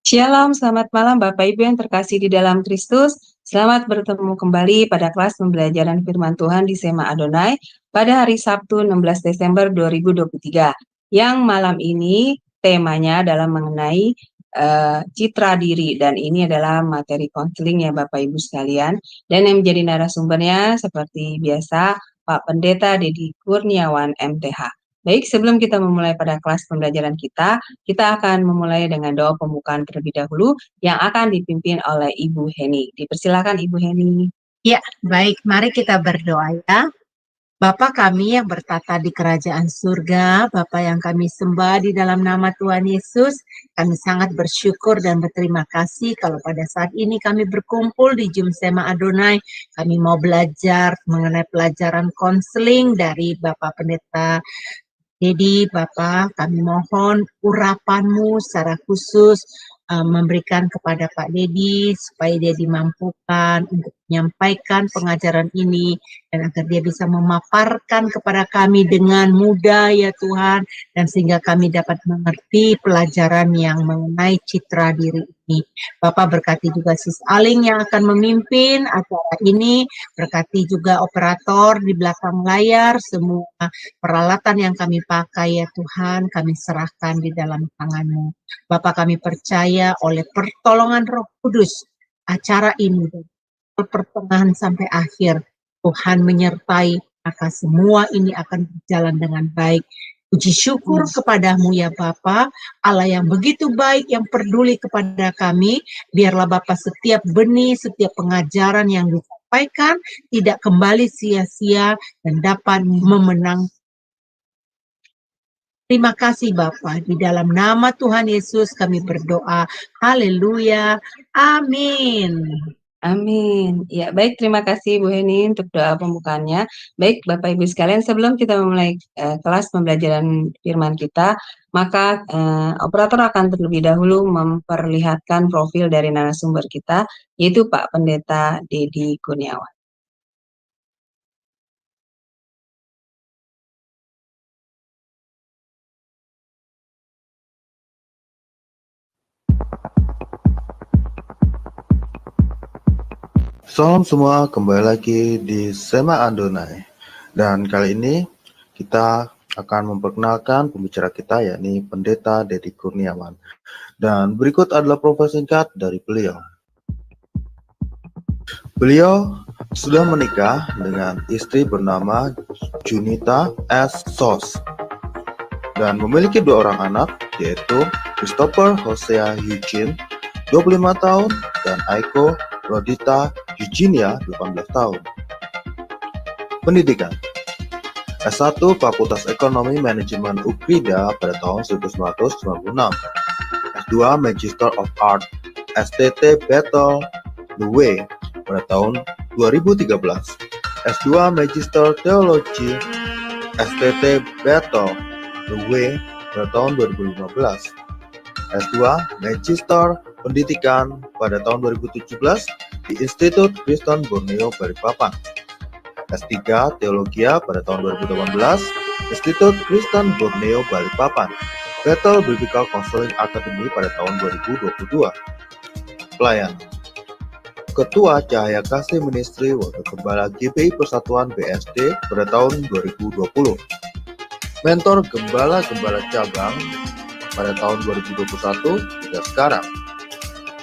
Shalom, selamat malam Bapak Ibu yang terkasih di dalam Kristus. Selamat bertemu kembali pada kelas pembelajaran firman Tuhan di Sema Adonai pada hari Sabtu 16 Desember 2023. Yang malam ini temanya adalah mengenai citra diri, dan ini adalah materi konseling ya Bapak Ibu sekalian. Dan yang menjadi narasumbernya seperti biasa Pak Pendeta Dedi Kurniawan MTH. Baik, sebelum kita memulai pada kelas pembelajaran kita akan memulai dengan doa pembukaan terlebih dahulu yang akan dipimpin oleh Ibu Heni. Dipersilakan Ibu Heni. Ya, baik. Mari kita berdoa ya. Bapa kami yang bertata di kerajaan surga, Bapa yang kami sembah di dalam nama Tuhan Yesus, kami sangat bersyukur dan berterima kasih kalau pada saat ini kami berkumpul di Zoom Sema Adonai. Kami mau belajar mengenai pelajaran konseling dari Bapak Pendeta Dedi. Bapak, kami mohon urapanmu secara khusus memberikan kepada Pak Dedi supaya dia dimampukan untuk menyampaikan pengajaran ini dan agar dia bisa memaparkan kepada kami dengan mudah ya Tuhan, dan sehingga kami dapat mengerti pelajaran yang mengenai citra diri ini. Bapak berkati juga Sis Aling yang akan memimpin acara ini, berkati juga operator di belakang layar, semua peralatan yang kami pakai ya Tuhan, kami serahkan di dalam tangan-Mu. Bapak, kami percaya oleh pertolongan Roh Kudus, acara ini pertengahan sampai akhir, Tuhan menyertai, maka semua ini akan berjalan dengan baik. Puji syukur kepadamu ya Bapa, Allah yang begitu baik, yang peduli kepada kami. Biarlah Bapa setiap benih, setiap pengajaran yang disampaikan tidak kembali sia-sia dan dapat memenang. Terima kasih Bapa, di dalam nama Tuhan Yesus kami berdoa. Haleluya. Amin. Amin. Ya, baik, terima kasih Bu Heni untuk doa pembukaannya. Baik, Bapak Ibu sekalian, sebelum kita memulai kelas pembelajaran firman kita, maka operator akan terlebih dahulu memperlihatkan profil dari narasumber kita, yaitu Pak Pendeta Dedi Kurniawan. Salam semua, kembali lagi di Sema Adonai. Dan kali ini kita akan memperkenalkan pembicara kita, yakni Pendeta Dedi Kurniawan. Dan berikut adalah profil singkat dari beliau. Beliau sudah menikah dengan istri bernama Junita S. Sos dan memiliki 2 orang anak, yaitu Christopher Hosea Eugene, 25 tahun, dan Aiko Rodita Eugenia, 18 tahun. Pendidikan: S1 Fakultas Ekonomi Manajemen UKRIDA pada tahun 1996, S2 Magister of Art STT Bethel Luwe pada tahun 2013, S2 Magister Teologi STT Bethel Luwe pada tahun 2015, S2 Magister Pendidikan pada tahun 2017 di Institut Kristen Borneo Balikpapan, S3 Teologia pada tahun 2018, Institut Kristen Borneo Balikpapan, Bethel Biblical Counseling Academy pada tahun 2022. Pelayanan: Ketua Cahaya Kasih Ministry Wakil Gembala GBI Persatuan BSD pada tahun 2020. Mentor Gembala-Gembala Cabang pada tahun 2021 hingga sekarang.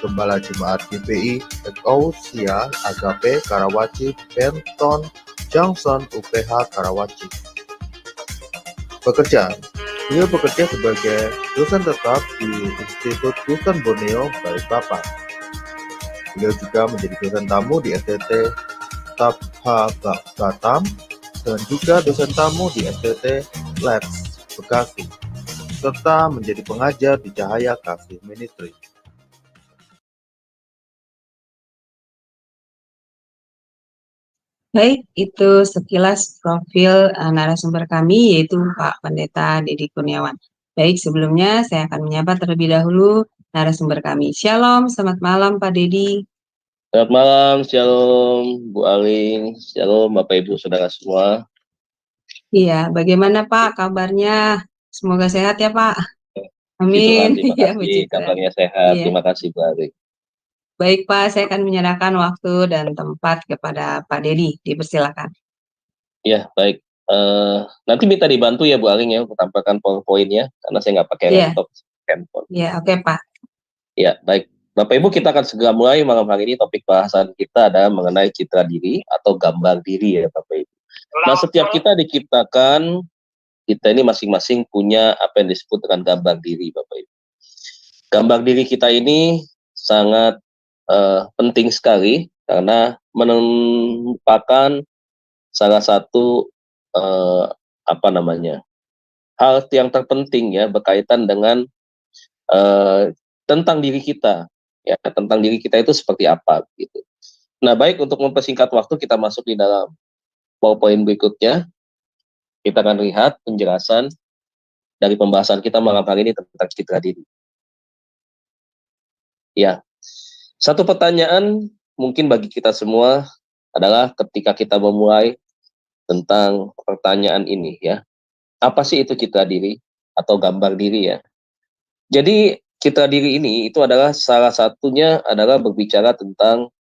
Gembala Jemaat GBI Ekousia Agape Karawaci Benton Junction UPH Karawaci. Pekerjaan: beliau bekerja sebagai dosen tetap di Institut Kristen Borneo Balikpapan. Beliau juga menjadi dosen tamu di STT Tabha Batam dan juga dosen tamu di STT Labs Bekasi, serta menjadi pengajar di Cahaya Kasih Ministry. Baik, itu sekilas profil narasumber kami, yaitu Pak Pendeta Dedi Kurniawan. Baik, sebelumnya saya akan menyapa terlebih dahulu narasumber kami. Shalom, selamat malam Pak Dedi. Selamat malam, shalom Bu Aling, shalom Bapak Ibu Saudara semua. Iya, bagaimana Pak kabarnya? Semoga sehat ya Pak. Gitu kan, Amin. terima Iya, kasih, puji Tuhan. kabarnya sehat, Iya. terima kasih Bu Aling. Baik Pak, saya akan menyerahkan waktu dan tempat kepada Pak Dedi. Dipersilakan. Ya, baik. Nanti minta dibantu ya Bu Aling ya untuk tampilkan PowerPoint-nya, karena saya nggak pakai Iya, laptop, handphone. iya, oke Pak. Ya, baik. Bapak Ibu, kita akan segera mulai malam hari ini. Topik bahasan kita adalah mengenai citra diri atau gambar diri ya Bapak Ibu. Nah, setiap kita diciptakan, kita ini masing-masing punya apa yang disebut dengan gambar diri Bapak Ibu. Gambar diri kita ini sangat penting sekali karena merupakan salah satu apa namanya, hal yang terpenting ya berkaitan dengan tentang diri kita, ya tentang diri kita itu seperti apa gitu. Nah, baik, untuk mempersingkat waktu kita masuk di dalam PowerPoint berikutnya. Kita akan lihat penjelasan dari pembahasan kita malam hari ini tentang citra diri. Ya, satu pertanyaan mungkin bagi kita semua adalah ketika kita memulai tentang pertanyaan ini ya, apa sih itu citra diri atau gambar diri ya? Jadi citra diri ini itu adalah salah satunya adalah berbicara tentang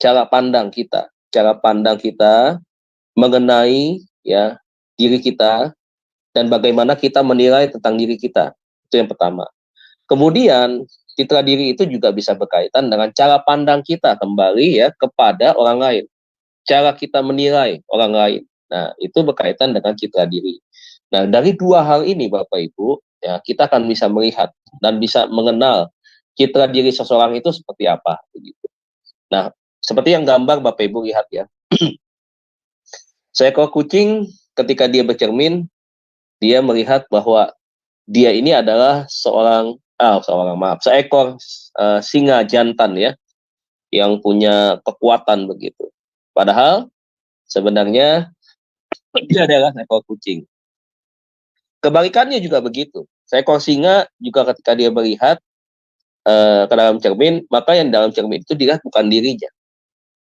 cara pandang kita mengenai ya diri kita dan bagaimana kita menilai tentang diri kita. Itu yang pertama. Kemudian citra diri itu juga bisa berkaitan dengan cara pandang kita kembali ya kepada orang lain. Cara kita menilai orang lain. Nah, itu berkaitan dengan citra diri. Nah, dari dua hal ini Bapak Ibu, ya kita akan bisa melihat dan bisa mengenal citra diri seseorang itu seperti apa begitu. Nah, seperti yang gambar Bapak Ibu lihat ya. Seekor kucing ketika dia bercermin, dia melihat bahwa dia ini adalah seekor singa jantan ya, yang punya kekuatan begitu. Padahal sebenarnya dia adalah seekor kucing. Kebalikannya juga begitu. Seekor singa juga ketika dia melihat ke dalam cermin, maka yang dalam cermin itu dilihat bukan dirinya,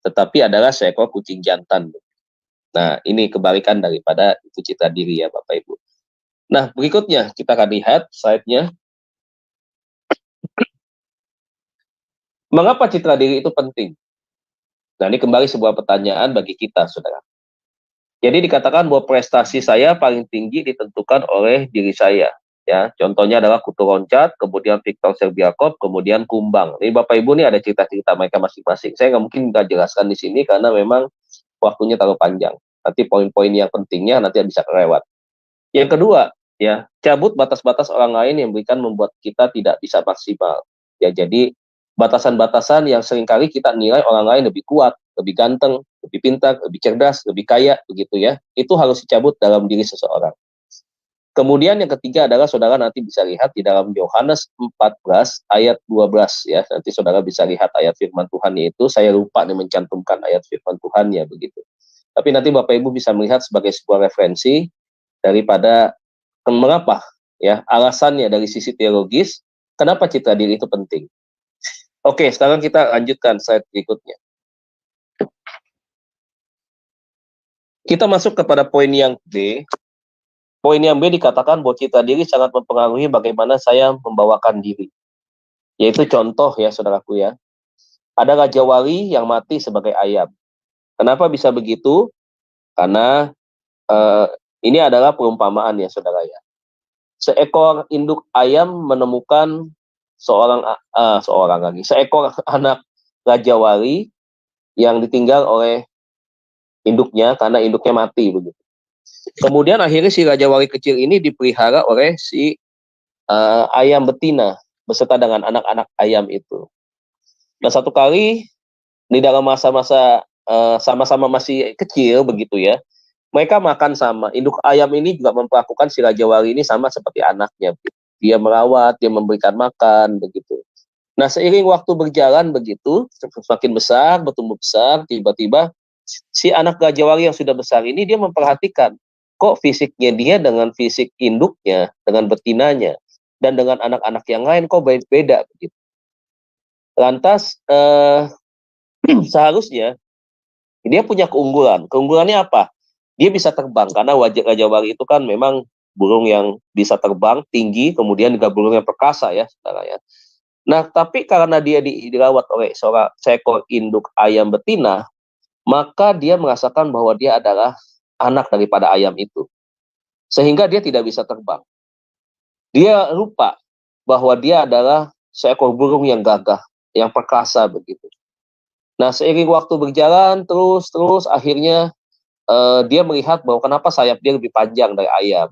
tetapi adalah seekor kucing jantan. Nah, ini kebalikan daripada itu citra diri ya Bapak Ibu. Nah, berikutnya kita akan lihat slide-nya. Mengapa citra diri itu penting? Nah, ini kembali sebuah pertanyaan bagi kita, saudara. Jadi dikatakan bahwa prestasi saya paling tinggi ditentukan oleh diri saya. Ya, contohnya adalah Kutu Loncat, kemudian Victor Serbiakov, kemudian Kumbang. Ini Bapak Ibu nih ada cerita-cerita mereka masing-masing. Saya nggak mungkin nggak jelaskan di sini karena memang waktunya terlalu panjang. Nanti poin-poin yang pentingnya nanti bisa kelewat. Yang kedua, ya, cabut batas-batas orang lain yang membuat kita tidak bisa maksimal. Ya, jadi batasan-batasan yang seringkali kita nilai orang lain lebih kuat, lebih ganteng, lebih pintar, lebih cerdas, lebih kaya, begitu ya. Itu harus dicabut dalam diri seseorang. Kemudian yang ketiga adalah saudara nanti bisa lihat di dalam Yohanes 14 ayat 12 ya. Nanti saudara bisa lihat ayat firman Tuhan itu. Saya lupa nih mencantumkan ayat firman Tuhannya begitu. Tapi nanti Bapak Ibu bisa melihat sebagai sebuah referensi daripada mengapa ya alasannya dari sisi teologis kenapa citra diri itu penting. Oke, sekarang kita lanjutkan slide berikutnya. Kita masuk kepada poin yang B. Poin yang B dikatakan bahwa citra diri sangat mempengaruhi bagaimana saya membawakan diri. Yaitu contoh ya saudaraku ya. Ada Raja Wali yang mati sebagai ayam. Kenapa bisa begitu? Karena ini adalah perumpamaan ya saudara ya. Seekor induk ayam menemukan seekor anak Raja Wali yang ditinggal oleh induknya karena induknya mati begitu. Kemudian akhirnya si Raja Wali kecil ini dipelihara oleh si ayam betina beserta dengan anak-anak ayam itu. Nah, satu kali di dalam masa-masa sama-sama masih kecil begitu ya, mereka makan sama. Induk ayam ini juga memperlakukan si Raja Wali ini sama seperti anaknya. Dia merawat, dia memberikan makan begitu. Nah, seiring waktu berjalan begitu, semakin besar, bertumbuh besar, tiba-tiba si anak Raja Wali yang sudah besar ini dia memperhatikan kok fisiknya dia dengan fisik induknya, dengan betinanya, dan dengan anak-anak yang lain kok beda begitu. Lantas seharusnya dia punya keunggulan. Keunggulannya apa? Dia bisa terbang karena Raja Wali itu kan memang burung yang bisa terbang tinggi, kemudian juga burung yang perkasa ya, saudara ya. Nah, tapi karena dia dirawat oleh seekor induk ayam betina, maka dia merasakan bahwa dia adalah anak daripada ayam itu. Sehingga dia tidak bisa terbang. Dia lupa bahwa dia adalah seekor burung yang gagah, yang perkasa begitu. Nah, seiring waktu berjalan terus akhirnya dia melihat bahwa kenapa sayap dia lebih panjang dari ayam.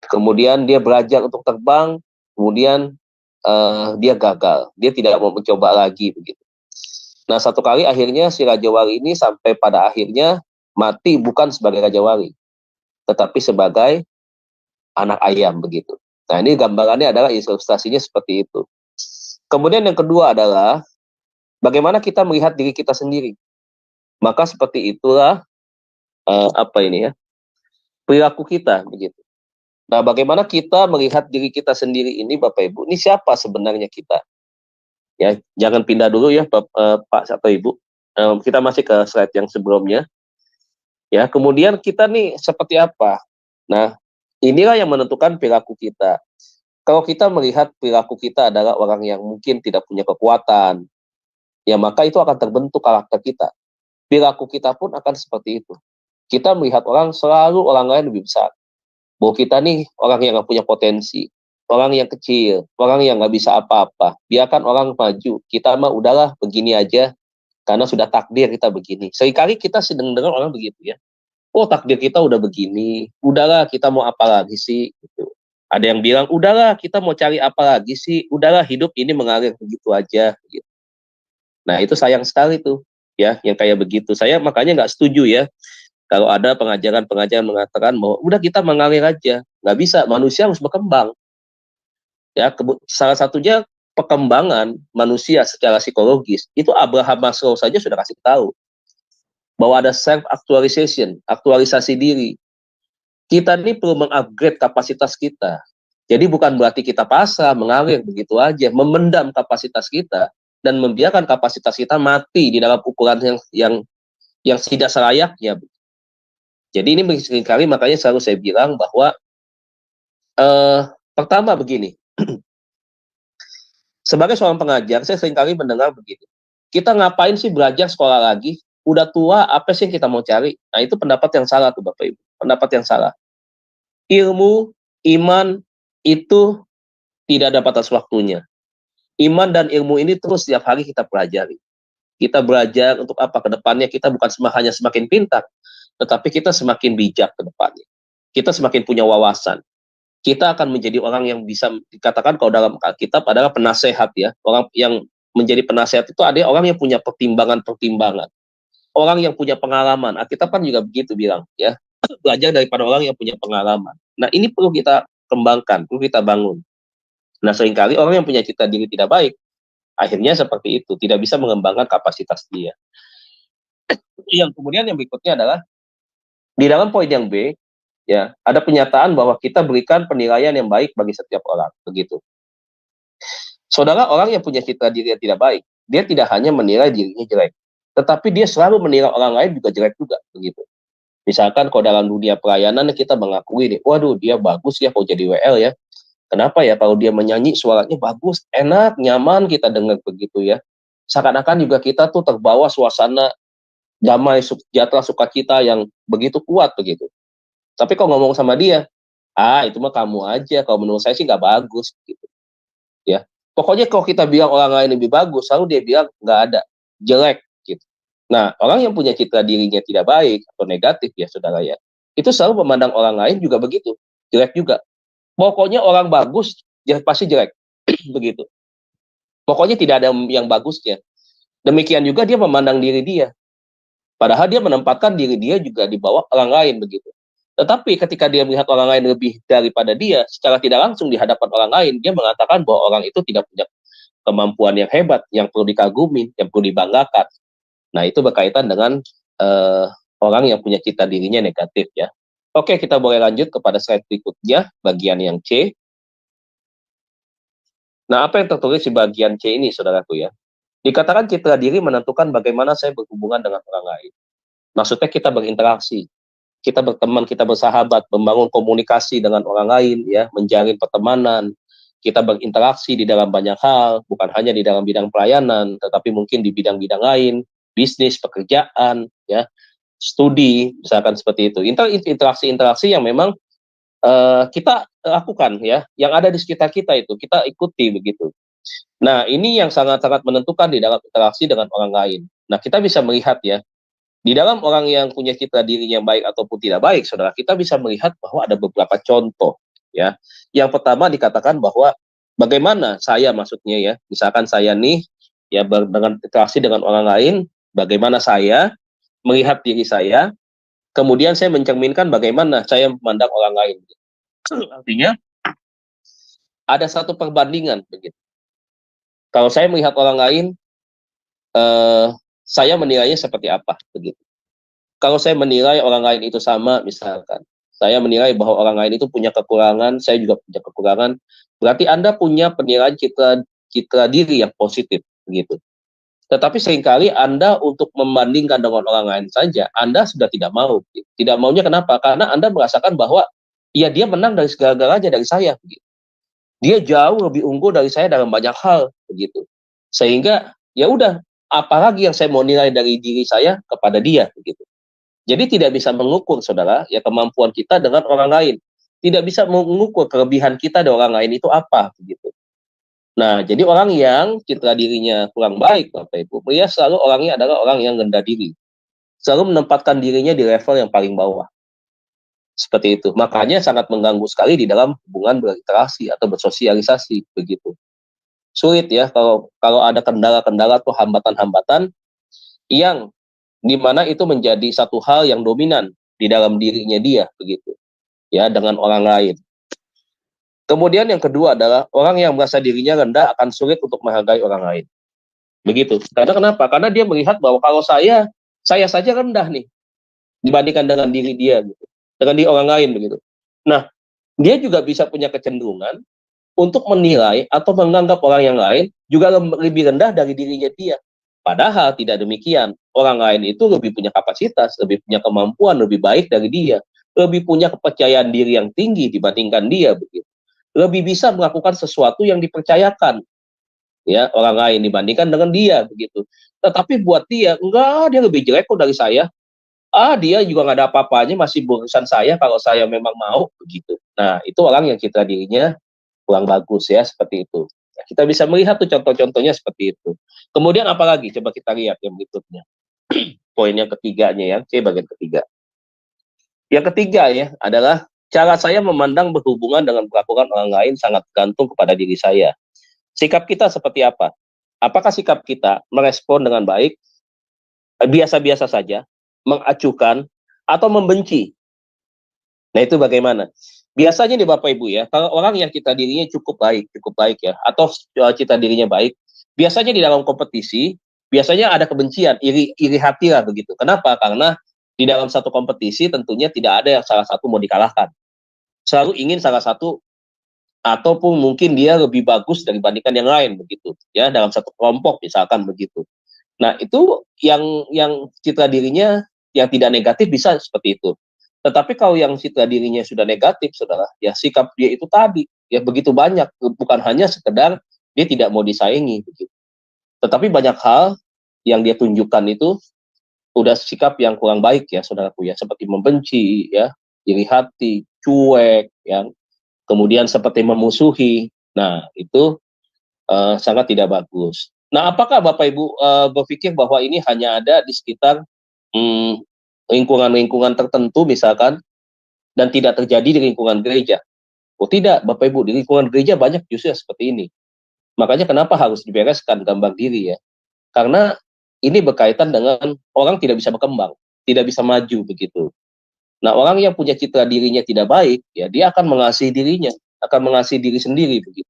Kemudian dia belajar untuk terbang, kemudian dia gagal. Dia tidak mau mencoba lagi begitu. Nah, satu kali akhirnya si Raja Wali ini sampai pada akhirnya mati bukan sebagai Raja Wali, tetapi sebagai anak ayam begitu. Nah, ini gambarannya adalah ilustrasinya seperti itu. Kemudian yang kedua adalah bagaimana kita melihat diri kita sendiri. Maka seperti itulah perilaku kita begitu. Nah, bagaimana kita melihat diri kita sendiri ini, Bapak Ibu? Ini siapa sebenarnya kita? Ya, jangan pindah dulu ya, Pak atau Ibu. Kita masih ke slide yang sebelumnya. Ya, kemudian kita nih seperti apa? Nah, inilah yang menentukan perilaku kita. Kalau kita melihat perilaku kita adalah orang yang mungkin tidak punya kekuatan, ya maka itu akan terbentuk karakter kita. Perilaku kita pun akan seperti itu. Kita melihat orang lain lebih besar. Bahwa kita nih orang yang nggak punya potensi, orang yang kecil, orang yang nggak bisa apa-apa. Biarkan orang maju, kita mah udahlah begini aja, karena sudah takdir kita begini. Seringkali kita sedang dengar orang begitu ya. Oh, takdir kita udah begini, udahlah kita mau apa lagi sih? Gitu. Ada yang bilang, udahlah kita mau cari apa lagi sih? Udahlah hidup ini mengalir begitu aja. Gitu. Nah, itu sayang sekali tuh, ya, yang kayak begitu. Saya makanya nggak setuju ya. Kalau ada pengajaran-pengajaran mengatakan bahwa udah kita mengalir aja, nggak bisa, manusia harus berkembang. Ya, salah satunya perkembangan manusia secara psikologis itu Abraham Maslow saja sudah kasih tahu bahwa ada self actualization, aktualisasi diri. Kita ini perlu mengupgrade kapasitas kita. Jadi bukan berarti kita pasrah mengalir begitu aja, memendam kapasitas kita dan membiarkan kapasitas kita mati di dalam ukuran yang tidak selayaknya. Jadi ini seringkali makanya selalu saya bilang bahwa pertama begini, sebagai seorang pengajar saya seringkali mendengar begitu, kita ngapain sih belajar sekolah lagi, udah tua apa sih yang kita mau cari? Nah itu pendapat yang salah tuh Bapak Ibu, pendapat yang salah. Ilmu, iman itu tidak ada batas waktunya. Iman dan ilmu ini terus setiap hari kita pelajari. Kita belajar untuk apa ke depannya, kita bukan hanya semakin pintar, tetapi kita semakin bijak ke depannya. Kita semakin punya wawasan. Kita akan menjadi orang yang bisa dikatakan kalau dalam Alkitab adalah penasehat ya. Orang yang menjadi penasehat itu ada orang yang punya pertimbangan-pertimbangan. Orang yang punya pengalaman. Alkitab kan juga begitu bilang ya. Belajar daripada orang yang punya pengalaman. Nah, ini perlu kita kembangkan, perlu kita bangun. Nah, seringkali orang yang punya cita diri tidak baik, akhirnya seperti itu, tidak bisa mengembangkan kapasitas dia. Yang kemudian yang berikutnya adalah di dalam poin yang B, ya, ada pernyataan bahwa kita berikan penilaian yang baik bagi setiap orang, begitu. Saudara, orang yang punya citra diri yang tidak baik, dia tidak hanya menilai dirinya jelek, tetapi dia selalu menilai orang lain juga jelek juga, begitu. Misalkan kalau dalam dunia pelayanan kita mengakui nih, waduh dia bagus ya kalau jadi WL ya. Kenapa ya kalau dia menyanyi suaranya bagus, enak, nyaman kita dengar begitu ya. Seakan-akan juga kita tuh terbawa suasana damai, sejahtera, sukacita yang begitu kuat begitu. Tapi kalau ngomong sama dia, itu mah kamu aja, kalau menurut saya sih nggak bagus gitu. Ya, pokoknya kalau kita bilang orang lain lebih bagus, selalu dia bilang nggak ada, jelek gitu. Nah, orang yang punya citra dirinya tidak baik atau negatif ya saudara ya, itu selalu memandang orang lain juga begitu, jelek juga. Pokoknya orang bagus pasti jelek begitu. Pokoknya tidak ada yang bagusnya. Demikian juga dia memandang diri dia. Padahal dia menempatkan diri dia juga di bawah orang lain begitu. Tetapi ketika dia melihat orang lain lebih daripada dia, secara tidak langsung di hadapan orang lain, dia mengatakan bahwa orang itu tidak punya kemampuan yang hebat, yang perlu dikagumi, yang perlu dibanggakan. Nah, itu berkaitan dengan orang yang punya citra dirinya negatif ya. Oke, kita boleh lanjut kepada slide berikutnya, bagian yang C. Nah, apa yang tertulis di bagian C ini, saudaraku ya? Dikatakan citra diri menentukan bagaimana saya berhubungan dengan orang lain. Maksudnya kita berinteraksi. kita berteman, kita bersahabat, membangun komunikasi dengan orang lain, ya, menjalin pertemanan, kita berinteraksi di dalam banyak hal, bukan hanya di dalam bidang pelayanan, tetapi mungkin di bidang-bidang lain, bisnis, pekerjaan, ya, studi, misalkan seperti itu. Interaksi-interaksi yang memang kita lakukan, ya, yang ada di sekitar kita itu kita ikuti begitu. Nah, ini yang sangat-sangat menentukan di dalam interaksi dengan orang lain. Nah, kita bisa melihat, ya, di dalam orang yang punya citra diri yang baik ataupun tidak baik, saudara, kita bisa melihat bahwa ada beberapa contoh, ya. Yang pertama dikatakan bahwa bagaimana saya, maksudnya, ya, misalkan saya nih, ya, dengan interaksi dengan orang lain, bagaimana saya melihat diri saya, kemudian saya mencerminkan bagaimana saya memandang orang lain. Artinya ada satu perbandingan begitu. Kalau saya melihat orang lain, saya menilainya seperti apa begitu. Kalau saya menilai orang lain itu sama, misalkan saya menilai bahwa orang lain itu punya kekurangan, saya juga punya kekurangan, berarti Anda punya penilaian citra diri yang positif begitu. Tetapi seringkali Anda untuk membandingkan dengan orang lain saja, Anda sudah tidak mau. Tidak maunya kenapa? Karena Anda merasakan bahwa ya dia menang dari segala-galanya dari saya. Begitu. Dia jauh lebih unggul dari saya dalam banyak hal. Begitu. Sehingga ya udah, apalagi yang saya mau nilai dari diri saya kepada dia. Begitu. Jadi tidak bisa mengukur, saudara, ya, kemampuan kita dengan orang lain. Tidak bisa mengukur kelebihan kita dari orang lain itu apa. Begitu. Nah, jadi orang yang citra dirinya kurang baik, Bapak Ibu, dia selalu orangnya adalah orang yang rendah diri. Selalu menempatkan dirinya di level yang paling bawah. Seperti itu. Makanya sangat mengganggu sekali di dalam hubungan berinteraksi atau bersosialisasi, begitu. Sulit, ya, kalau ada kendala-kendala atau hambatan-hambatan yang dimana itu menjadi satu hal yang dominan di dalam dirinya dia, begitu. Ya, dengan orang lain. Kemudian yang kedua adalah orang yang merasa dirinya rendah akan sulit untuk menghargai orang lain. Begitu. Karena kenapa? Karena dia melihat bahwa kalau saya saja rendah nih dibandingkan dengan diri dia gitu. Dengan diri orang lain begitu. Nah, dia juga bisa punya kecenderungan untuk menilai atau menganggap orang yang lain juga lebih rendah dari dirinya dia. Padahal tidak demikian. Orang lain itu lebih punya kapasitas, lebih punya kemampuan lebih baik dari dia, lebih punya kepercayaan diri yang tinggi dibandingkan dia begitu. Lebih bisa melakukan sesuatu yang dipercayakan, ya, orang lain dibandingkan dengan dia begitu. Tetapi buat dia enggak, dia lebih jelek kok dari saya. Dia juga nggak ada apa-apanya, masih urusan saya kalau saya memang mau begitu. Nah, itu orang yang citra dirinya kurang bagus, ya, seperti itu. Nah, kita bisa melihat tuh contoh-contohnya seperti itu. Kemudian apalagi coba kita lihat yang berikutnya. Poin yang ketiganya, ya, bagian ketiga. Yang ketiga, ya, adalah cara saya memandang berhubungan dengan perlakuan orang lain sangat tergantung kepada diri saya. Sikap kita seperti apa? Apakah sikap kita merespon dengan baik, biasa-biasa saja, mengacuhkan, atau membenci? Nah, itu bagaimana? Biasanya nih Bapak Ibu, ya, kalau orang yang citra dirinya cukup baik, ya, atau citra dirinya baik, biasanya di dalam kompetisi, biasanya ada kebencian, iri hati lah begitu. Kenapa? Karena di dalam satu kompetisi tentunya tidak ada yang salah satu mau dikalahkan. Selalu ingin salah satu ataupun mungkin dia lebih bagus dibandingkan yang lain begitu, ya, dalam satu kelompok misalkan begitu. Nah, itu yang citra dirinya yang tidak negatif bisa seperti itu. Tetapi kalau yang citra dirinya sudah negatif, saudara, ya, sikap dia itu tadi, ya, begitu banyak, bukan hanya sekedar dia tidak mau disaingi begitu. Tetapi banyak hal yang dia tunjukkan itu udah sikap yang kurang baik, ya, saudaraku, ya, seperti membenci, ya, iri hati, cuek, ya, kemudian seperti memusuhi. Nah, itu sangat tidak bagus. Nah, apakah Bapak Ibu berpikir bahwa ini hanya ada di sekitar lingkungan-lingkungan tertentu misalkan, dan tidak terjadi di lingkungan gereja? Oh tidak, Bapak Ibu, di lingkungan gereja banyak justru seperti ini. Makanya kenapa harus dibereskan gambar diri, ya? Karena ini berkaitan dengan orang tidak bisa berkembang, tidak bisa maju begitu. Nah, orang yang punya citra dirinya tidak baik, ya, dia akan mengasihi dirinya, akan mengasihi diri sendiri begitu.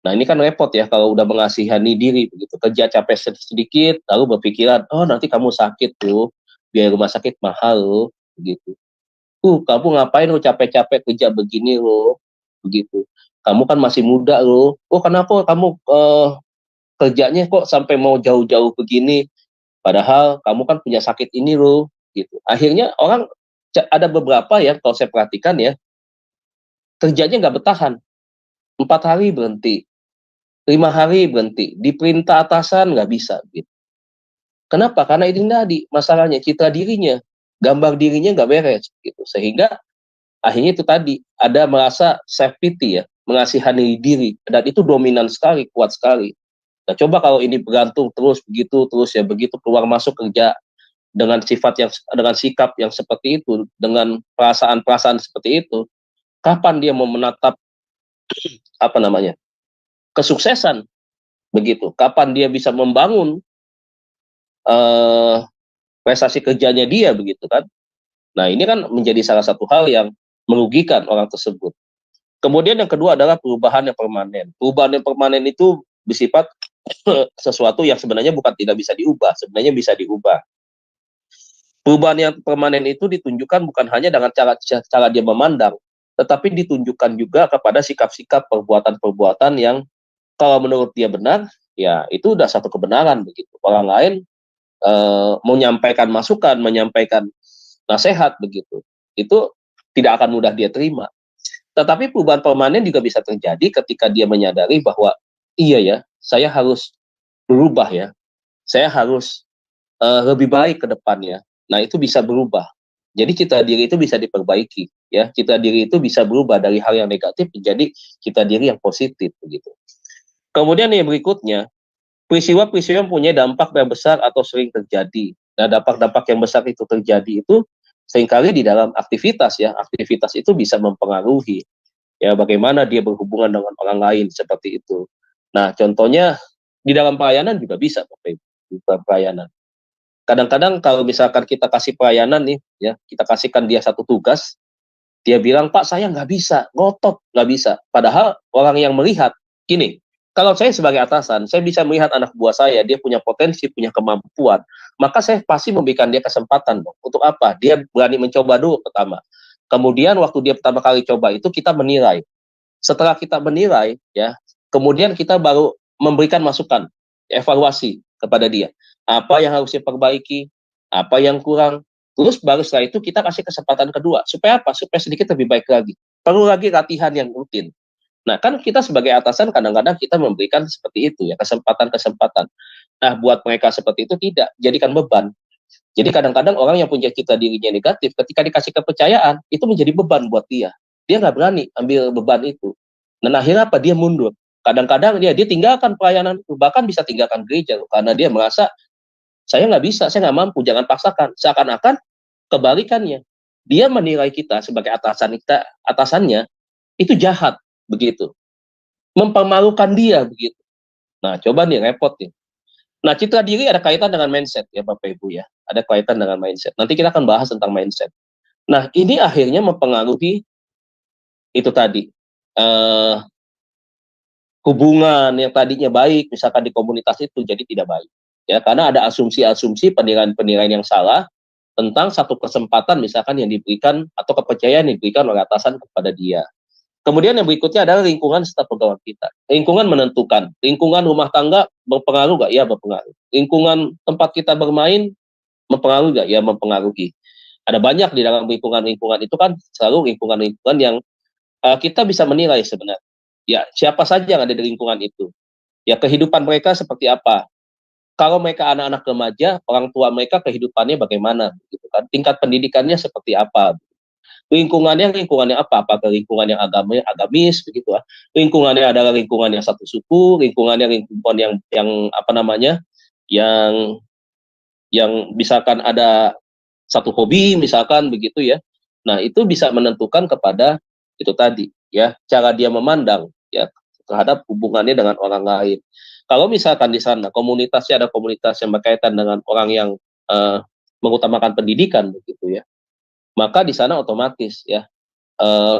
Nah, ini kan repot, ya, kalau udah mengasihani diri begitu, kerja capek sedikit, lalu berpikiran, oh nanti kamu sakit tuh, biaya rumah sakit mahal loh, begitu. Kamu ngapain lo capek-capek kerja begini lo, begitu. Kamu kan masih muda lo. Oh, kenapa kamu kerjanya kok sampai mau jauh-jauh begini? Padahal kamu kan punya sakit ini lo, gitu. Akhirnya orang ada beberapa ya, kalau saya perhatikan ya, kerjanya nggak bertahan. 4 hari berhenti, 5 hari berhenti, diperintah atasan nggak bisa. Gitu. Kenapa? Karena itu tadi masalahnya, citra dirinya, gambar dirinya nggak beres. Gitu. Sehingga akhirnya itu tadi, ada merasa self pity ya, mengasihani diri, dan itu dominan sekali, kuat sekali. Nah, coba kalau ini bergantung terus ya begitu keluar masuk kerja dengan dengan sikap yang seperti itu, dengan perasaan-perasaan seperti itu, kapan dia mau menatap apa namanya kesuksesan begitu? Kapan dia bisa membangun prestasi kerjanya dia begitu kan? Nah ini kan menjadi salah satu hal yang merugikan orang tersebut. Kemudian yang kedua adalah perubahan yang permanen. Perubahan yang permanen itu bersifat sesuatu yang sebenarnya bukan tidak bisa diubah, sebenarnya bisa diubah. Perubahan yang permanen itu ditunjukkan bukan hanya dengan cara dia memandang, tetapi ditunjukkan juga kepada sikap-sikap perbuatan-perbuatan yang kalau menurut dia benar, ya itu udah satu kebenaran begitu. Orang lain menyampaikan masukan, menyampaikan nasihat begitu, itu tidak akan mudah dia terima. Tetapi perubahan permanen juga bisa terjadi ketika dia menyadari bahwa iya ya, saya harus berubah ya, saya harus lebih baik ke depannya. Nah itu bisa berubah. Jadi citra diri itu bisa diperbaiki ya. Citra diri itu bisa berubah dari hal yang negatif menjadi citra diri yang positif begitu. Kemudian yang berikutnya, peristiwa-peristiwa yang punya dampak yang besar atau sering terjadi. Nah, dampak-dampak yang besar itu terjadi itu seringkali di dalam aktivitas ya. Aktivitas itu bisa mempengaruhi ya bagaimana dia berhubungan dengan orang lain seperti itu. Nah, contohnya di dalam pelayanan juga bisa, Bapak Ibu, di dalam pelayanan. Kadang-kadang kalau misalkan kita kasih pelayanan nih, ya kita kasihkan dia satu tugas, dia bilang, Pak saya nggak bisa, ngotot nggak bisa. Padahal orang yang melihat, gini, kalau saya sebagai atasan, saya bisa melihat anak buah saya, dia punya potensi, punya kemampuan, maka saya pasti memberikan dia kesempatan dong. Untuk apa? Dia berani mencoba dulu pertama. Kemudian waktu dia pertama kali coba itu kita menilai. Setelah kita menilai, ya, kemudian kita baru memberikan masukan, evaluasi kepada dia. Apa yang harus diperbaiki, apa yang kurang, terus baru setelah itu kita kasih kesempatan kedua. Supaya apa? Supaya sedikit lebih baik lagi. Perlu lagi latihan yang rutin. Nah, kan kita sebagai atasan kadang-kadang kita memberikan seperti itu ya, kesempatan-kesempatan. Nah, buat mereka seperti itu tidak, jadikan beban. Jadi kadang-kadang orang yang punya citra dirinya negatif, ketika dikasih kepercayaan, itu menjadi beban buat dia. Dia nggak berani ambil beban itu. Dan akhirnya apa? Dia mundur. Kadang-kadang dia tinggalkan pelayanan itu, bahkan bisa tinggalkan gereja, karena dia merasa, saya nggak bisa, saya nggak mampu, jangan paksakan. Seakan-akan kebalikannya. Dia menilai kita sebagai atasannya, itu jahat, begitu. Mempermalukan dia, begitu. Nah, coba nih, repot nih. Nah, citra diri ada kaitan dengan mindset, ya Bapak Ibu ya. Ada kaitan dengan mindset. Nanti kita akan bahas tentang mindset. Nah, ini akhirnya mempengaruhi itu tadi. Hubungan yang tadinya baik, misalkan di komunitas itu, jadi tidak baik. Ya, karena ada asumsi-asumsi, penilaian-penilaian yang salah tentang satu kesempatan misalkan yang diberikan atau kepercayaan yang diberikan oleh atasan kepada dia. Kemudian yang berikutnya adalah lingkungan serta pegawai kita. Lingkungan menentukan. Lingkungan rumah tangga berpengaruh nggak? Ya, berpengaruh. Lingkungan tempat kita bermain mempengaruhi nggak? Ya, mempengaruhi. Ada banyak di dalam lingkungan-lingkungan itu kan selalu lingkungan-lingkungan yang kita bisa menilai sebenarnya. Ya, siapa saja yang ada di lingkungan itu. Ya, kehidupan mereka seperti apa. Kalau mereka anak-anak remaja, orang tua mereka kehidupannya bagaimana, gitu kan? Tingkat pendidikannya seperti apa? Lingkungannya apa? Apakah lingkungan yang agamis, begitu ah? Lingkungannya adalah lingkungan yang satu suku, lingkungannya lingkungan yang apa namanya, yang misalkan ada satu hobi, misalkan begitu ya. Nah itu bisa menentukan kepada itu tadi, ya, cara dia memandang, ya, terhadap hubungannya dengan orang lain. Kalau misalkan di sana komunitasnya ada komunitas yang berkaitan dengan orang yang mengutamakan pendidikan begitu ya, maka di sana otomatis ya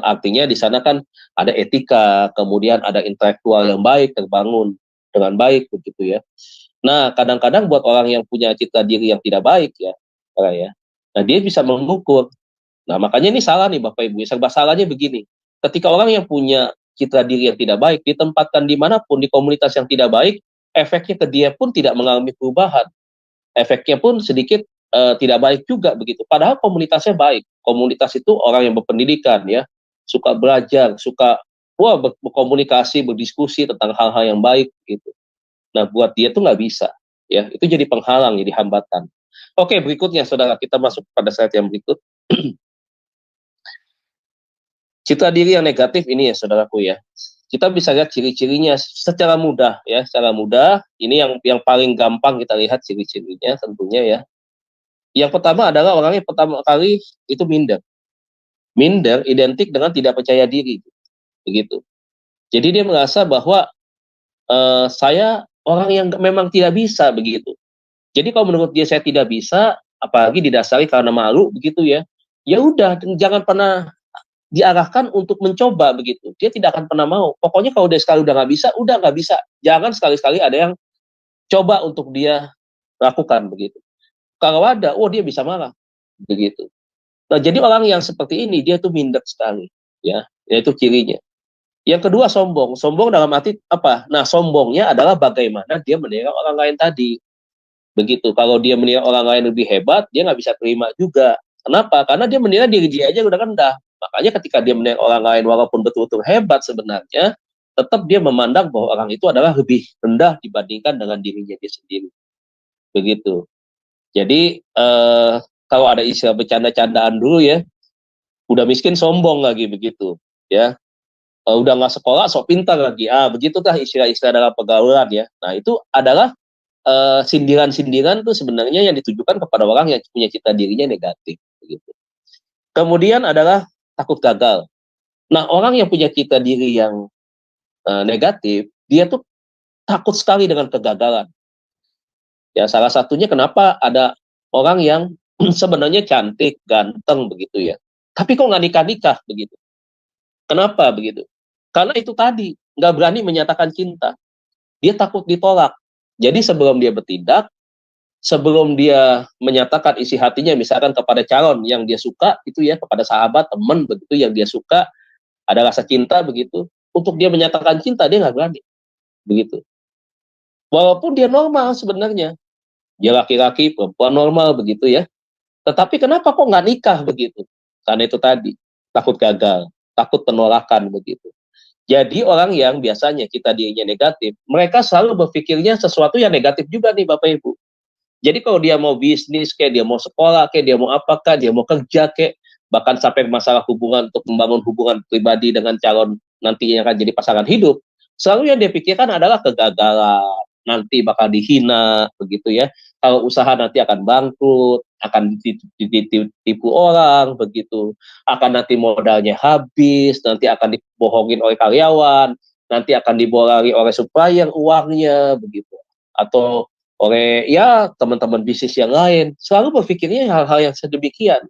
artinya di sana kan ada etika, kemudian ada intelektual yang baik terbangun dengan baik begitu ya. Nah kadang-kadang buat orang yang punya citra diri yang tidak baik ya, nah dia bisa mengukur. Nah makanya ini salah nih Bapak Ibu, serba salahnya begini. Ketika orang yang punya citra diri yang tidak baik ditempatkan dimanapun di komunitas yang tidak baik, efeknya ke dia pun tidak mengalami perubahan. Efeknya pun sedikit tidak baik juga begitu. Padahal komunitasnya baik. Komunitas itu orang yang berpendidikan ya, suka belajar, suka berkomunikasi, berdiskusi tentang hal-hal yang baik gitu. Nah, buat dia tuh nggak bisa, ya. Itu jadi penghalang, jadi hambatan. Oke, berikutnya, saudara, kita masuk pada slide yang berikut. Citra diri yang negatif ini ya, saudaraku ya. Kita bisa lihat ciri-cirinya secara mudah ya, secara mudah. Ini yang paling gampang kita lihat ciri-cirinya tentunya ya. Yang pertama adalah orang yang pertama kali itu minder. Minder identik dengan tidak percaya diri, begitu. Jadi dia merasa bahwa saya orang yang memang tidak bisa begitu. Jadi kalau menurut dia saya tidak bisa, apalagi didasari karena malu begitu ya. Ya udah, jangan pernah diarahkan untuk mencoba begitu. Dia tidak akan pernah mau. Pokoknya kalau dia sekali udah nggak bisa. Jangan sekali-sekali ada yang coba untuk dia lakukan begitu. Kalau ada, oh dia bisa marah begitu. Nah, jadi orang yang seperti ini dia tuh minder sekali, ya, itu cirinya. Yang kedua sombong. Sombong dalam arti apa? Nah, sombongnya adalah bagaimana dia menilai orang lain tadi. Begitu. Kalau dia menilai orang lain lebih hebat, dia nggak bisa terima juga. Kenapa? Karena dia menilai diri dia aja udah rendah. Makanya ketika dia menilai orang lain walaupun betul-betul hebat sebenarnya, tetap dia memandang bahwa orang itu adalah lebih rendah dibandingkan dengan dirinya dia sendiri. Begitu. Jadi kalau ada istilah bercanda-candaan dulu ya, udah miskin sombong lagi begitu, ya. Udah nggak sekolah sok pintar lagi, begitutah istilah-istilah dalam pergaulan ya. Nah itu adalah sindiran-sindiran tuh sebenarnya yang ditujukan kepada orang yang punya citra dirinya negatif, begitu. Kemudian adalah takut gagal. Nah orang yang punya citra diri yang negatif, dia tuh takut sekali dengan kegagalan. Ya salah satunya kenapa ada orang yang sebenarnya cantik, ganteng begitu ya. Tapi kok nggak nikah-nikah begitu. Kenapa begitu? Karena itu tadi, nggak berani menyatakan cinta. Dia takut ditolak. Jadi sebelum dia bertindak, sebelum dia menyatakan isi hatinya misalkan kepada calon yang dia suka, itu ya, kepada sahabat, teman begitu yang dia suka, ada rasa cinta begitu, untuk dia menyatakan cinta, dia nggak berani. Begitu. Walaupun dia normal sebenarnya. Dia laki-laki, perempuan normal begitu ya. Tetapi kenapa kok nggak nikah begitu? Karena itu tadi, takut gagal, takut penolakan begitu. Jadi orang yang biasanya citra dirinya negatif, mereka selalu berpikirnya sesuatu yang negatif juga nih Bapak Ibu. Jadi kalau dia mau bisnis, kayak dia mau sekolah, kayak dia mau apakah, dia mau kerja, kayak bahkan sampai masalah hubungan untuk membangun hubungan pribadi dengan calon nantinya akan jadi pasangan hidup, selalu yang dia pikirkan adalah kegagalan, nanti bakal dihina, begitu ya. Kalau usaha nanti akan bangkrut, akan ditipu orang, begitu. Akan nanti modalnya habis, nanti akan dibohongin oleh karyawan, nanti akan dibolari oleh supplier uangnya, begitu. Atau oleh ya teman-teman bisnis yang lain, selalu berpikirnya hal-hal yang sedemikian.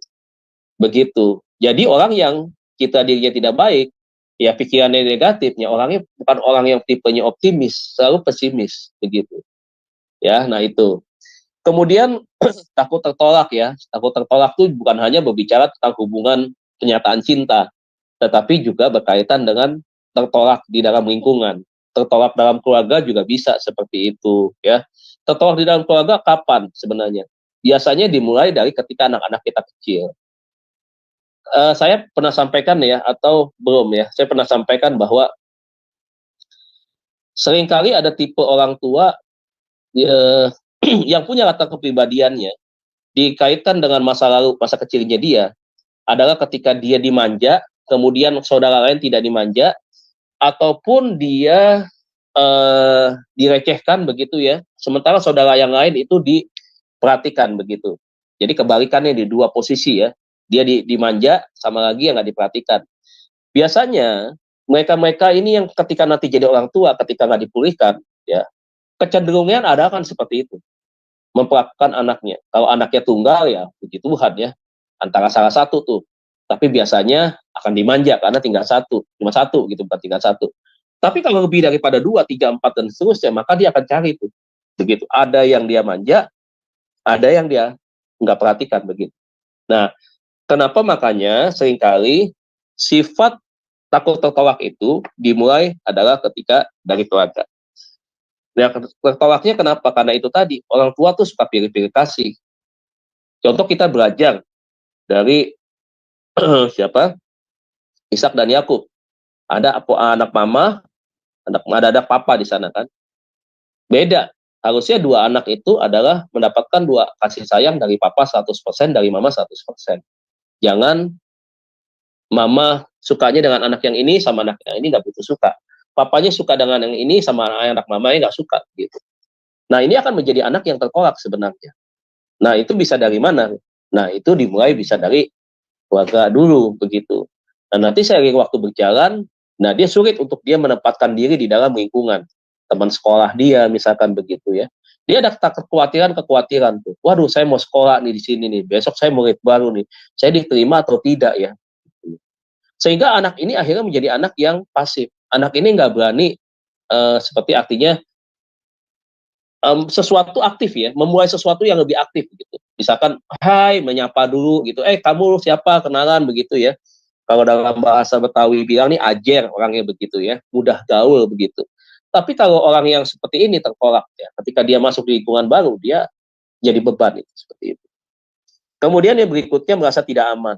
Begitu. Jadi orang yang kita dirinya tidak baik, ya pikirannya negatifnya, orangnya bukan orang yang tipenya optimis, selalu pesimis, begitu. Ya, nah itu. Kemudian takut tertolak ya. Takut tertolak itu bukan hanya berbicara tentang hubungan kenyataan cinta, tetapi juga berkaitan dengan tertolak di dalam lingkungan. Tertolak dalam keluarga juga bisa seperti itu ya. Tertolak di dalam keluarga kapan sebenarnya? Biasanya dimulai dari ketika anak-anak kita kecil. Saya pernah sampaikan ya, atau belum ya, saya pernah sampaikan bahwa seringkali ada tipe orang tua yang punya latar kepribadiannya dikaitkan dengan masa lalu, masa kecilnya dia, adalah ketika dia dimanja, kemudian saudara lain tidak dimanja, ataupun dia direcehkan begitu ya, sementara saudara yang lain itu diperhatikan begitu. Jadi kebalikannya di dua posisi ya, dia dimanja sama lagi yang nggak diperhatikan. Biasanya mereka-mereka ini yang ketika nanti jadi orang tua, ketika nggak dipulihkan, ya kecenderungan ada kan seperti itu, memperlakukan anaknya. Kalau anaknya tunggal ya puji Tuhan ya, antara salah satu tuh. Tapi biasanya akan dimanja karena tinggal satu, cuma satu gitu, bukan tinggal satu. Tapi kalau lebih daripada 2, 3, 4 dan seterusnya, maka dia akan cari tuh. Begitu. Ada yang dia manja, ada yang dia nggak perhatikan begitu. Nah, kenapa makanya seringkali sifat takut tertolak itu dimulai adalah ketika dari keluarga. Nah, tertolaknya kenapa? Karena itu tadi, orang tua tuh suka pilih-pilih kasih. Contoh kita belajar dari siapa? Ishak dan Yakub. Ada anak mama, ada papa di sana kan. Beda. Harusnya dua anak itu adalah mendapatkan dua kasih sayang dari papa 100%, dari mama 100%. Jangan mama sukanya dengan anak yang ini, sama anak yang ini nggak begitu suka. Papanya suka dengan yang ini, sama anak mamanya nggak suka gitu. Nah, ini akan menjadi anak yang terkolak sebenarnya. Nah, itu bisa dari mana? Nah, itu dimulai bisa dari keluarga dulu begitu. Nah, nanti seiring waktu berjalan, nah dia sulit untuk dia menempatkan diri di dalam lingkungan teman sekolah dia, misalkan begitu ya. Dia ada kekhawatiran tuh. Waduh, saya mau sekolah nih di sini nih. Besok saya murid baru nih. Saya diterima atau tidak ya? Sehingga anak ini akhirnya menjadi anak yang pasif. Anak ini nggak berani, seperti artinya sesuatu aktif ya, memulai sesuatu yang lebih aktif gitu. Misalkan, hai, menyapa dulu gitu. Kamu siapa? Kenalan begitu ya. Kalau dalam bahasa Betawi bilang nih ajer, orangnya begitu ya, mudah gaul begitu. Tapi kalau orang yang seperti ini terkolak ya, ketika dia masuk di lingkungan baru, dia jadi beban itu, seperti itu. Kemudian yang berikutnya merasa tidak aman,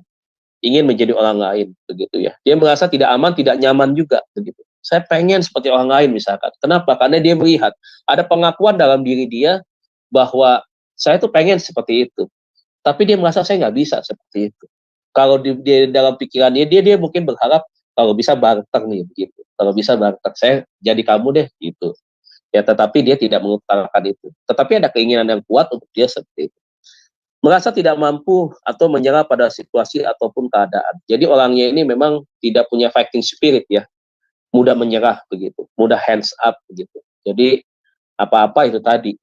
ingin menjadi orang lain begitu ya. Dia merasa tidak aman, tidak nyaman juga begitu. Saya pengen seperti orang lain misalkan. Kenapa? Karena dia melihat ada pengakuan dalam diri dia bahwa saya tuh pengen seperti itu. Tapi dia merasa saya nggak bisa seperti itu. Kalau di dalam pikirannya dia mungkin berharap kalau bisa barter nih begitu. Kalau bisa barter, saya jadi kamu deh gitu. Ya, tetapi dia tidak mengutarakan itu. Tetapi ada keinginan yang kuat untuk dia seperti itu. Merasa tidak mampu atau menyerah pada situasi ataupun keadaan. Jadi orangnya ini memang tidak punya fighting spirit ya. Mudah menyerah begitu, mudah hands up begitu. Jadi apa-apa itu tadi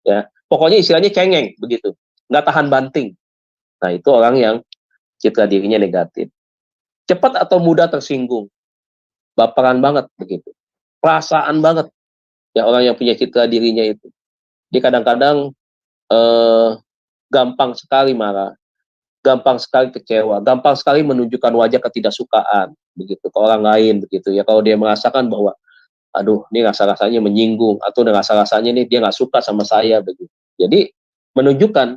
ya. Pokoknya istilahnya cengeng begitu. Nggak tahan banting. Nah, itu orang yang citra dirinya negatif. Cepat atau mudah tersinggung. Baperan banget begitu. Perasaan banget ya orang yang punya citra dirinya itu. Dia kadang-kadang gampang sekali marah, gampang sekali kecewa, gampang sekali menunjukkan wajah ketidaksukaan begitu ke orang lain begitu ya. Kalau dia merasakan bahwa aduh, ini rasa-rasanya menyinggung atau rasa-rasanya nih dia nggak suka sama saya begitu. Jadi menunjukkan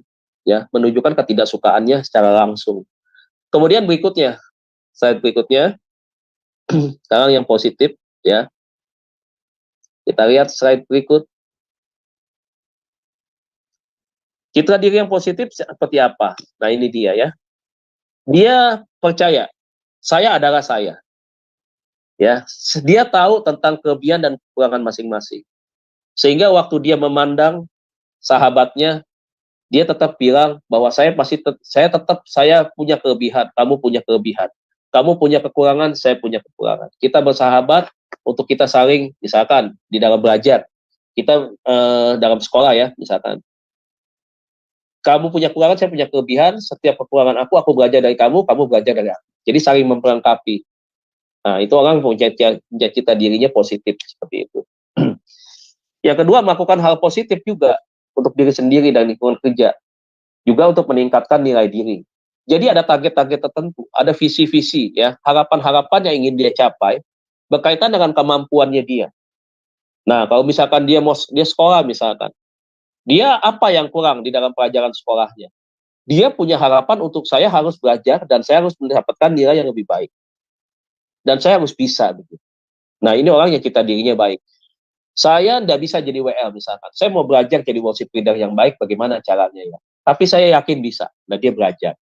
ketidaksukaannya secara langsung. Kemudian berikutnya, slide berikutnya, sekarang yang positif ya. Kita lihat slide berikut. Citra diri yang positif seperti apa? Nah, ini dia ya. Dia percaya, saya adalah saya. Ya, dia tahu tentang kelebihan dan kekurangan masing-masing. Sehingga waktu dia memandang sahabatnya, dia tetap bilang bahwa saya punya kelebihan, kamu punya kelebihan. Kamu punya kekurangan, saya punya kekurangan. Kita bersahabat untuk kita saling, misalkan di dalam belajar, kita dalam sekolah ya, misalkan. Kamu punya kekurangan, saya punya kelebihan. Setiap kekurangan aku belajar dari kamu belajar dari aku. Jadi saling memperlengkapi. Nah, itu orang punya cita dirinya positif seperti itu. Yang kedua, melakukan hal positif juga untuk diri sendiri dan lingkungan kerja. Juga untuk meningkatkan nilai diri. Jadi ada target-target tertentu, ada visi-visi ya, harapan-harapan yang ingin dia capai berkaitan dengan kemampuannya dia. Nah, kalau misalkan dia sekolah misalkan, dia apa yang kurang di dalam pelajaran sekolahnya? Dia punya harapan untuk saya harus belajar dan saya harus mendapatkan nilai yang lebih baik. Dan saya harus bisa begitu. Nah, ini orang yang citra dirinya baik. Saya tidak bisa jadi WL misalkan. Saya mau belajar jadi worship leader yang baik, bagaimana caranya ya? Tapi saya yakin bisa. Nah, dia belajar.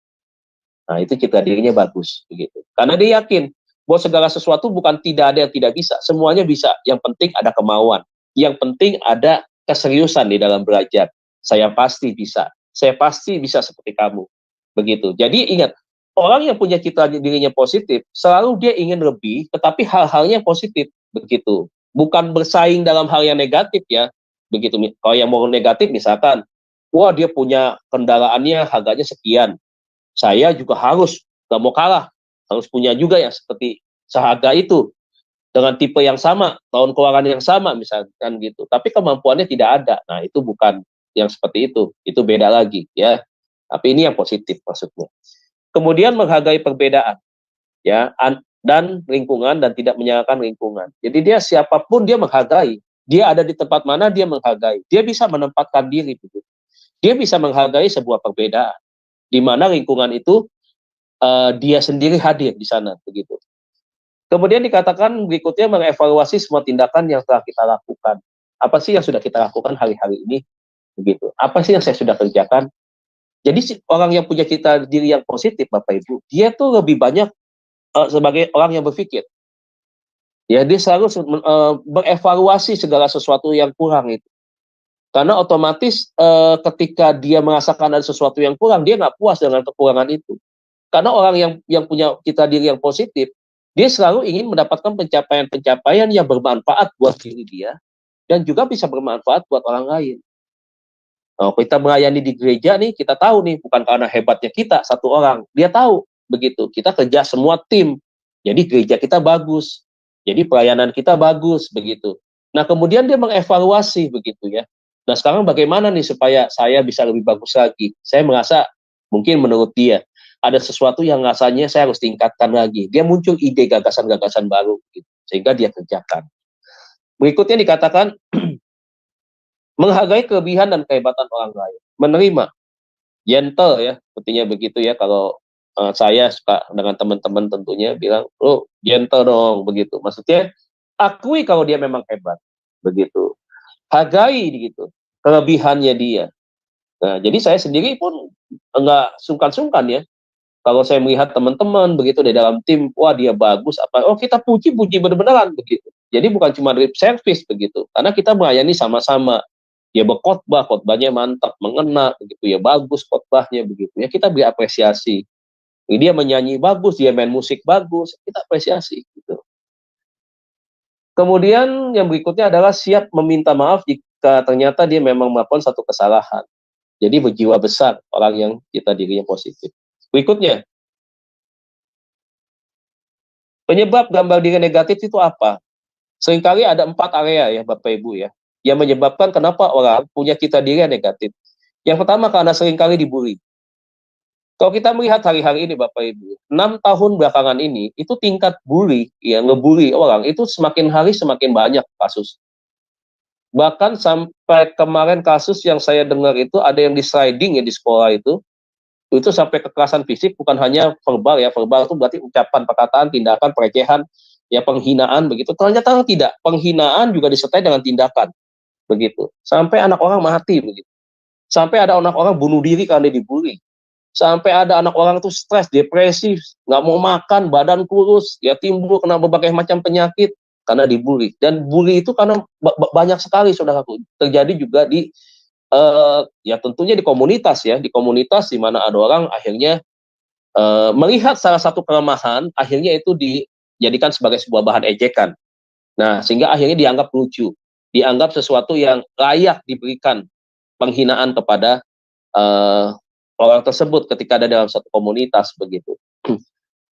Nah, itu citra dirinya bagus begitu. Karena dia yakin bahwa segala sesuatu bukan tidak ada yang tidak bisa, semuanya bisa. Yang penting ada kemauan. Yang penting ada keseriusan di dalam belajar. Saya pasti bisa. Saya pasti bisa seperti kamu. Begitu. Jadi ingat, orang yang punya citra dirinya positif, selalu dia ingin lebih, tetapi hal-halnya positif. Begitu. Bukan bersaing dalam hal yang negatif ya. Begitu. Kalau yang mau negatif misalkan, wah dia punya kendaraannya harganya sekian. Saya juga harus, gak mau kalah. Harus punya juga yang seperti seharga itu. Dengan tipe yang sama, tahun keuangan yang sama misalkan gitu. Tapi kemampuannya tidak ada. Nah, itu bukan yang seperti itu. Itu beda lagi ya. Tapi ini yang positif maksudnya. Kemudian menghargai perbedaan ya, dan lingkungan dan tidak menyalahkan lingkungan. Jadi dia siapapun dia menghargai. Dia ada di tempat mana dia menghargai. Dia bisa menempatkan diri begitu. Dia bisa menghargai sebuah perbedaan. di mana lingkungan itu dia sendiri hadir di sana begitu. Kemudian dikatakan berikutnya mengevaluasi semua tindakan yang telah kita lakukan. Apa sih yang sudah kita lakukan hari-hari ini? Begitu. Apa sih yang saya sudah kerjakan? Jadi orang yang punya cita diri yang positif, Bapak Ibu, dia tuh lebih banyak sebagai orang yang berpikir. Ya, dia selalu berevaluasi segala sesuatu yang kurang itu. Karena otomatis ketika dia merasakan ada sesuatu yang kurang, dia nggak puas dengan kekurangan itu. Karena orang yang punya cita diri yang positif, dia selalu ingin mendapatkan pencapaian-pencapaian yang bermanfaat buat diri dia dan juga bisa bermanfaat buat orang lain. Nah, kita melayani di gereja nih, kita tahu nih, bukan karena hebatnya kita satu orang, dia tahu begitu. Kita kerja semua tim, jadi gereja kita bagus, jadi pelayanan kita bagus begitu. Nah, kemudian dia mengevaluasi begitu ya. Nah, sekarang bagaimana nih supaya saya bisa lebih bagus lagi? Saya merasa mungkin menurut dia ada sesuatu yang rasanya saya harus tingkatkan lagi. Dia muncul ide gagasan-gagasan baru, gitu, sehingga dia kerjakan. Berikutnya dikatakan menghargai kelebihan dan kehebatan orang lain, menerima, gentle ya, sepertinya begitu ya. Kalau saya suka dengan teman-teman tentunya bilang, oh gentle dong begitu. Maksudnya akui kalau dia memang hebat, begitu. Hargai gitu kelebihannya dia. Nah, jadi saya sendiri pun nggak sungkan-sungkan ya. Kalau saya melihat teman-teman begitu di dalam tim, wah dia bagus apa, oh kita puji-puji benar-benaran begitu. Jadi bukan cuma lip service begitu, karena kita melayani sama-sama. Dia berkhotbah, khotbahnya mantap, mengena begitu ya, bagus khotbahnya begitu ya, kita beri apresiasi. Dia menyanyi bagus, dia main musik bagus, kita apresiasi gitu. Kemudian yang berikutnya adalah siap meminta maaf jika ternyata dia memang melakukan satu kesalahan. Jadi berjiwa besar orang yang kita dirinya positif. Berikutnya, penyebab gambar diri negatif itu apa? Seringkali ada 4 area ya Bapak Ibu ya, yang menyebabkan kenapa orang punya cita diri yang negatif. Yang pertama karena seringkali dibully. Kalau kita melihat hari-hari ini Bapak Ibu, 6 tahun belakangan ini, itu tingkat bully, ya ngebully orang, itu semakin hari semakin banyak kasus. Bahkan sampai kemarin kasus yang saya dengar itu ada yang di sliding ya di sekolah itu sampai kekerasan fisik, bukan hanya verbal ya, verbal itu berarti ucapan, perkataan, tindakan, pelecehan, ya penghinaan begitu. Ternyata tidak, penghinaan juga disertai dengan tindakan begitu. Sampai anak orang mati begitu. Sampai ada anak orang bunuh diri karena dibully. Sampai ada anak orang itu stres, depresi, nggak mau makan, badan kurus, ya timbul kena berbagai macam penyakit karena dibully. Dan bully itu karena banyak sekali saudaraku terjadi juga di ya tentunya di komunitas ya, di komunitas di mana ada orang akhirnya melihat salah satu kelemahan, akhirnya itu dijadikan sebagai sebuah bahan ejekan. Nah, sehingga akhirnya dianggap lucu, dianggap sesuatu yang layak diberikan penghinaan kepada orang tersebut ketika ada dalam satu komunitas begitu.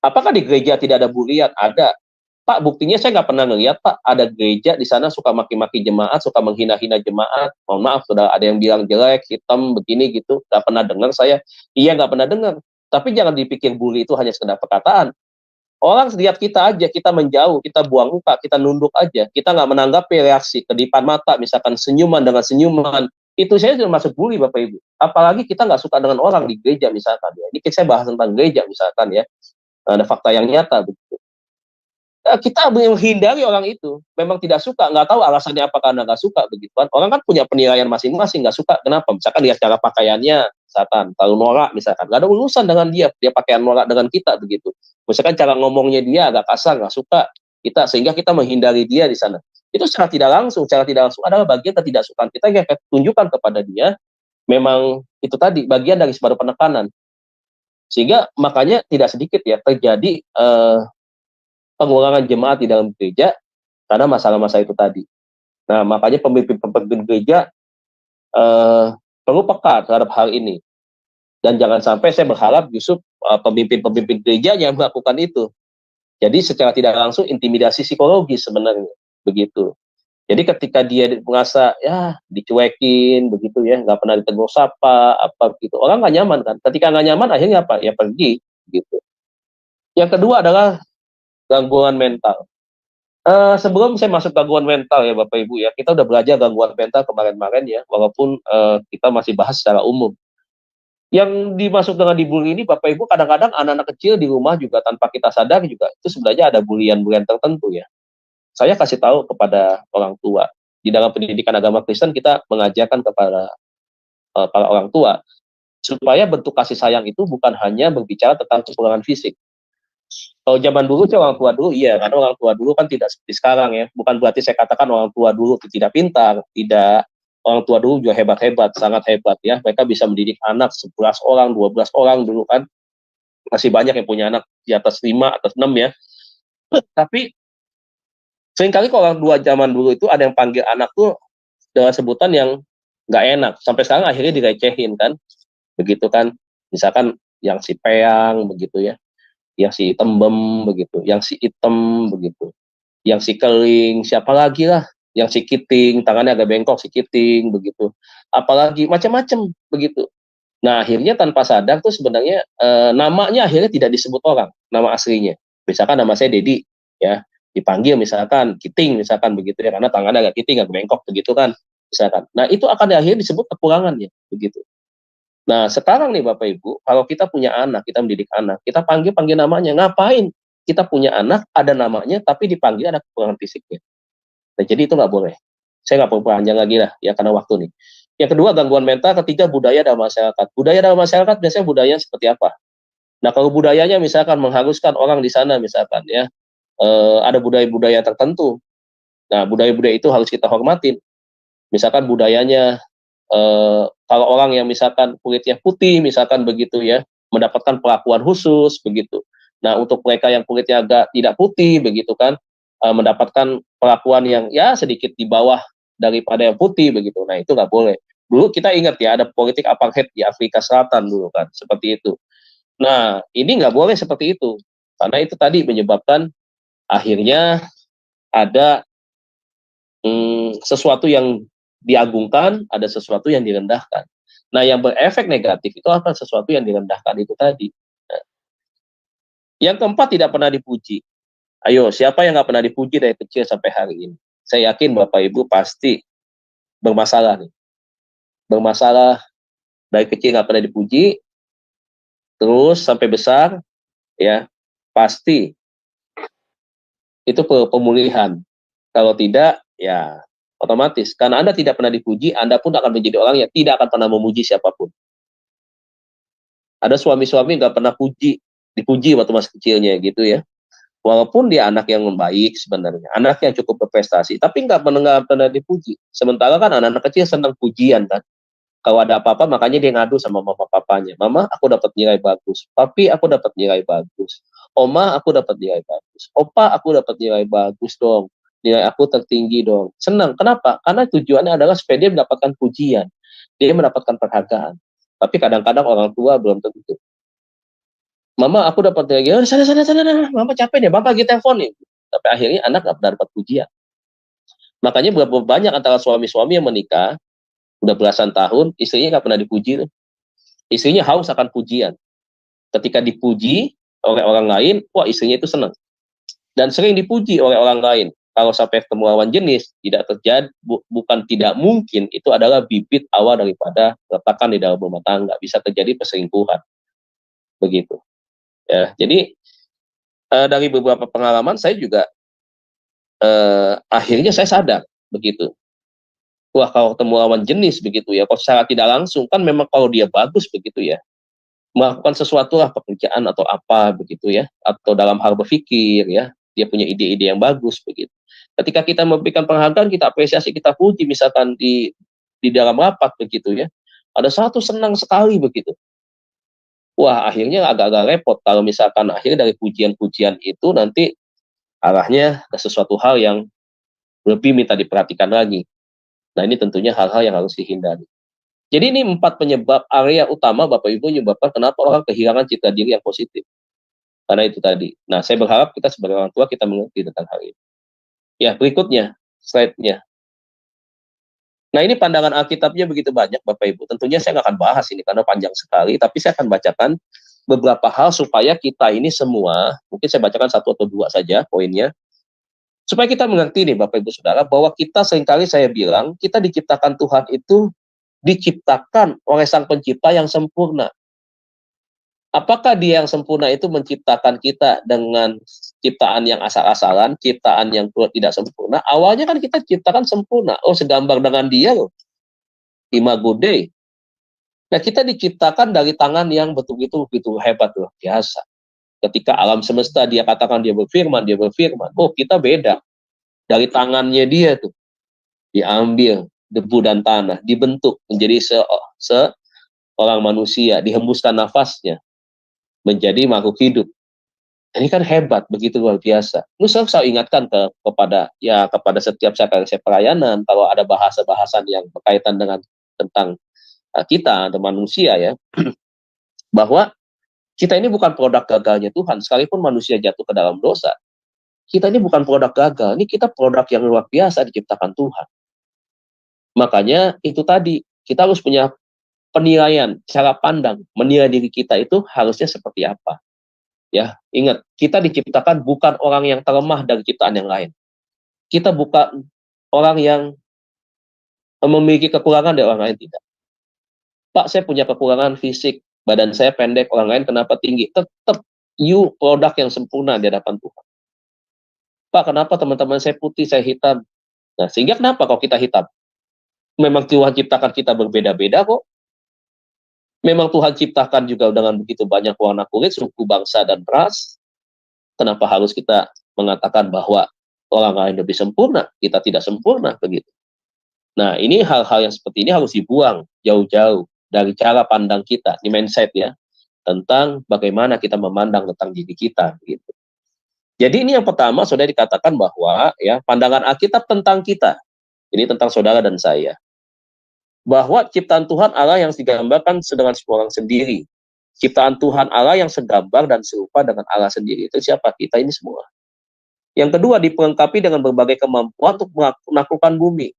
Apakah di gereja tidak ada bulian? Ada. Pak, buktinya saya nggak pernah ngeliat, Pak, ada gereja di sana suka maki-maki jemaat, suka menghina-hina jemaat. Mohon maaf, sudah ada yang bilang jelek, hitam, begini gitu. Nggak pernah dengar saya. Iya, nggak pernah dengar. Tapi jangan dipikir bully itu hanya sekedar perkataan. Orang lihat kita aja, kita menjauh, kita buang muka, kita nunduk aja. Kita nggak menanggapi reaksi, kedipan mata, misalkan senyuman dengan senyuman. Itu saya sudah masuk bully, Bapak Ibu. Apalagi kita nggak suka dengan orang di gereja misalkan. Ya. Ini saya bahas tentang gereja misalkan ya. Ada fakta yang nyata begitu. Kita menghindari orang itu, memang tidak suka, nggak tahu alasannya apa karena nggak suka begitu kan. Orang kan punya penilaian masing-masing, nggak suka kenapa, misalkan lihat cara pakaiannya, misalkan terlalu norak misalkan, nggak ada urusan dengan dia pakaian norak dengan kita begitu. Misalkan cara ngomongnya dia agak kasar, nggak suka kita, sehingga kita menghindari dia di sana. Itu secara tidak langsung adalah bagian ketidaksukaan kita yang kita tunjukkan kepada dia. Memang itu tadi bagian dari sebuah penekanan, sehingga makanya tidak sedikit ya terjadi pengurangan jemaat di dalam gereja karena masalah-masalah itu tadi. Nah, makanya pemimpin-pemimpin gereja perlu peka terhadap hal ini. Dan jangan sampai saya berharap justru pemimpin-pemimpin gereja yang melakukan itu. Jadi secara tidak langsung intimidasi psikologis sebenarnya, begitu. Jadi ketika dia merasa ya dicuekin begitu ya, nggak pernah ditegur sapa apa gitu, orang nggak nyaman kan. Ketika nggak nyaman akhirnya apa? Ya pergi gitu. Yang kedua adalah gangguan mental. Sebelum saya masuk gangguan mental ya Bapak Ibu ya, kita udah belajar gangguan mental kemarin-kemarin ya, walaupun kita masih bahas secara umum. Yang dimaksud dengan dibully ini Bapak Ibu, kadang-kadang anak-anak kecil di rumah juga tanpa kita sadar juga itu sebenarnya ada bulian-bulian tertentu ya. Saya kasih tahu kepada orang tua. Di dalam pendidikan agama Kristen kita mengajarkan kepada para orang tua supaya bentuk kasih sayang itu bukan hanya berbicara tentang kekurangan fisik. Kalau zaman dulu sih orang tua dulu iya, karena orang tua dulu kan tidak seperti sekarang ya. Bukan berarti saya katakan orang tua dulu itu tidak pintar, tidak. Orang tua dulu juga hebat-hebat, sangat hebat ya. Mereka bisa mendidik anak 11 orang, 12 orang dulu kan. Masih banyak yang punya anak di atas 5, atas 6 ya. Tapi seringkali kalau orang tua zaman dulu itu ada yang panggil anak tuh dengan sebutan yang nggak enak. Sampai sekarang akhirnya direcehin kan. Begitu kan. Misalkan yang si Peang begitu ya. Yang si Tembem begitu, yang si Item begitu, yang si Keling, siapa lagi lah, yang si Kiting, tangannya agak bengkok si Kiting begitu, apalagi macam-macam begitu. Nah akhirnya tanpa sadar tuh sebenarnya namanya akhirnya tidak disebut orang, nama aslinya. Misalkan nama saya Dedi, ya dipanggil misalkan Kiting misalkan begitu ya, karena tangannya agak Kiting, agak bengkok begitu kan, misalkan. Nah itu akan akhirnya disebut kekurangannya begitu. Nah, sekarang nih Bapak Ibu, kalau kita punya anak, kita mendidik anak, kita panggil namanya. Ngapain? Kita punya anak, ada namanya, tapi dipanggil ada kekurangan fisiknya. Nah, jadi itu nggak boleh. Saya nggak perlu panjang lagi lah, ya karena waktu nih. Yang kedua, gangguan mental. Ketiga, budaya dalam masyarakat. Budaya dalam masyarakat biasanya budaya seperti apa? Nah, kalau budayanya misalkan mengharuskan orang di sana, misalkan ya, ada budaya-budaya tertentu. Nah, budaya-budaya itu harus kita hormatin. Misalkan budayanya kalau orang yang misalkan kulitnya putih, misalkan begitu ya, mendapatkan perlakuan khusus begitu. Nah, untuk mereka yang kulitnya agak tidak putih begitu kan, mendapatkan perlakuan yang ya sedikit di bawah daripada yang putih begitu. Nah, itu nggak boleh. Dulu kita ingat ya ada politik apartheid di Afrika Selatan dulu kan, seperti itu. Nah, ini nggak boleh seperti itu, karena itu tadi menyebabkan akhirnya ada sesuatu yang diagungkan, ada sesuatu yang direndahkan. Nah, yang berefek negatif itu apa? Sesuatu yang direndahkan itu tadi. Nah, yang keempat, tidak pernah dipuji. Ayo, siapa yang nggak pernah dipuji dari kecil sampai hari ini? Saya yakin Bapak Ibu pasti bermasalah nih. Bermasalah dari kecil nggak pernah dipuji, terus sampai besar, ya pasti itu pemulihan. Kalau tidak, ya otomatis. Karena Anda tidak pernah dipuji, Anda pun akan menjadi orang yang tidak akan pernah memuji siapapun. Ada suami-suami nggak pernah dipuji waktu masih kecilnya gitu ya. Walaupun dia anak yang baik sebenarnya, anak yang cukup berprestasi, tapi nggak pernah dipuji. Sementara kan anak-anak kecil senang pujian kan. Kalau ada apa-apa, makanya dia ngadu sama mama papanya. Mama, aku dapat nilai bagus. Papi, aku dapat nilai bagus. Oma, aku dapat nilai bagus. Opa, aku dapat nilai bagus dong. Nilai aku tertinggi dong. Senang. Kenapa? Karena tujuannya adalah supaya dia mendapatkan pujian. Dia mendapatkan penghargaan. Tapi kadang-kadang orang tua belum tentu. Mama, aku dapat nilai. Sana. Mama capek deh. Bapak lagi telepon nih. Tapi akhirnya anak nggak dapat pujian. Makanya berapa banyak antara suami-suami yang menikah, udah belasan tahun, istrinya nggak pernah dipuji. Istrinya haus akan pujian. Ketika dipuji oleh orang lain, wah istrinya itu senang. Dan sering dipuji oleh orang lain. Kalau sampai ketemu lawan jenis, tidak terjadi, bukan tidak mungkin, itu adalah bibit awal daripada retakan di dalam rumah tangga. Bisa terjadi perselingkuhan. Begitu. Ya, jadi dari beberapa pengalaman saya juga akhirnya saya sadar begitu. Wah, kalau ketemu lawan jenis begitu ya, kalau secara tidak langsung kan memang kalau dia bagus begitu ya, melakukan sesuatu lah pekerjaan atau apa begitu ya, atau dalam hal berpikir ya, dia punya ide-ide yang bagus begitu. Ketika kita memberikan penghargaan, kita apresiasi, kita puji misalkan di dalam rapat begitu ya, ada satu senang sekali begitu. Wah, akhirnya agak-agak repot kalau misalkan akhirnya dari pujian-pujian itu nanti arahnya ke sesuatu hal yang lebih minta diperhatikan lagi. Nah, ini tentunya hal-hal yang harus dihindari. Jadi ini 4 penyebab area utama Bapak Ibu menyebabkan kenapa orang kehilangan citra diri yang positif. Karena itu tadi. Nah, saya berharap kita sebagai orang tua kita mengerti tentang hal ini. Ya, berikutnya slide-nya. Nah, ini pandangan Alkitabnya begitu banyak Bapak Ibu. Tentunya saya nggak akan bahas ini karena panjang sekali, tapi saya akan bacakan beberapa hal supaya kita ini semua, mungkin saya bacakan 1 atau 2 saja poinnya, supaya kita mengerti nih Bapak Ibu Saudara, bahwa kita seringkali saya bilang, kita diciptakan Tuhan itu diciptakan oleh Sang Pencipta yang sempurna. Apakah dia yang sempurna itu menciptakan kita dengan ciptaan yang asal-asalan, ciptaan yang tidak sempurna? Awalnya kan kita ciptakan sempurna. Oh, segambar dengan dia loh. Imago Dei. Nah, kita diciptakan dari tangan yang betul-betul begitu hebat loh, biasa. Ketika alam semesta dia katakan dia berfirman. Oh, kita beda. Dari tangannya dia tuh diambil debu dan tanah, dibentuk menjadi seorang manusia, dihembuskan nafasnya menjadi makhluk hidup. Ini kan hebat, begitu luar biasa. Lu selalu ingatkan kepada setiap saya pelayanan, kalau ada bahasan yang berkaitan dengan tentang kita atau manusia ya, bahwa kita ini bukan produk gagalnya Tuhan, sekalipun manusia jatuh ke dalam dosa. Kita ini bukan produk gagal, ini kita produk yang luar biasa diciptakan Tuhan. Makanya itu tadi, kita harus punya penilaian, cara pandang, menilai diri kita itu harusnya seperti apa. Ya, ingat, kita diciptakan bukan orang yang terlemah dari ciptaan yang lain. Kita bukan orang yang memiliki kekurangan dari orang lain, tidak. Pak, saya punya kekurangan fisik, badan saya pendek, orang lain kenapa tinggi? Tetap you produk yang sempurna di hadapan Tuhan. Pak, kenapa teman-teman saya putih, saya hitam? Nah, sehingga kenapa kalau kita hitam? Memang Tuhan ciptakan kita berbeda-beda kok. Memang Tuhan ciptakan juga dengan begitu banyak warna kulit, suku, bangsa, dan ras. Kenapa harus kita mengatakan bahwa orang lain lebih sempurna, kita tidak sempurna, begitu. Nah, ini hal-hal yang seperti ini harus dibuang jauh-jauh dari cara pandang kita, di mindset ya, tentang bagaimana kita memandang tentang diri kita, gitu. Jadi ini yang pertama, sudah dikatakan bahwa ya pandangan Alkitab tentang kita, ini tentang saudara dan saya. Bahwa ciptaan Tuhan Allah yang digambarkan dengan semua orang sendiri. Ciptaan Tuhan Allah yang segambar dan serupa dengan Allah sendiri. Itu siapa? Kita ini semua. Yang kedua, diperlengkapi dengan berbagai kemampuan untuk menaklukkan bumi.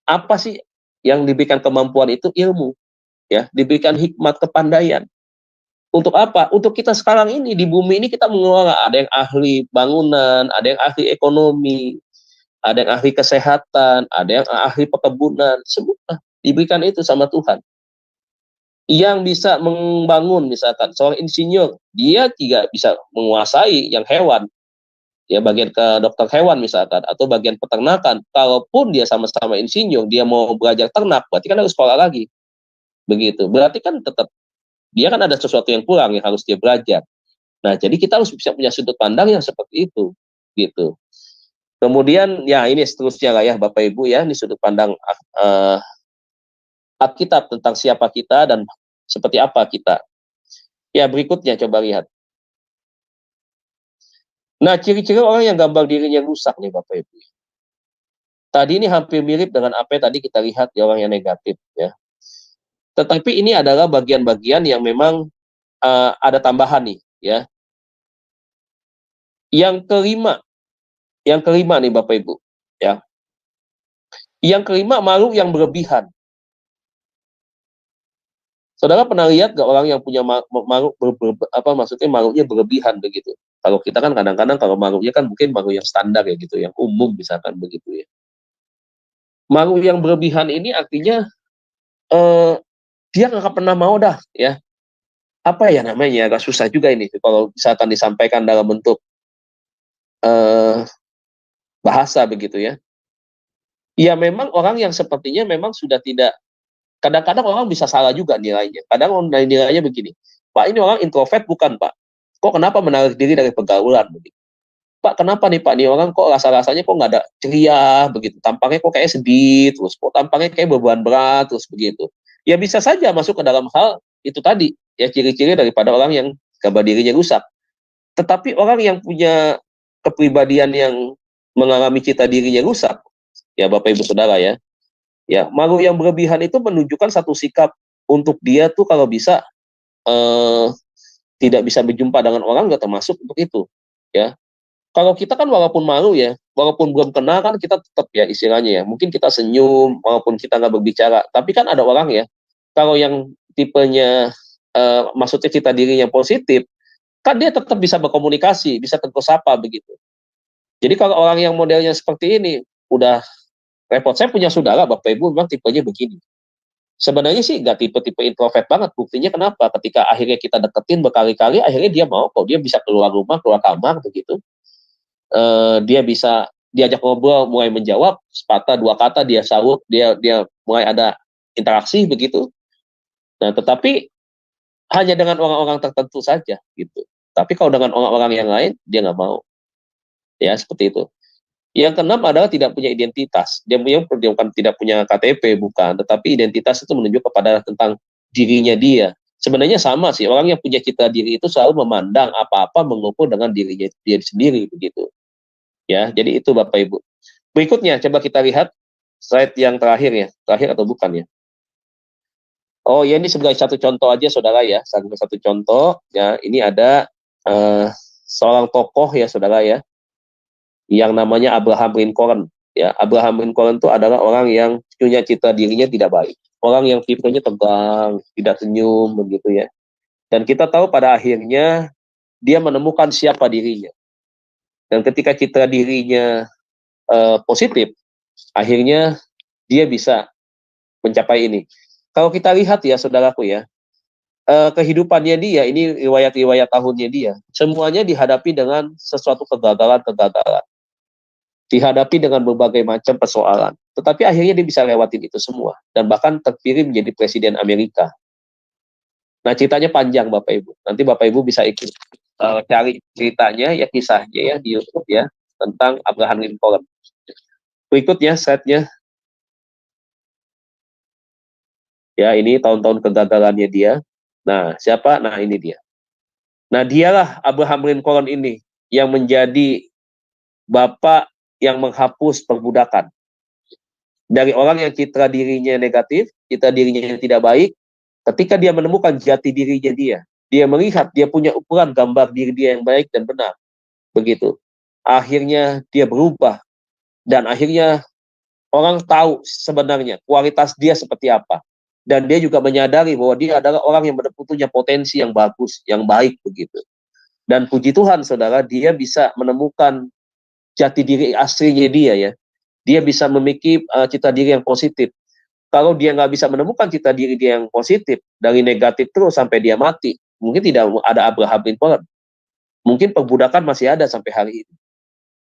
Apa sih yang diberikan kemampuan itu? Ilmu. Ya, diberikan hikmat, kepandaian. Untuk apa? Untuk kita sekarang ini, di bumi ini kita mengelola. Ada yang ahli bangunan, ada yang ahli ekonomi, ada yang ahli kesehatan, ada yang ahli perkebunan, semua diberikan itu sama Tuhan. Yang bisa membangun, misalkan seorang insinyur, dia tidak bisa menguasai yang hewan, ya bagian ke dokter hewan misalkan, atau bagian peternakan. Kalaupun dia sama-sama insinyur, dia mau belajar ternak, berarti kan harus sekolah lagi. Begitu. Berarti kan tetap, dia kan ada sesuatu yang kurang yang harus dia belajar. Nah, jadi kita harus bisa punya sudut pandang yang seperti itu. Gitu. Kemudian, ya ini seterusnya lah ya, Bapak Ibu ya, ini sudut pandang Alkitab tentang siapa kita dan seperti apa kita. Ya, berikutnya coba lihat. Nah, ciri-ciri orang yang gambar dirinya rusak nih Bapak Ibu. Tadi ini hampir mirip dengan apa yang tadi kita lihat di orang yang negatif ya. Tetapi ini adalah bagian-bagian yang memang ada tambahan nih ya. Yang kelima nih Bapak Ibu ya. Yang kelima, malu yang berlebihan. Saudara pernah lihat gak orang yang punya malu maksudnya malunya berlebihan begitu? Kalau kita kan kadang-kadang kalau malunya kan mungkin malu yang standar ya gitu, yang umum misalkan begitu ya. Malu yang berlebihan ini artinya dia nggak pernah mau dah ya. Apa ya namanya? Agak susah juga ini kalau misalkan disampaikan dalam bentuk bahasa begitu ya. Ya memang orang yang sepertinya memang sudah tidak. Kadang-kadang orang bisa salah juga nilainya. Kadang orang nilainya begini, Pak ini orang introvert bukan Pak? Kok kenapa menarik diri dari pergaulan begitu? Pak kenapa nih Pak, nih orang kok rasa-rasanya kok nggak ada ceria begitu, tampangnya kok kayak sedih terus, kok tampangnya kayak beban berat terus begitu. Ya bisa saja masuk ke dalam hal itu tadi, ya ciri-ciri daripada orang yang gambar dirinya rusak. Tetapi orang yang punya kepribadian yang mengalami cita dirinya rusak, ya Bapak Ibu Saudara ya, ya, malu yang berlebihan itu menunjukkan satu sikap untuk dia tuh kalau bisa tidak bisa berjumpa dengan orang, nggak termasuk untuk itu, ya. Kalau kita kan walaupun malu ya, walaupun belum kenal kan kita tetap ya istilahnya ya, mungkin kita senyum walaupun kita nggak berbicara, tapi kan ada orang ya, kalau yang tipenya maksudnya cita diri yang positif, kan dia tetap bisa berkomunikasi, bisa tegur sapa begitu. Jadi kalau orang yang modelnya seperti ini, udah repot. Saya punya saudara, Bapak Ibu, memang tipenya begini. Sebenarnya sih nggak tipe-tipe introvert banget. Buktinya kenapa? Ketika akhirnya kita deketin berkali-kali, akhirnya dia mau kok. Dia bisa keluar rumah, keluar kamar begitu. Dia bisa diajak ngobrol, mulai menjawab sepatah dua kata dia sahut, dia mulai ada interaksi begitu. Nah, tetapi hanya dengan orang-orang tertentu saja gitu. Tapi kalau dengan orang-orang yang lain dia nggak mau. Ya seperti itu. Yang keenam adalah tidak punya identitas. Dia bukan tidak punya KTP, bukan, tetapi identitas itu menunjuk kepada tentang dirinya dia. Sebenarnya sama sih, orang yang punya citra diri itu selalu memandang apa-apa mengukur dengan dirinya dia sendiri begitu. Ya, jadi itu Bapak Ibu. Berikutnya coba kita lihat slide yang terakhir ya, terakhir atau bukan ya? Oh ya, ini sebagai satu contoh aja saudara ya, sebagai satu contoh ya, ini ada seorang tokoh ya saudara ya, yang namanya Abraham Lincoln. Ya, Abraham Lincoln itu adalah orang yang punya citra dirinya tidak baik. Orang yang tipenya tegang, tidak senyum, begitu ya. Dan kita tahu pada akhirnya dia menemukan siapa dirinya. Dan ketika citra dirinya positif, akhirnya dia bisa mencapai ini. Kalau kita lihat ya saudaraku ya, kehidupannya dia, ini riwayat-riwayat tahunnya dia, semuanya dihadapi dengan sesuatu kegagalan-kegagalan. Dihadapi dengan berbagai macam persoalan. Tetapi akhirnya dia bisa lewatin itu semua. Dan bahkan terpilih menjadi Presiden Amerika. Nah ceritanya panjang Bapak Ibu. Nanti Bapak Ibu bisa ikut cari ceritanya, ya kisahnya ya di YouTube ya. Tentang Abraham Lincoln. Berikutnya slide-nya. Ya ini tahun-tahun kegagalannya dia. Nah siapa? Nah ini dia. Nah dialah Abraham Lincoln ini. Yang menjadi bapak yang menghapus perbudakan. Dari orang yang citra dirinya negatif, citra dirinya yang tidak baik, ketika dia menemukan jati dirinya dia melihat, dia punya ukuran gambar diri dia yang baik dan benar. Begitu. Akhirnya dia berubah. Dan akhirnya orang tahu sebenarnya kualitas dia seperti apa. Dan dia juga menyadari bahwa dia adalah orang yang punya potensi yang bagus, yang baik begitu. Dan puji Tuhan saudara, dia bisa menemukan jati diri aslinya dia ya. Dia bisa memiliki citra diri yang positif. Kalau dia nggak bisa menemukan citra diri dia yang positif, dari negatif terus sampai dia mati, mungkin tidak ada Abraham Lincoln. Mungkin perbudakan masih ada sampai hari ini.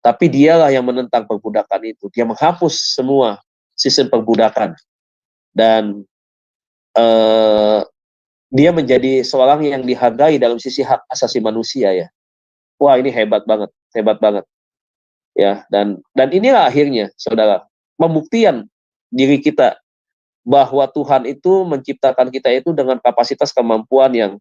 Tapi dialah yang menentang perbudakan itu. Dia menghapus semua sistem perbudakan. Dan dia menjadi seorang yang dihargai dalam sisi hak asasi manusia ya. Wah ini hebat banget, hebat banget. Ya, dan inilah akhirnya saudara, pembuktian diri kita bahwa Tuhan itu menciptakan kita itu dengan kapasitas kemampuan yang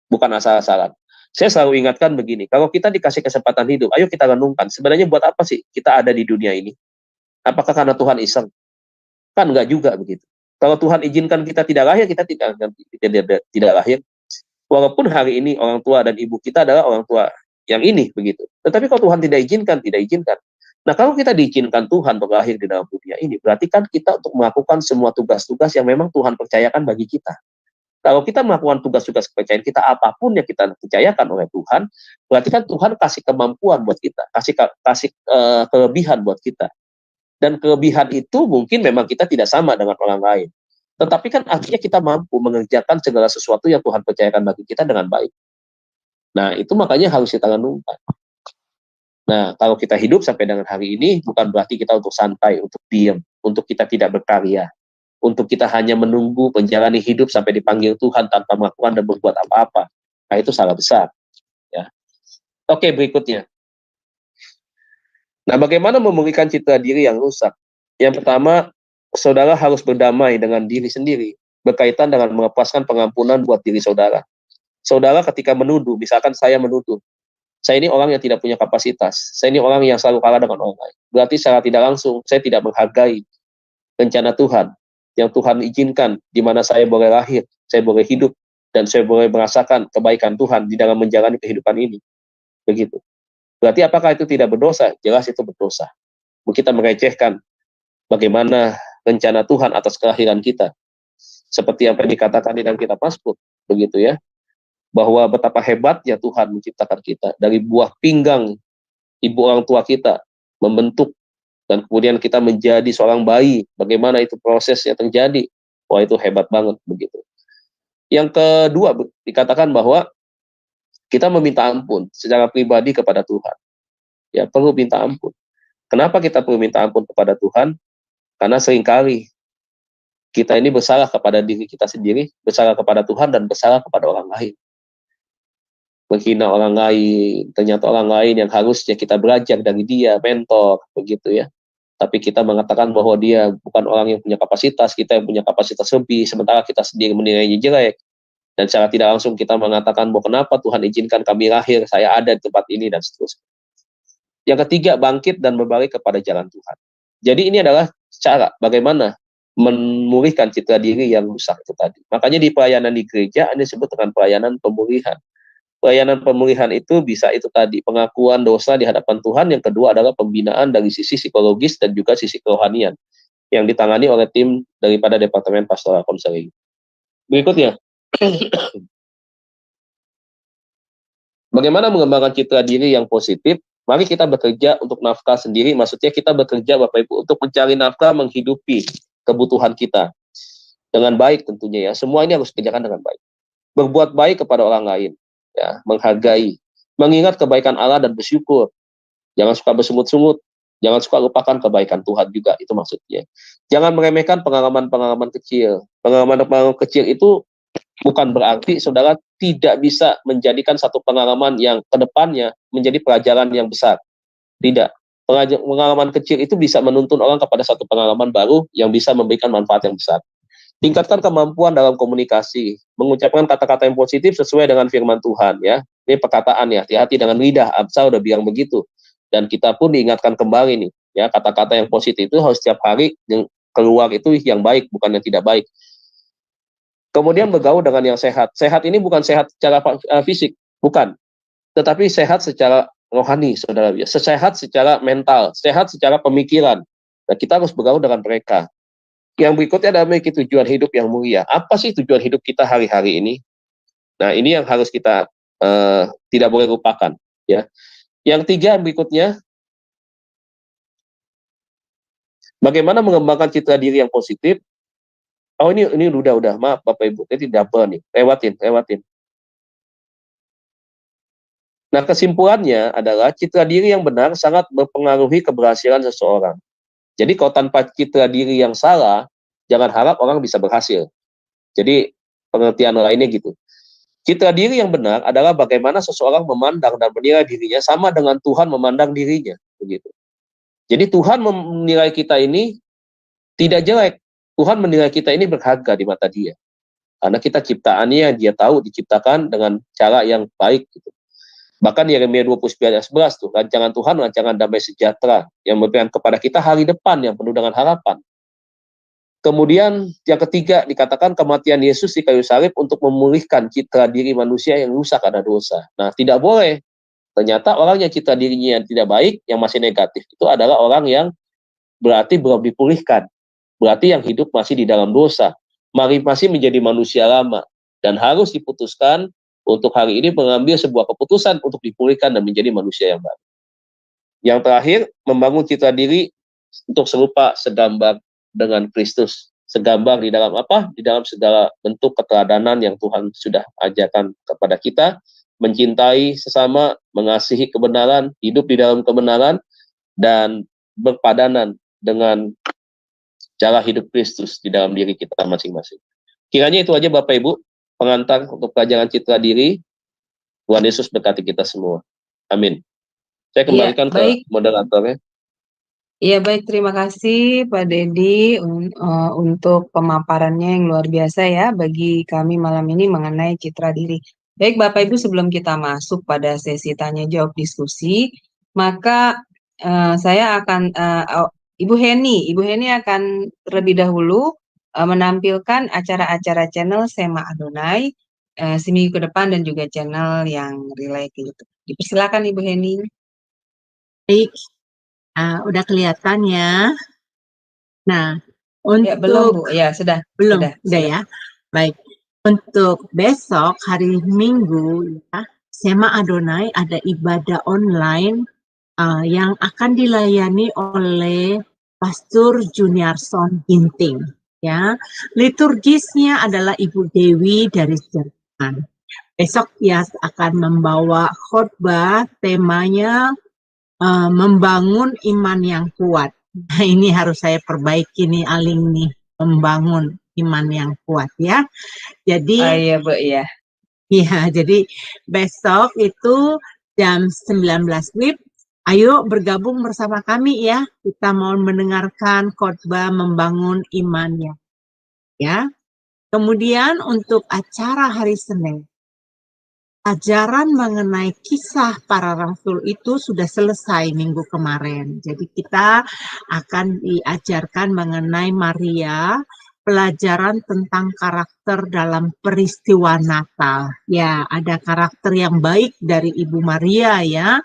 bukan asal-asalan. Saya selalu ingatkan begini, kalau kita dikasih kesempatan hidup, ayo kita renungkan, sebenarnya buat apa sih kita ada di dunia ini? Apakah karena Tuhan iseng? Kan enggak juga begitu. Kalau Tuhan izinkan kita tidak lahir, kita tidak lahir. Walaupun hari ini orang tua dan ibu kita adalah orang tua yang ini begitu. Tetapi kalau Tuhan tidak izinkan, tidak izinkan. Nah kalau kita diizinkan Tuhan untuk lahir di dalam dunia ini, berarti kan kita untuk melakukan semua tugas-tugas yang memang Tuhan percayakan bagi kita. Kalau kita melakukan tugas-tugas kepercayaan kita, apapun yang kita percayakan oleh Tuhan, berarti kan Tuhan kasih kemampuan buat kita, kasih kelebihan buat kita. Dan kelebihan itu mungkin memang kita tidak sama dengan orang lain. Tetapi kan artinya kita mampu mengerjakan segala sesuatu yang Tuhan percayakan bagi kita dengan baik. Nah, itu makanya harus kita renungkan. Nah, kalau kita hidup sampai dengan hari ini, bukan berarti kita untuk santai, untuk diam, untuk kita tidak berkarya, untuk kita hanya menunggu menjalani hidup sampai dipanggil Tuhan tanpa melakukan dan berbuat apa-apa. Nah, itu salah besar. Ya. Oke, berikutnya. Nah, bagaimana memulihkan citra diri yang rusak? Yang pertama, saudara harus berdamai dengan diri sendiri, berkaitan dengan melepaskan pengampunan buat diri saudara. Saudara ketika menuduh, misalkan saya menuduh, saya ini orang yang tidak punya kapasitas, saya ini orang yang selalu kalah dengan orang lain. Berarti secara tidak langsung, saya tidak menghargai rencana Tuhan, yang Tuhan izinkan, di mana saya boleh lahir, saya boleh hidup, dan saya boleh merasakan kebaikan Tuhan di dalam menjalani kehidupan ini. Begitu. Berarti apakah itu tidak berdosa? Jelas itu berdosa. Kita merecehkan bagaimana rencana Tuhan atas kelahiran kita. Seperti yang dikatakan di dalam kitab Mazmur, begitu ya. Bahwa betapa hebatnya Tuhan menciptakan kita dari buah pinggang ibu orang tua kita, membentuk, dan kemudian kita menjadi seorang bayi. Bagaimana itu prosesnya terjadi? Wah, itu hebat banget begitu. Yang kedua, dikatakan bahwa kita meminta ampun secara pribadi kepada Tuhan. Ya, perlu minta ampun. Kenapa kita perlu minta ampun kepada Tuhan? Karena seringkali kita ini bersalah kepada diri kita sendiri, bersalah kepada Tuhan, dan bersalah kepada orang lain. Menghina orang lain, ternyata orang lain yang harusnya kita belajar dari dia, mentor, begitu ya. Tapi kita mengatakan bahwa dia bukan orang yang punya kapasitas, kita yang punya kapasitas lebih, sementara kita sendiri menilainya jelek. Dan secara tidak langsung kita mengatakan bahwa kenapa Tuhan izinkan kami lahir, saya ada di tempat ini, dan seterusnya. Yang ketiga, bangkit dan berbalik kepada jalan Tuhan. Jadi ini adalah cara bagaimana memulihkan citra diri yang rusak itu tadi. Makanya di pelayanan di gereja ini disebut dengan pelayanan pemulihan. Pelayanan pemulihan itu bisa itu tadi, pengakuan dosa di hadapan Tuhan. Yang kedua adalah pembinaan dari sisi psikologis dan juga sisi kerohanian yang ditangani oleh tim daripada Departemen Pastoral Konseling. Berikutnya, bagaimana mengembangkan citra diri yang positif? Mari kita bekerja untuk nafkah sendiri, maksudnya kita bekerja Bapak Ibu untuk mencari nafkah, menghidupi kebutuhan kita dengan baik tentunya ya. Semua ini harus dikerjakan dengan baik. Berbuat baik kepada orang lain, ya, menghargai, mengingat kebaikan Allah dan bersyukur. Jangan suka bersungut-sungut, jangan suka lupakan kebaikan Tuhan juga, itu maksudnya. Jangan meremehkan pengalaman-pengalaman kecil. Pengalaman-pengalaman kecil itu bukan berarti saudara tidak bisa menjadikan satu pengalaman yang kedepannya menjadi pelajaran yang besar. Tidak. Pengalaman kecil itu bisa menuntun orang kepada satu pengalaman baru yang bisa memberikan manfaat yang besar. Tingkatkan kemampuan dalam komunikasi, mengucapkan kata-kata yang positif sesuai dengan firman Tuhan ya. Ini perkataan ya, hati-hati dengan lidah. Absa udah bilang begitu. Dan kita pun diingatkan kembali nih, ya, kata-kata yang positif itu harus setiap hari yang keluar itu yang baik, bukan yang tidak baik. Kemudian bergaul dengan yang sehat. Sehat ini bukan sehat secara fisik, bukan. Tetapi sehat secara rohani, saudara. Sehat secara mental, sehat secara pemikiran. Nah, kita harus bergaul dengan mereka. Yang berikutnya adalah memiliki tujuan hidup yang mulia. Apa sih tujuan hidup kita hari-hari ini? Nah, ini yang harus kita tidak boleh lupakan. Ya. Yang tiga, yang berikutnya, bagaimana mengembangkan citra diri yang positif? Oh, ini udah, maaf Bapak Ibu, ini double nih, lewatin. Nah, kesimpulannya adalah citra diri yang benar sangat mempengaruhi keberhasilan seseorang. Jadi kalau tanpa citra diri yang salah, jangan harap orang bisa berhasil. Jadi pengertian lainnya gitu. Citra diri yang benar adalah bagaimana seseorang memandang dan menilai dirinya sama dengan Tuhan memandang dirinya, begitu. Jadi Tuhan menilai kita ini tidak jelek. Tuhan menilai kita ini berharga di mata Dia. Karena kita ciptaannya yang Dia tahu diciptakan dengan cara yang baik gitu. Bahkan Yeremia 29 ayat 11 tuh, rancangan Tuhan, rancangan damai sejahtera yang memberikan kepada kita hari depan yang penuh dengan harapan. Kemudian yang ketiga dikatakan kematian Yesus di kayu salib untuk memulihkan citra diri manusia yang rusak karena dosa. Nah, tidak boleh. Ternyata orang yang citra dirinya yang tidak baik, yang masih negatif, itu adalah orang yang berarti belum dipulihkan. Berarti yang hidup masih di dalam dosa. Masih menjadi manusia lama. Dan harus diputuskan untuk hari ini mengambil sebuah keputusan untuk dipulihkan dan menjadi manusia yang baru. Yang terakhir, membangun citra diri untuk serupa segambar dengan Kristus. Segambar di dalam apa? Di dalam segala bentuk keteladanan yang Tuhan sudah ajarkan kepada kita. Mencintai sesama, mengasihi kebenaran, hidup di dalam kebenaran, dan berpadanan dengan cara hidup Kristus di dalam diri kita masing-masing. Kiranya itu aja Bapak Ibu, pengantar untuk pelajaran citra diri. Tuhan Yesus berkati kita semua. Amin. Saya kembalikan ke moderatornya. Iya, baik. Terima kasih Pak Dedi untuk pemaparannya yang luar biasa ya bagi kami malam ini mengenai citra diri. Baik Bapak Ibu, sebelum kita masuk pada sesi tanya jawab diskusi, maka saya akan Ibu Heni akan terlebih dahulu menampilkan acara-acara channel Sema Adonai seminggu ke depan dan juga channel yang relay ke YouTube. Dipersilakan Ibu Heni. Baik, udah kelihatan ya. Nah, untuk ya, belum Bu, ya sudah. Sudah ya. Baik, untuk besok hari Minggu ya, Sema Adonai ada ibadah online yang akan dilayani oleh Pastor Juniarson Ginting ya. Liturgisnya adalah Ibu Dewi dari Jerman. Besok dia akan membawa khotbah, temanya membangun iman yang kuat. Nah, ini harus saya perbaiki nih, Aling nih, membangun iman yang kuat ya. Jadi, iya Bu, ya. Iya, jadi besok itu jam 19 WIB, ayo bergabung bersama kami ya. Kita mau mendengarkan khotbah membangun imannya. Ya. Kemudian untuk acara hari Senin, ajaran mengenai kisah para rasul itu sudah selesai minggu kemarin. Jadi kita akan diajarkan mengenai Maria, pelajaran tentang karakter dalam peristiwa Natal. Ya, ada karakter yang baik dari Ibu Maria ya.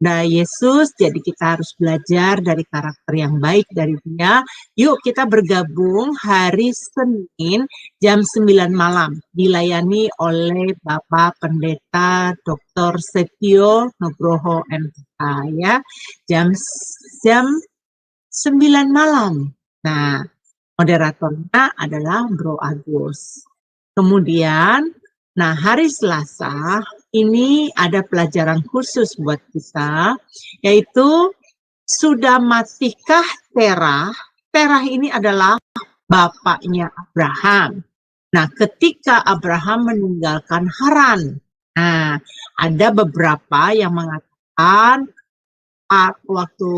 Nah, Yesus, jadi kita harus belajar dari karakter yang baik dari dia. Yuk kita bergabung hari Senin jam 9 malam. Dilayani oleh Bapak Pendeta Dr. Setio Nugroho MK ya. Jam 9 malam. Nah, moderatornya adalah Bro Agus. Kemudian, nah hari Selasa ini ada pelajaran khusus buat kita, yaitu sudah matikah Terah? Terah ini adalah bapaknya Abraham. Nah, ketika Abraham meninggalkan Haran, nah ada beberapa yang mengatakan waktu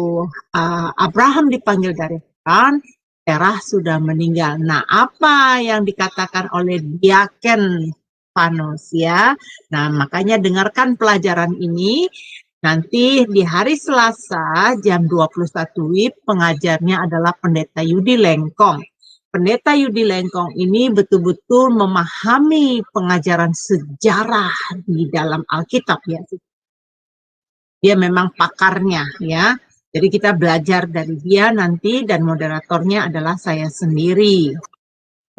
Abraham dipanggil dari Haran, Terah sudah meninggal. Nah, apa yang dikatakan oleh Diaken Panos ya? Nah, makanya dengarkan pelajaran ini. Nanti di hari Selasa jam 21 WIB pengajarnya adalah Pendeta Yudi Lengkong. Pendeta Yudi Lengkong ini betul-betul memahami pengajaran sejarah di dalam Alkitab ya. Dia memang pakarnya ya. Jadi kita belajar dari dia nanti dan moderatornya adalah saya sendiri.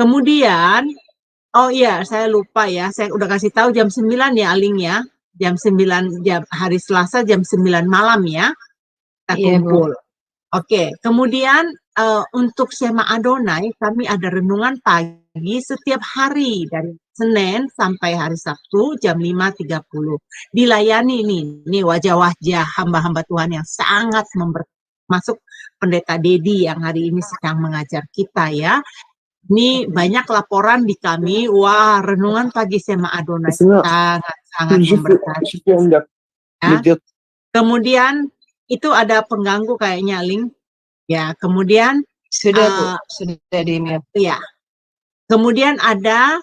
Kemudian, oh iya saya lupa ya, saya udah kasih tahu jam 9 ya Aling ya. Jam 9, hari Selasa jam 9 malam ya. Kita kumpul. Oke, kemudian untuk Sema Adonai kami ada renungan pagi setiap hari dari Senin sampai hari Sabtu jam 5.30. Dilayani ini wajah-wajah hamba-hamba Tuhan yang sangat masuk Pendeta Dedi yang hari ini sedang mengajar kita ya. Ini banyak laporan di kami, wah renungan pagi Sema Adonai sangat-sangat memberkati. Ya. Kemudian itu ada pengganggu kayaknya Ling. Ya, kemudian sudah Bu, sudah di-mute. Ya. Kemudian ada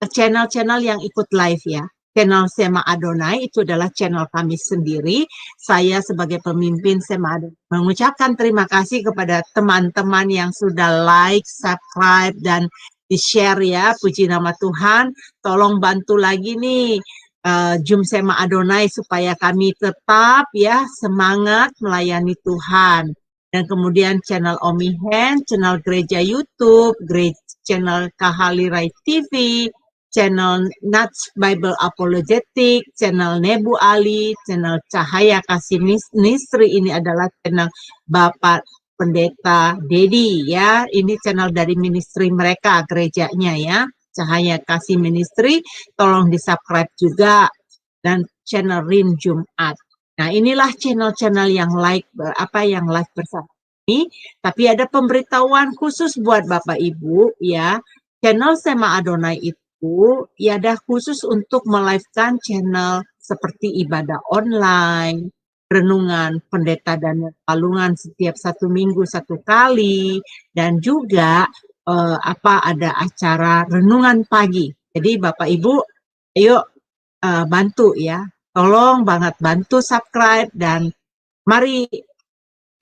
channel-channel yang ikut live ya. Channel Sema Adonai itu adalah channel kami sendiri. Saya sebagai pemimpin Sema Adonai mengucapkan terima kasih kepada teman-teman yang sudah like, subscribe, dan di-share ya. Puji nama Tuhan. Tolong bantu lagi nih Jum Sema Adonai supaya kami tetap ya semangat melayani Tuhan. Dan kemudian channel Omihen, channel Gereja YouTube, channel Kahalirai TV, channel Nats Bible Apologetic, channel Nebu Ali, channel Cahaya Kasih Ministry, ini adalah channel Bapak Pendeta Dedi ya. Ini channel dari ministry mereka, gerejanya ya. Cahaya Kasih Ministry, tolong di-subscribe juga, dan channel Rim Jumat. Nah, inilah channel-channel yang live bersama kami, tapi ada pemberitahuan khusus buat Bapak Ibu ya. Channel Sema Adonai itu ya ada khusus untuk melivekan channel seperti ibadah online, renungan pendeta dan palungan setiap 1 minggu 1 kali, dan juga ada acara renungan pagi. Jadi Bapak Ibu, ayo bantu ya. Tolong banget bantu subscribe dan mari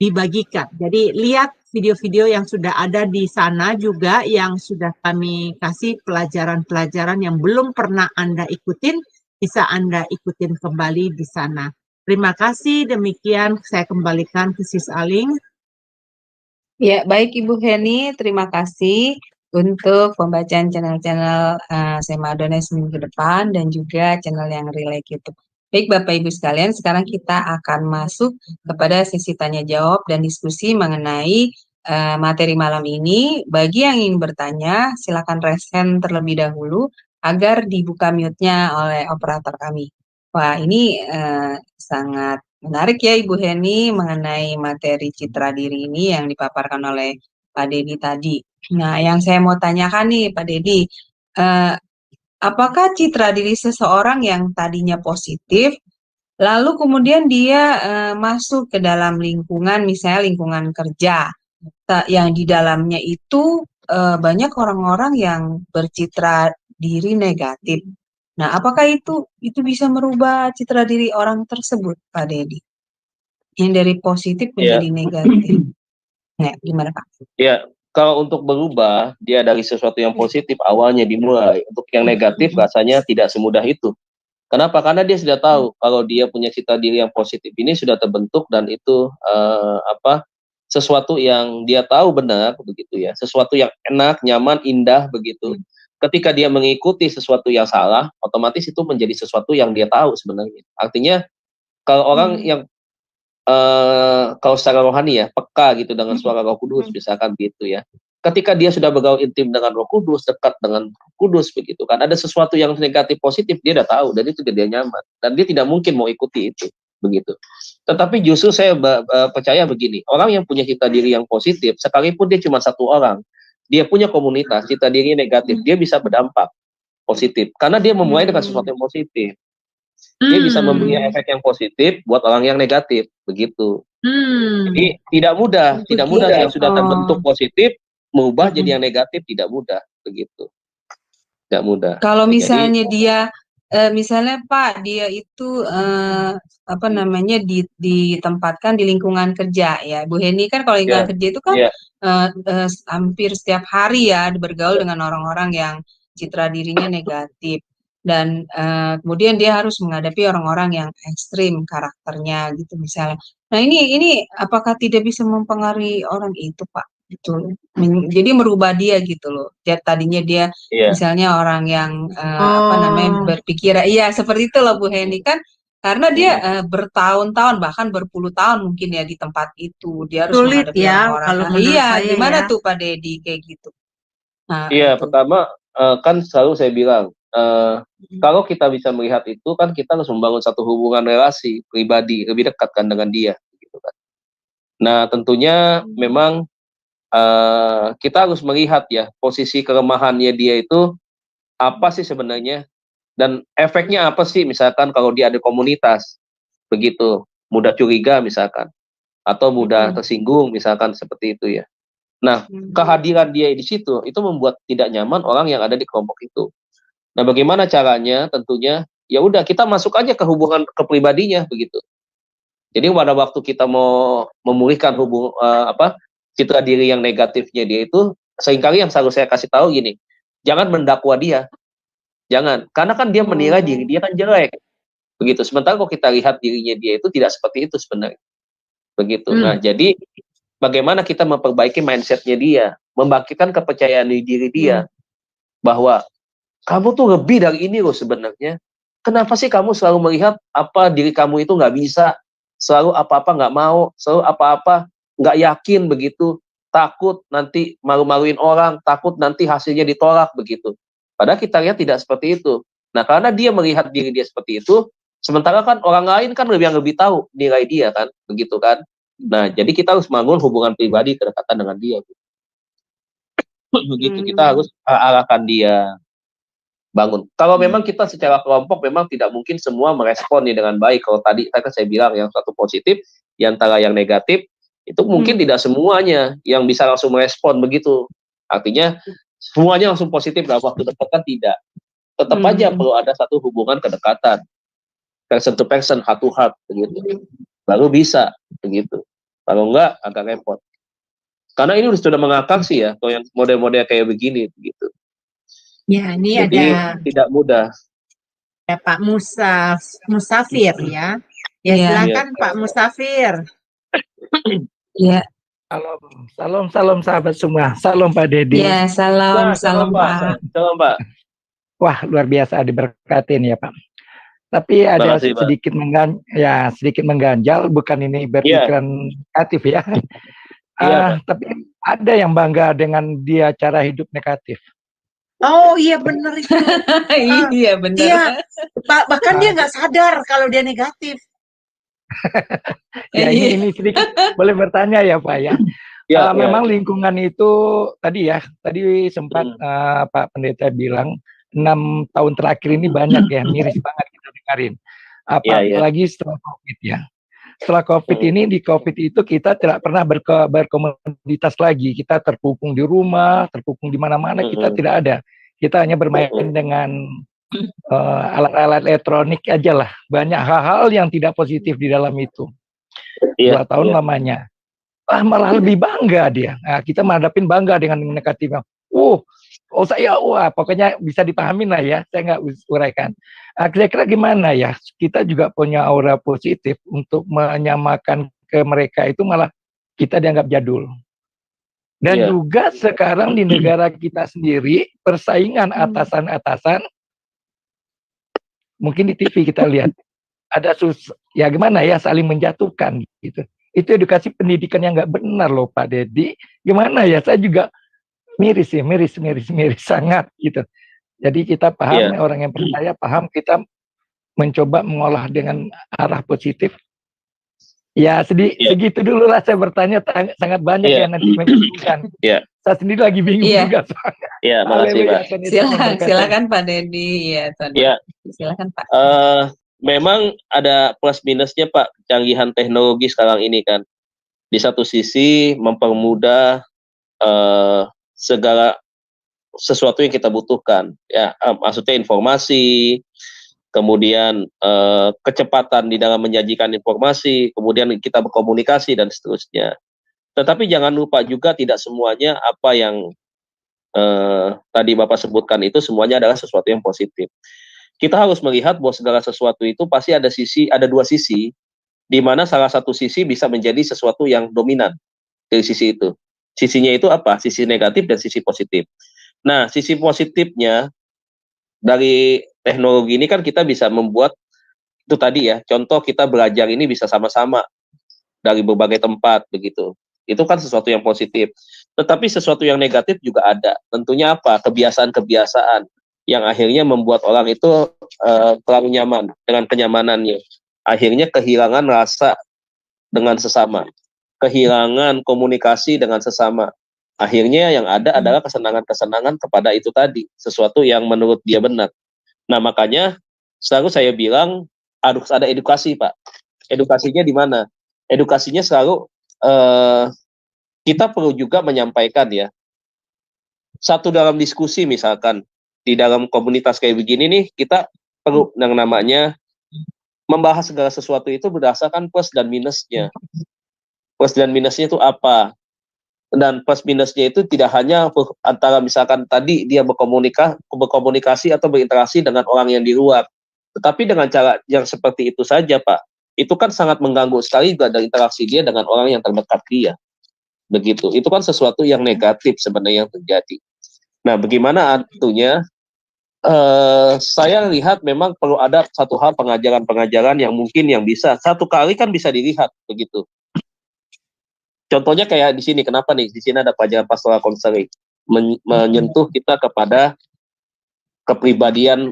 dibagikan. Jadi lihat video-video yang sudah ada di sana juga yang sudah kami kasih pelajaran-pelajaran yang belum pernah Anda ikutin, bisa Anda ikutin kembali di sana. Terima kasih, demikian saya kembalikan ke Sis Aling. Ya, baik Ibu Heni, terima kasih untuk pembacaan channel-channel Sema Adonai seminggu depan dan juga channel yang relay YouTube. Baik Bapak Ibu sekalian, sekarang kita akan masuk kepada sesi tanya jawab dan diskusi mengenai materi malam ini. Bagi yang ingin bertanya, silakan raise hand terlebih dahulu agar dibuka mute-nya oleh operator kami. Wah, ini sangat menarik ya Ibu Heni mengenai materi citra diri ini yang dipaparkan oleh Pak Dedi tadi. Nah, yang saya mau tanyakan nih Pak Dedi, apakah citra diri seseorang yang tadinya positif, lalu kemudian dia masuk ke dalam lingkungan, misalnya lingkungan kerja, yang di dalamnya itu banyak orang-orang yang bercitra diri negatif. Nah, apakah itu bisa merubah citra diri orang tersebut, Pak Dedi? Yang dari positif Ya, menjadi negatif. Nah, gimana Pak? ya. Kalau untuk berubah, dia dari sesuatu yang positif awalnya dimulai. Untuk yang negatif rasanya tidak semudah itu. Kenapa? Karena dia sudah tahu kalau dia punya citra diri yang positif ini sudah terbentuk dan itu sesuatu yang dia tahu benar begitu ya, sesuatu yang enak, nyaman, indah begitu. Ketika dia mengikuti sesuatu yang salah, otomatis itu menjadi sesuatu yang dia tahu sebenarnya. Artinya kalau orang yang kalau secara rohani ya peka gitu dengan suara Roh Kudus misalkan gitu ya. Ketika dia sudah bergaul intim dengan Roh Kudus, dekat dengan Roh Kudus begitu kan, ada sesuatu yang negatif positif dia udah tahu dan itu dia nyaman dan dia tidak mungkin mau ikuti itu begitu. Tetapi justru saya percaya begini, orang yang punya citra diri yang positif, sekalipun dia cuma satu orang, dia punya komunitas citra diri negatif, dia bisa berdampak positif karena dia memulai dengan sesuatu yang positif. Dia bisa memberi efek yang positif buat orang yang negatif begitu. Jadi tidak mudah yang sudah terbentuk positif mengubah jadi yang negatif, tidak mudah begitu. Tidak mudah. Kalau misalnya misalnya Pak, dia itu ditempatkan di lingkungan kerja ya, Bu Heni kan kalau lingkungan kerja itu kan hampir setiap hari ya bergaul dengan orang-orang yang citra dirinya negatif dan kemudian dia harus menghadapi orang-orang yang ekstrim karakternya gitu misalnya. Nah ini apakah tidak bisa mempengaruhi orang itu Pak? Gitu. Jadi merubah dia gitu loh. Tadinya dia misalnya orang yang berpikir seperti itu loh Bu Heni kan karena dia bertahun-tahun bahkan berpuluh tahun mungkin ya di tempat itu dia harus Sulit menghadapi ya orang-orang. kalau menurut saya Gimana ya. tuh Pak Dedi kayak gitu? Nah, pertama kan selalu saya bilang kalau kita bisa melihat itu kan kita harus membangun satu hubungan relasi pribadi lebih dekat kan dengan dia gitu kan. Nah, tentunya memang kita harus melihat ya posisi kelemahannya dia itu apa sih sebenarnya dan efeknya apa sih misalkan kalau dia ada komunitas begitu mudah curiga misalkan atau mudah tersinggung misalkan seperti itu ya. Nah, kehadiran dia di situ itu membuat tidak nyaman orang yang ada di kelompok itu. Nah, bagaimana caranya? Tentunya ya udah kita masuk aja ke hubungan kepribadinya begitu. Jadi pada waktu kita mau memulihkan citra diri yang negatifnya dia itu, seringkali yang selalu saya kasih tahu gini, jangan mendakwa dia, jangan, karena kan dia menilai diri dia kan jelek, begitu. Sementara kalau kita lihat dirinya dia itu tidak seperti itu sebenarnya, begitu. Nah, jadi bagaimana kita memperbaiki mindsetnya dia, membangkitkan kepercayaan diri dia, bahwa kamu tuh lebih dari ini loh sebenarnya. Kenapa sih kamu selalu melihat apa diri kamu itu nggak bisa, selalu apa-apa nggak mau, selalu apa-apa nggak yakin begitu, takut nanti malu-maluin orang, takut nanti hasilnya ditolak begitu. Padahal kita lihat tidak seperti itu. Nah, karena dia melihat diri dia seperti itu, sementara kan orang lain kan lebih tahu nilai dia kan, begitu kan. Nah, jadi kita harus bangun hubungan pribadi kedekatan dengan dia. Begitu, kita harus arahkan dia, bangun. Kalau memang kita secara kelompok memang tidak mungkin semua merespon dengan baik. Kalau tadi saya bilang yang satu positif, yang antara yang negatif, itu mungkin tidak semuanya yang bisa langsung merespon begitu. Artinya semuanya langsung positif dalam waktu dekat kan tidak. Tetap aja perlu ada satu hubungan kedekatan, person to person, heart to heart begitu. Baru bisa begitu. Kalau enggak agak repot. Karena ini sudah mengakar sih ya, kalau yang model-model kayak begini begitu. Ya, ini jadi, ada tidak mudah. Ya Pak Musafir ya. Ya silakan Pak Musafir. Ya. Salam sahabat semua. Salam Pak Dedi. Ya, salam Pak. Salam Pak. Wah, luar biasa diberkatin ya Pak. Tapi ada sedikit mengganjal, bukan ini berpikiran negatif ya. Iya, Pak. Tapi ada yang bangga dengan dia cara hidup negatif. Oh iya bener itu. Iya benar. Iya, bahkan dia nggak sadar kalau dia negatif. Ya ini sedikit boleh bertanya ya Pak ya. Ya, Memang lingkungan itu tadi sempat Pak Pendeta bilang 6 tahun terakhir ini banyak ya, miris banget kita dengarin. Apalagi setelah COVID ya. Setelah COVID ini, di COVID itu kita tidak pernah berkomunitas lagi. Kita terkungkung di rumah, terkungkung di mana-mana, kita tidak ada. Kita hanya bermain dengan alat-alat elektronik aja lah. Banyak hal-hal yang tidak positif di dalam itu. 2 tahun lamanya. Malah lebih bangga dia. Nah, kita menghadapin bangga dengan negatifnya. Pokoknya bisa dipahamin lah ya. Saya nggak uraikan. Kira-kira gimana ya? Kita juga punya aura positif untuk menyamakan ke mereka itu, malah kita dianggap jadul. Dan juga sekarang di negara kita sendiri persaingan atasan-atasan, mungkin di TV kita lihat ada gimana ya, saling menjatuhkan gitu. Itu edukasi pendidikan yang nggak benar loh Pak Dedi. Gimana ya, saya juga miris sangat gitu. Jadi kita paham, orang yang percaya paham, kita mencoba mengolah dengan arah positif. Ya segitu dulu lah, saya bertanya sangat banyak yang nanti menyebutkan. Saya sendiri lagi bingung juga soalnya. Iya, makasih Pak. Silakan Pak Dedi. Silakan Pak. Memang ada plus minusnya Pak, kecanggihan teknologi sekarang ini kan. Di satu sisi mempermudah segala sesuatu yang kita butuhkan, ya, maksudnya informasi, kemudian kecepatan di dalam menyajikan informasi, kemudian kita berkomunikasi dan seterusnya. Tetapi jangan lupa juga tidak semuanya apa yang tadi Bapak sebutkan itu semuanya adalah sesuatu yang positif. Kita harus melihat bahwa segala sesuatu itu pasti ada dua sisi, di mana salah satu sisi bisa menjadi sesuatu yang dominan dari sisi itu. Sisinya itu apa? Sisi negatif dan sisi positif. Nah, sisi positifnya dari teknologi ini kan kita bisa membuat itu tadi ya, contoh kita belajar ini bisa sama-sama dari berbagai tempat begitu. Itu kan sesuatu yang positif. Tetapi sesuatu yang negatif juga ada. Tentunya apa? Kebiasaan-kebiasaan yang akhirnya membuat orang itu terlalu nyaman dengan kenyamanannya. Akhirnya kehilangan rasa dengan sesama, kehilangan komunikasi dengan sesama. Akhirnya yang ada adalah kesenangan-kesenangan kepada itu tadi, sesuatu yang menurut dia benar. Nah, makanya selalu saya bilang harus ada edukasi, Pak. Edukasinya di mana? Edukasinya selalu kita perlu juga menyampaikan ya. Satu dalam diskusi misalkan di dalam komunitas kayak begini nih, kita perlu yang namanya membahas segala sesuatu itu berdasarkan plus dan minusnya. Plus dan minusnya itu apa? Dan plus minusnya itu tidak hanya antara misalkan tadi dia berkomunikasi atau berinteraksi dengan orang yang di luar, tetapi dengan cara yang seperti itu saja Pak, itu kan sangat mengganggu sekali juga dari interaksi dia dengan orang yang terdekat dia, begitu. Itu kan sesuatu yang negatif sebenarnya yang terjadi. Nah, bagaimana artinya? Saya lihat memang perlu ada satu hal pengajaran-pengajaran yang mungkin yang bisa satu kali kan bisa dilihat begitu. Contohnya kayak di sini, kenapa nih? Di sini ada pelajaran pastoral konseling menyentuh kita kepada kepribadian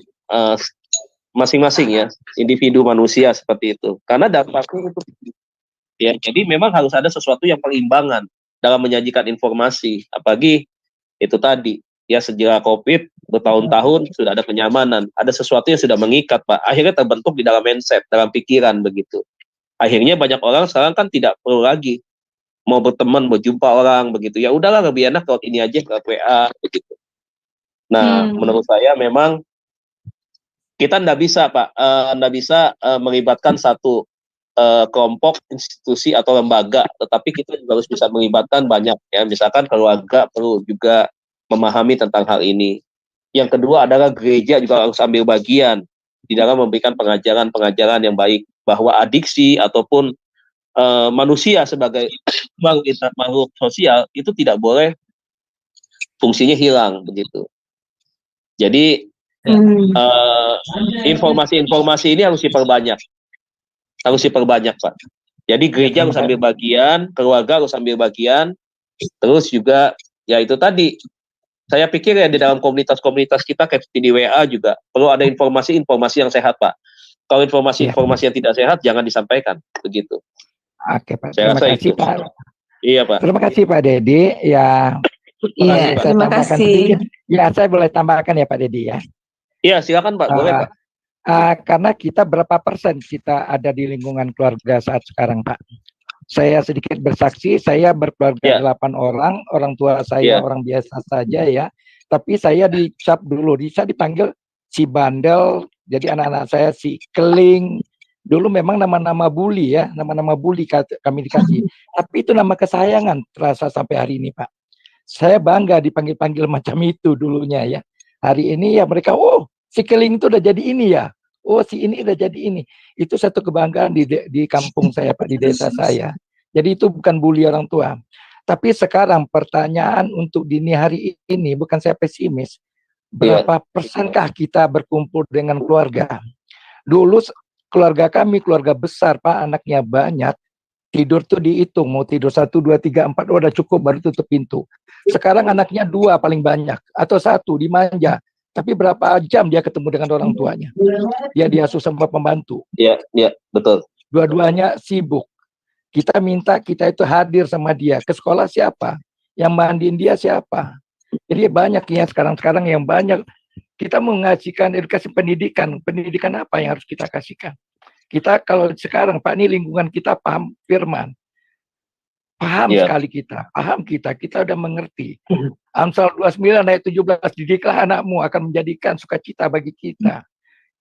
masing-masing ya, individu manusia seperti itu. Karena dampaknya itu ya, jadi memang harus ada sesuatu yang perimbangan dalam menyajikan informasi. Apalagi itu tadi ya, sejak COVID bertahun-tahun sudah ada kenyamanan, ada sesuatu yang sudah mengikat Pak. Akhirnya terbentuk di dalam mindset, dalam pikiran begitu. Akhirnya banyak orang sekarang kan tidak perlu lagi mau berteman, berjumpa orang begitu. Ya udahlah, lebih enak kalau ini aja ke WA begitu. Nah, menurut saya memang kita nggak bisa Pak, nggak bisa melibatkan satu kelompok, institusi atau lembaga, tetapi kita juga harus bisa melibatkan banyak ya. Misalkan keluarga perlu juga memahami tentang hal ini. Yang kedua adalah gereja juga harus ambil bagian di dalam memberikan pengajaran-pengajaran yang baik, bahwa adiksi ataupun manusia sebagai makhluk sosial itu tidak boleh fungsinya hilang begitu. Jadi informasi-informasi ini harus diperbanyak Pak. Jadi gereja harus ambil bagian, keluarga harus ambil bagian, terus juga ya itu tadi. Saya pikir ya di dalam komunitas-komunitas kita kayak di WA juga perlu ada informasi-informasi yang sehat, Pak. Kalau informasi-informasi yang tidak sehat jangan disampaikan, begitu. Oke, Pak. Saya Terima rasa kasih, itu. Pak. Iya, Pak. Terima kasih, Pak Dedi. Ya, Iya, terima kasih. sedikit. Ya, saya boleh tambahkan ya, Pak Dedi ya. Iya, silakan Pak. Boleh, Pak. Karena kita berapa persen kita ada di lingkungan keluarga saat sekarang, Pak? Saya sedikit bersaksi, saya berkeluarga 8 orang tua saya orang biasa saja ya. Tapi saya dicap dulu, saya dipanggil si bandel, jadi anak-anak saya si keling. Dulu memang nama-nama bully ya, nama-nama bully kami dikasih. Tapi itu nama kesayangan terasa sampai hari ini, Pak. Saya bangga dipanggil-panggil macam itu dulunya ya. Hari ini ya mereka, oh si keling itu udah jadi ini ya. Oh si ini udah jadi ini. Itu satu kebanggaan di kampung saya, Pak, di desa saya. Jadi itu bukan bully orang tua. Tapi sekarang pertanyaan untuk dini hari ini, bukan saya pesimis. Berapa persenkah kita berkumpul dengan keluarga? Dulu keluarga kami, keluarga besar, Pak, anaknya banyak. Tidur tuh dihitung, mau tidur 1, 2, 3, 4, udah cukup baru tutup pintu. Sekarang anaknya 2 paling banyak, atau 1 dimanja. Tapi berapa jam dia ketemu dengan orang tuanya? Dia diasuh sama pembantu. Iya, betul. Dua-duanya sibuk. Kita minta kita itu hadir sama dia. Ke sekolah siapa? Yang mandiin dia siapa? Jadi banyak ya sekarang yang banyak. Kita mengasihkan edukasi pendidikan. Pendidikan apa yang harus kita kasihkan? Kita kalau sekarang, Pak, ini lingkungan kita paham firman. Paham sekali kita udah mengerti. Amsal 29 ayat 17, didiklah anakmu akan menjadikan sukacita bagi kita.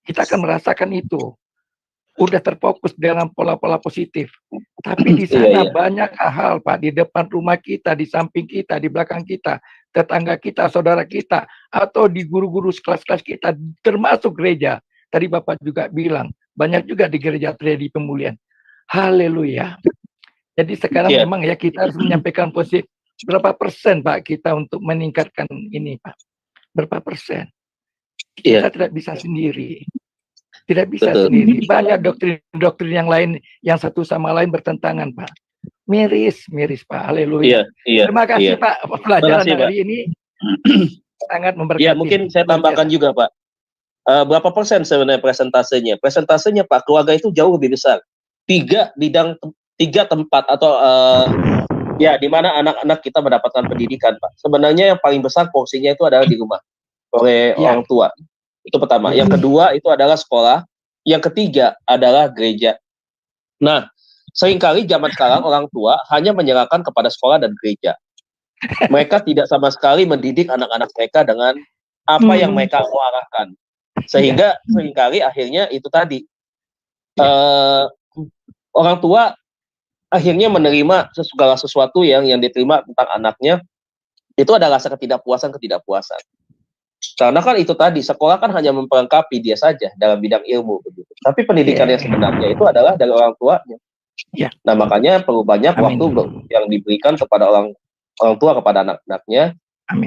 Kita akan merasakan itu. Udah terfokus dengan pola-pola positif. Tapi di sana banyak hal, Pak, di depan rumah kita, di samping kita, di belakang kita, tetangga kita, saudara kita, atau di guru-guru kelas-kelas kita, termasuk gereja. Tadi Bapak juga bilang, banyak juga di gereja terjadi pemulihan. Haleluya. Jadi sekarang memang ya kita harus menyampaikan positif. Berapa persen, Pak, kita untuk meningkatkan ini, Pak? Berapa persen? Kita tidak bisa sendiri. Tidak bisa sendiri. Banyak doktrin-doktrin yang lain yang satu sama lain bertentangan, Pak. Miris, Pak. Haleluya. Terima kasih, Pak. Pelajaran hari ini sangat memberkati. Ya, mungkin saya tambahkan juga, Pak. Berapa persen sebenarnya presentasenya? Presentasenya, Pak, keluarga itu jauh lebih besar. 3 tempat atau di mana anak-anak kita mendapatkan pendidikan, Pak. Sebenarnya yang paling besar porsinya itu adalah di rumah oleh orang tua. Itu pertama. Yang kedua itu adalah sekolah. Yang ketiga adalah gereja. Nah, seringkali zaman sekarang orang tua hanya menyerahkan kepada sekolah dan gereja. Mereka tidak sama sekali mendidik anak-anak mereka dengan apa yang mereka mau arahkan. Sehingga seringkali akhirnya itu tadi. Orang tua akhirnya menerima segala sesuatu yang diterima tentang anaknya, itu adalah rasa ketidakpuasan. Karena kan itu tadi, sekolah kan hanya memperlengkapi dia saja dalam bidang ilmu, begitu. Tapi pendidikan yang sebenarnya itu adalah dari orang tuanya. Nah, makanya perlu banyak waktu yang diberikan kepada orang tua kepada anak-anaknya.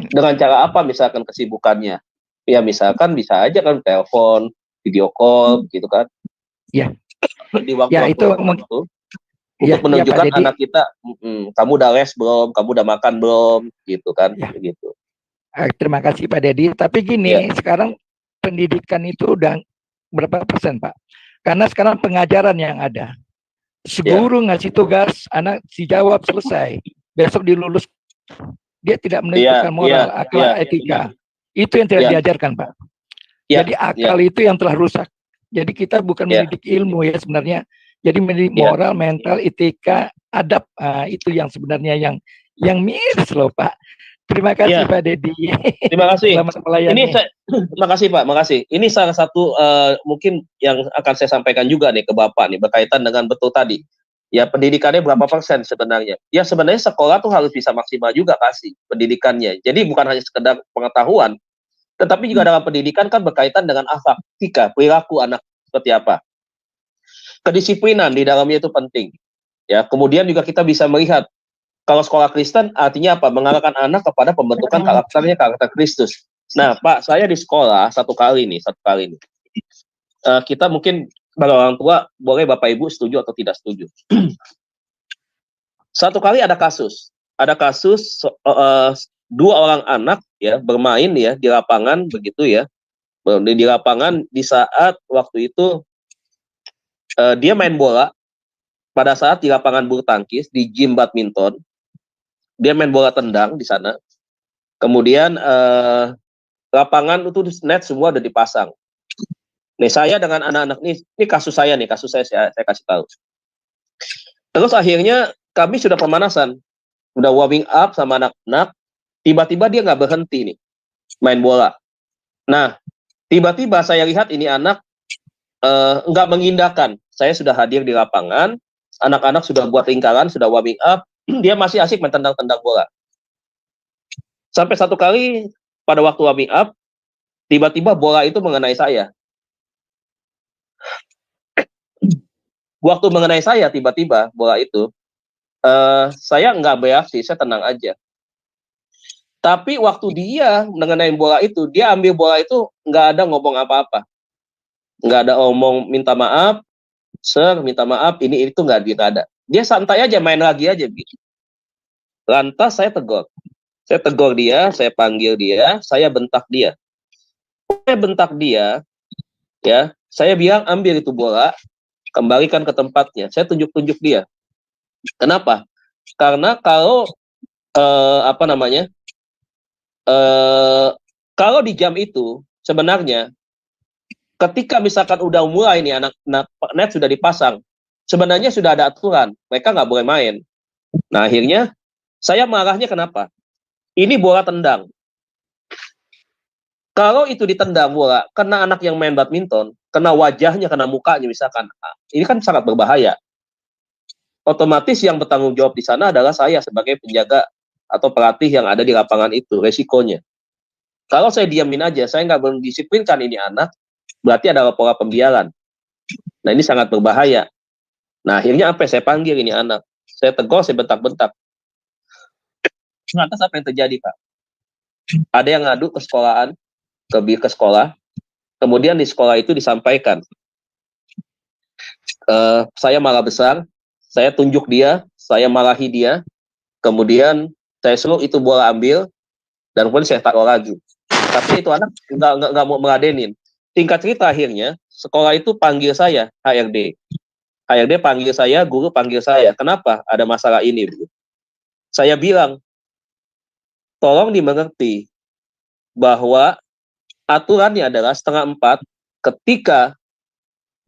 Dengan cara apa misalkan kesibukannya? Ya misalkan bisa aja kan telepon, video call, gitu kan. Di waktu-waktu itu. Untuk menunjukkan anak kita, kamu udah les belum, kamu udah makan belum, gitu kan, begitu. Terima kasih Pak Dedi. Tapi gini, sekarang pendidikan itu udah berapa persen, Pak? Karena sekarang pengajaran yang ada. Si guru ngasih tugas, anak dijawab selesai. Besok dilulus, dia tidak menentukan moral, akhlak, etika. Itu yang tidak diajarkan, Pak. Jadi akal itu yang telah rusak. Jadi kita bukan mendidik ilmu ya sebenarnya. Jadi mendidik moral, mental, etika, adab, itu yang sebenarnya yang miris loh, Pak. Terima kasih Pak Dedi. Terima kasih. Selamat melayani. Makasih Pak, makasih. Ini salah satu mungkin yang akan saya sampaikan juga nih ke Bapak nih berkaitan dengan betul tadi. Ya pendidikannya berapa persen sebenarnya? Ya sebenarnya sekolah tuh harus bisa maksimal juga kasih pendidikannya. Jadi bukan hanya sekedar pengetahuan, tetapi juga dalam pendidikan kan berkaitan dengan akhlak, etika, perilaku anak seperti apa. Kedisiplinan di dalamnya itu penting. Ya, kemudian juga kita bisa melihat kalau sekolah Kristen artinya apa? Mengarahkan anak kepada pembentukan karakternya, karakter Kristus. Nah, Pak, saya di sekolah satu kali nih. Kita mungkin Sebagai orang tua, boleh Bapak Ibu setuju atau tidak setuju. Satu kali ada kasus dua orang anak ya bermain ya di lapangan begitu ya, di lapangan di saat waktu itu dia main bola pada saat di lapangan bulu tangkis di gym badminton, dia main bola tendang di sana. Kemudian lapangan itu net semua udah dipasang. Nih saya dengan anak-anak ini kasus saya saya kasih tahu. Terus akhirnya kami sudah pemanasan, udah warming up sama anak-anak, tiba-tiba dia nggak berhenti nih main bola. Nah, tiba-tiba saya lihat ini anak nggak mengindahkan. Saya sudah hadir di lapangan, anak-anak sudah buat lingkaran, sudah warming up, dia masih asik main tendang-tendang bola. Sampai satu kali pada waktu warming up, tiba-tiba bola itu mengenai saya. Waktu mengenai saya tiba-tiba bola itu, saya nggak bereaksi, saya tenang aja. Tapi waktu dia mengenai bola itu, dia ambil bola itu nggak ada ngomong apa-apa, nggak ada ngomong minta maaf, sir, minta maaf, ini itu nggak ada. Dia santai aja, main lagi aja gitu. Lantas saya tegur dia, saya panggil dia, saya bentak dia. Saya bentak dia, ya, saya bilang ambil itu bola, kembalikan ke tempatnya. Saya tunjuk-tunjuk dia. Kenapa? Karena kalau kalau di jam itu sebenarnya ketika misalkan udah mulai nih anak net sudah dipasang, sebenarnya sudah ada aturan, mereka nggak boleh main. Nah akhirnya saya marahnya kenapa? Ini bola tendang. Kalau itu ditendang bola, kena anak yang main badminton, kena wajahnya, kena mukanya misalkan, ini kan sangat berbahaya. Otomatis yang bertanggung jawab di sana adalah saya sebagai penjaga atau pelatih yang ada di lapangan itu, resikonya. Kalau saya diamin aja, saya nggak mendisiplinkan ini anak, berarti ada pola pembiaran. Nah ini sangat berbahaya. Nah akhirnya apa? Saya panggil ini anak, saya tegur, saya bentak-bentak. Lantas apa yang terjadi, Pak? Ada yang ngadu ke sekolahan, ke sekolah, kemudian di sekolah itu disampaikan, saya marah besar, saya tunjuk dia, saya marahi dia, kemudian saya suruh itu bola ambil, dan kemudian saya taruh lagi. Tapi itu anak nggak mau meladenin. Singkat cerita akhirnya, sekolah itu panggil saya, HRD panggil saya, guru panggil saya, kenapa ada masalah ini? Saya bilang, tolong dimengerti bahwa aturannya adalah 3:30 ketika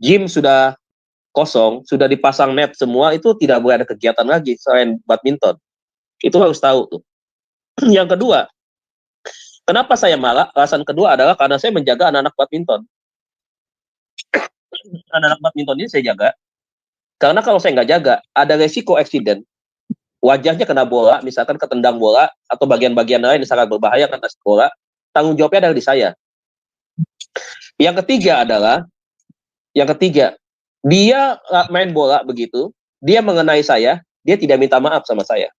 gym sudah kosong, sudah dipasang net semua, itu tidak boleh ada kegiatan lagi selain badminton. Itu harus tahu tuh. Yang kedua, kenapa saya marah? Alasan kedua adalah karena saya menjaga anak-anak badminton. Anak-anak badminton ini saya jaga. Karena kalau saya nggak jaga, ada resiko accident. Wajahnya kena bola, misalkan ketendang bola, atau bagian-bagian lain yang sangat berbahaya karena bola, tanggung jawabnya adalah di saya. Yang ketiga, dia main bola begitu, dia mengenai saya, dia tidak minta maaf sama saya.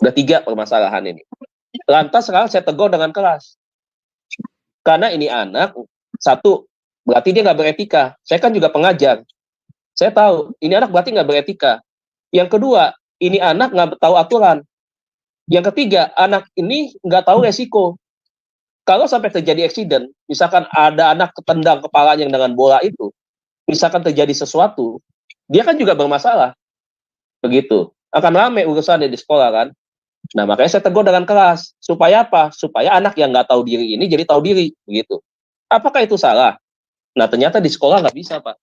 Udah 3 permasalahan ini. Lantas sekarang saya tegur dengan keras. Karena ini anak, satu, berarti dia nggak beretika. Saya kan juga pengajar. Saya tahu, ini anak berarti nggak beretika. Yang kedua, ini anak nggak tahu aturan. Yang ketiga, anak ini nggak tahu resiko. Kalau sampai terjadi accident, misalkan ada anak ketendang kepalanya dengan bola itu, misalkan terjadi sesuatu, dia kan juga bermasalah. Begitu. Akan ramai urusannya di sekolah kan. Nah, makanya saya tegur dengan keras. Supaya apa? Supaya anak yang nggak tahu diri ini jadi tahu diri. Begitu. Apakah itu salah? Nah, ternyata di sekolah nggak bisa, Pak.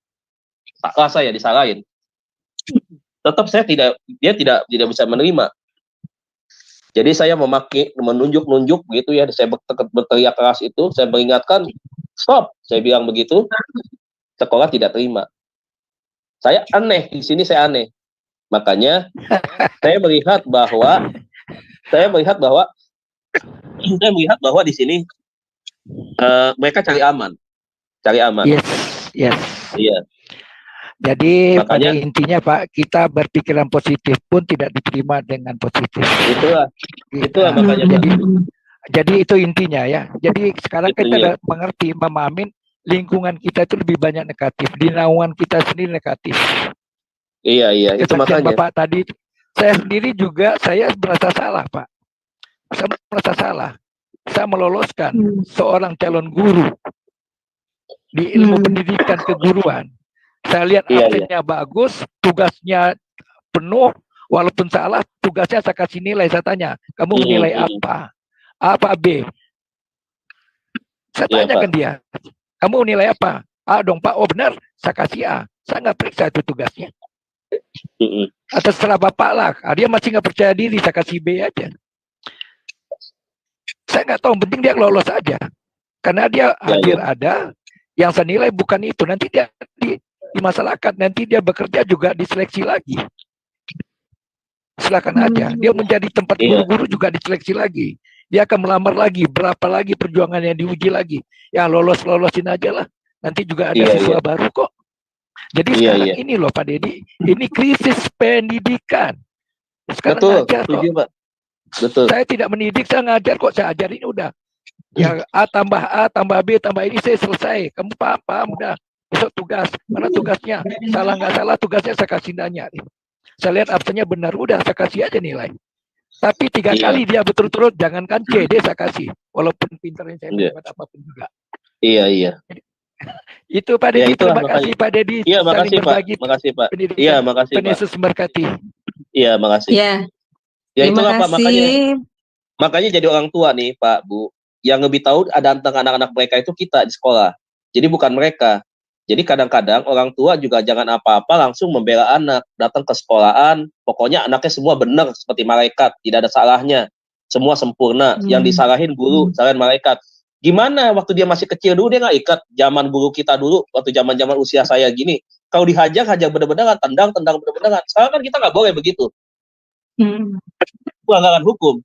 Salah saya disalahin. Tetap dia tidak bisa menerima. Jadi saya menunjuk-nunjuk begitu ya, saya berteriak keras itu, saya mengingatkan, stop, saya bilang begitu, sekolah tidak terima. Saya aneh, di sini saya aneh. Makanya saya melihat bahwa di sini mereka cari aman. Yes. Iya. Jadi pada intinya Pak, kita berpikiran positif pun tidak diterima dengan positif. Itulah makanya. Jadi itu intinya ya. Jadi sekarang kita mengerti, memahamin lingkungan kita itu lebih banyak negatif, di naungan kita sendiri negatif. Iya, itu Kesaksian makanya. Bapak tadi, saya sendiri juga saya merasa salah, Pak. Saya merasa salah. Saya meloloskan seorang calon guru di ilmu pendidikan keguruan. Saya lihat absennya bagus, tugasnya penuh, walaupun salah, tugasnya saya kasih nilai. Saya tanya, kamu menilai apa? A apa B? Saya tanyakan dia, kamu nilai apa? A dong Pak, oh benar, saya kasih A. Saya nggak periksa itu tugasnya. Atas setelah Bapak lah, dia masih nggak percaya diri, saya kasih B aja. Saya nggak tahu, penting dia lolos aja. Karena dia hadir ada, yang saya nilai bukan itu. Nanti dia di masyarakat, nanti dia bekerja juga diseleksi lagi. Silakan aja, dia menjadi tempat guru-guru juga diseleksi lagi. Dia akan melamar lagi, berapa lagi perjuangannya diuji lagi. Ya lolos-lolosin aja lah. Nanti juga ada siswa baru kok. Jadi sekarang ini loh Pak Deddy, ini krisis pendidikan. Sekarang ngajar kok. Betul. Saya tidak mendidik, saya ngajar kok. Saya ajarin udah. Ya A tambah B tambah ini saya selesai. Kamu paham udah. Besok tugas. Mana tugasnya? Salah nggak salah tugasnya saya kasih nanya. Saya lihat absennya benar, udah saya kasih aja nilai. Tapi 3 kali dia betul-betul, jangankan C, dia saya kasih. Walaupun pintarnya saya dapat apapun juga. Iya. Itu Pak Deddy, terima kasih Pak Deddy. Iya, makasih Pak. Makasih Pak. Iya, makasih Pak. Yesus memberkati. Iya, makasih. Iya. Ya itulah Pak, makanya jadi orang tua nih Pak, Bu, yang lebih tahu ada tentang anak-anak mereka itu kita di sekolah. Jadi bukan mereka. Jadi kadang-kadang orang tua juga jangan apa-apa langsung membela anak, datang ke sekolahan, pokoknya anaknya semua benar seperti malaikat, tidak ada salahnya, semua sempurna. Yang disalahin guru, salahin malaikat. Gimana waktu dia masih kecil dulu dia nggak ikat, zaman guru kita dulu, waktu zaman usia saya gini, kalau dihajar bener-beneran, tendang bener-beneran. Sekarang kan kita nggak boleh begitu. Pelanggaran hukum.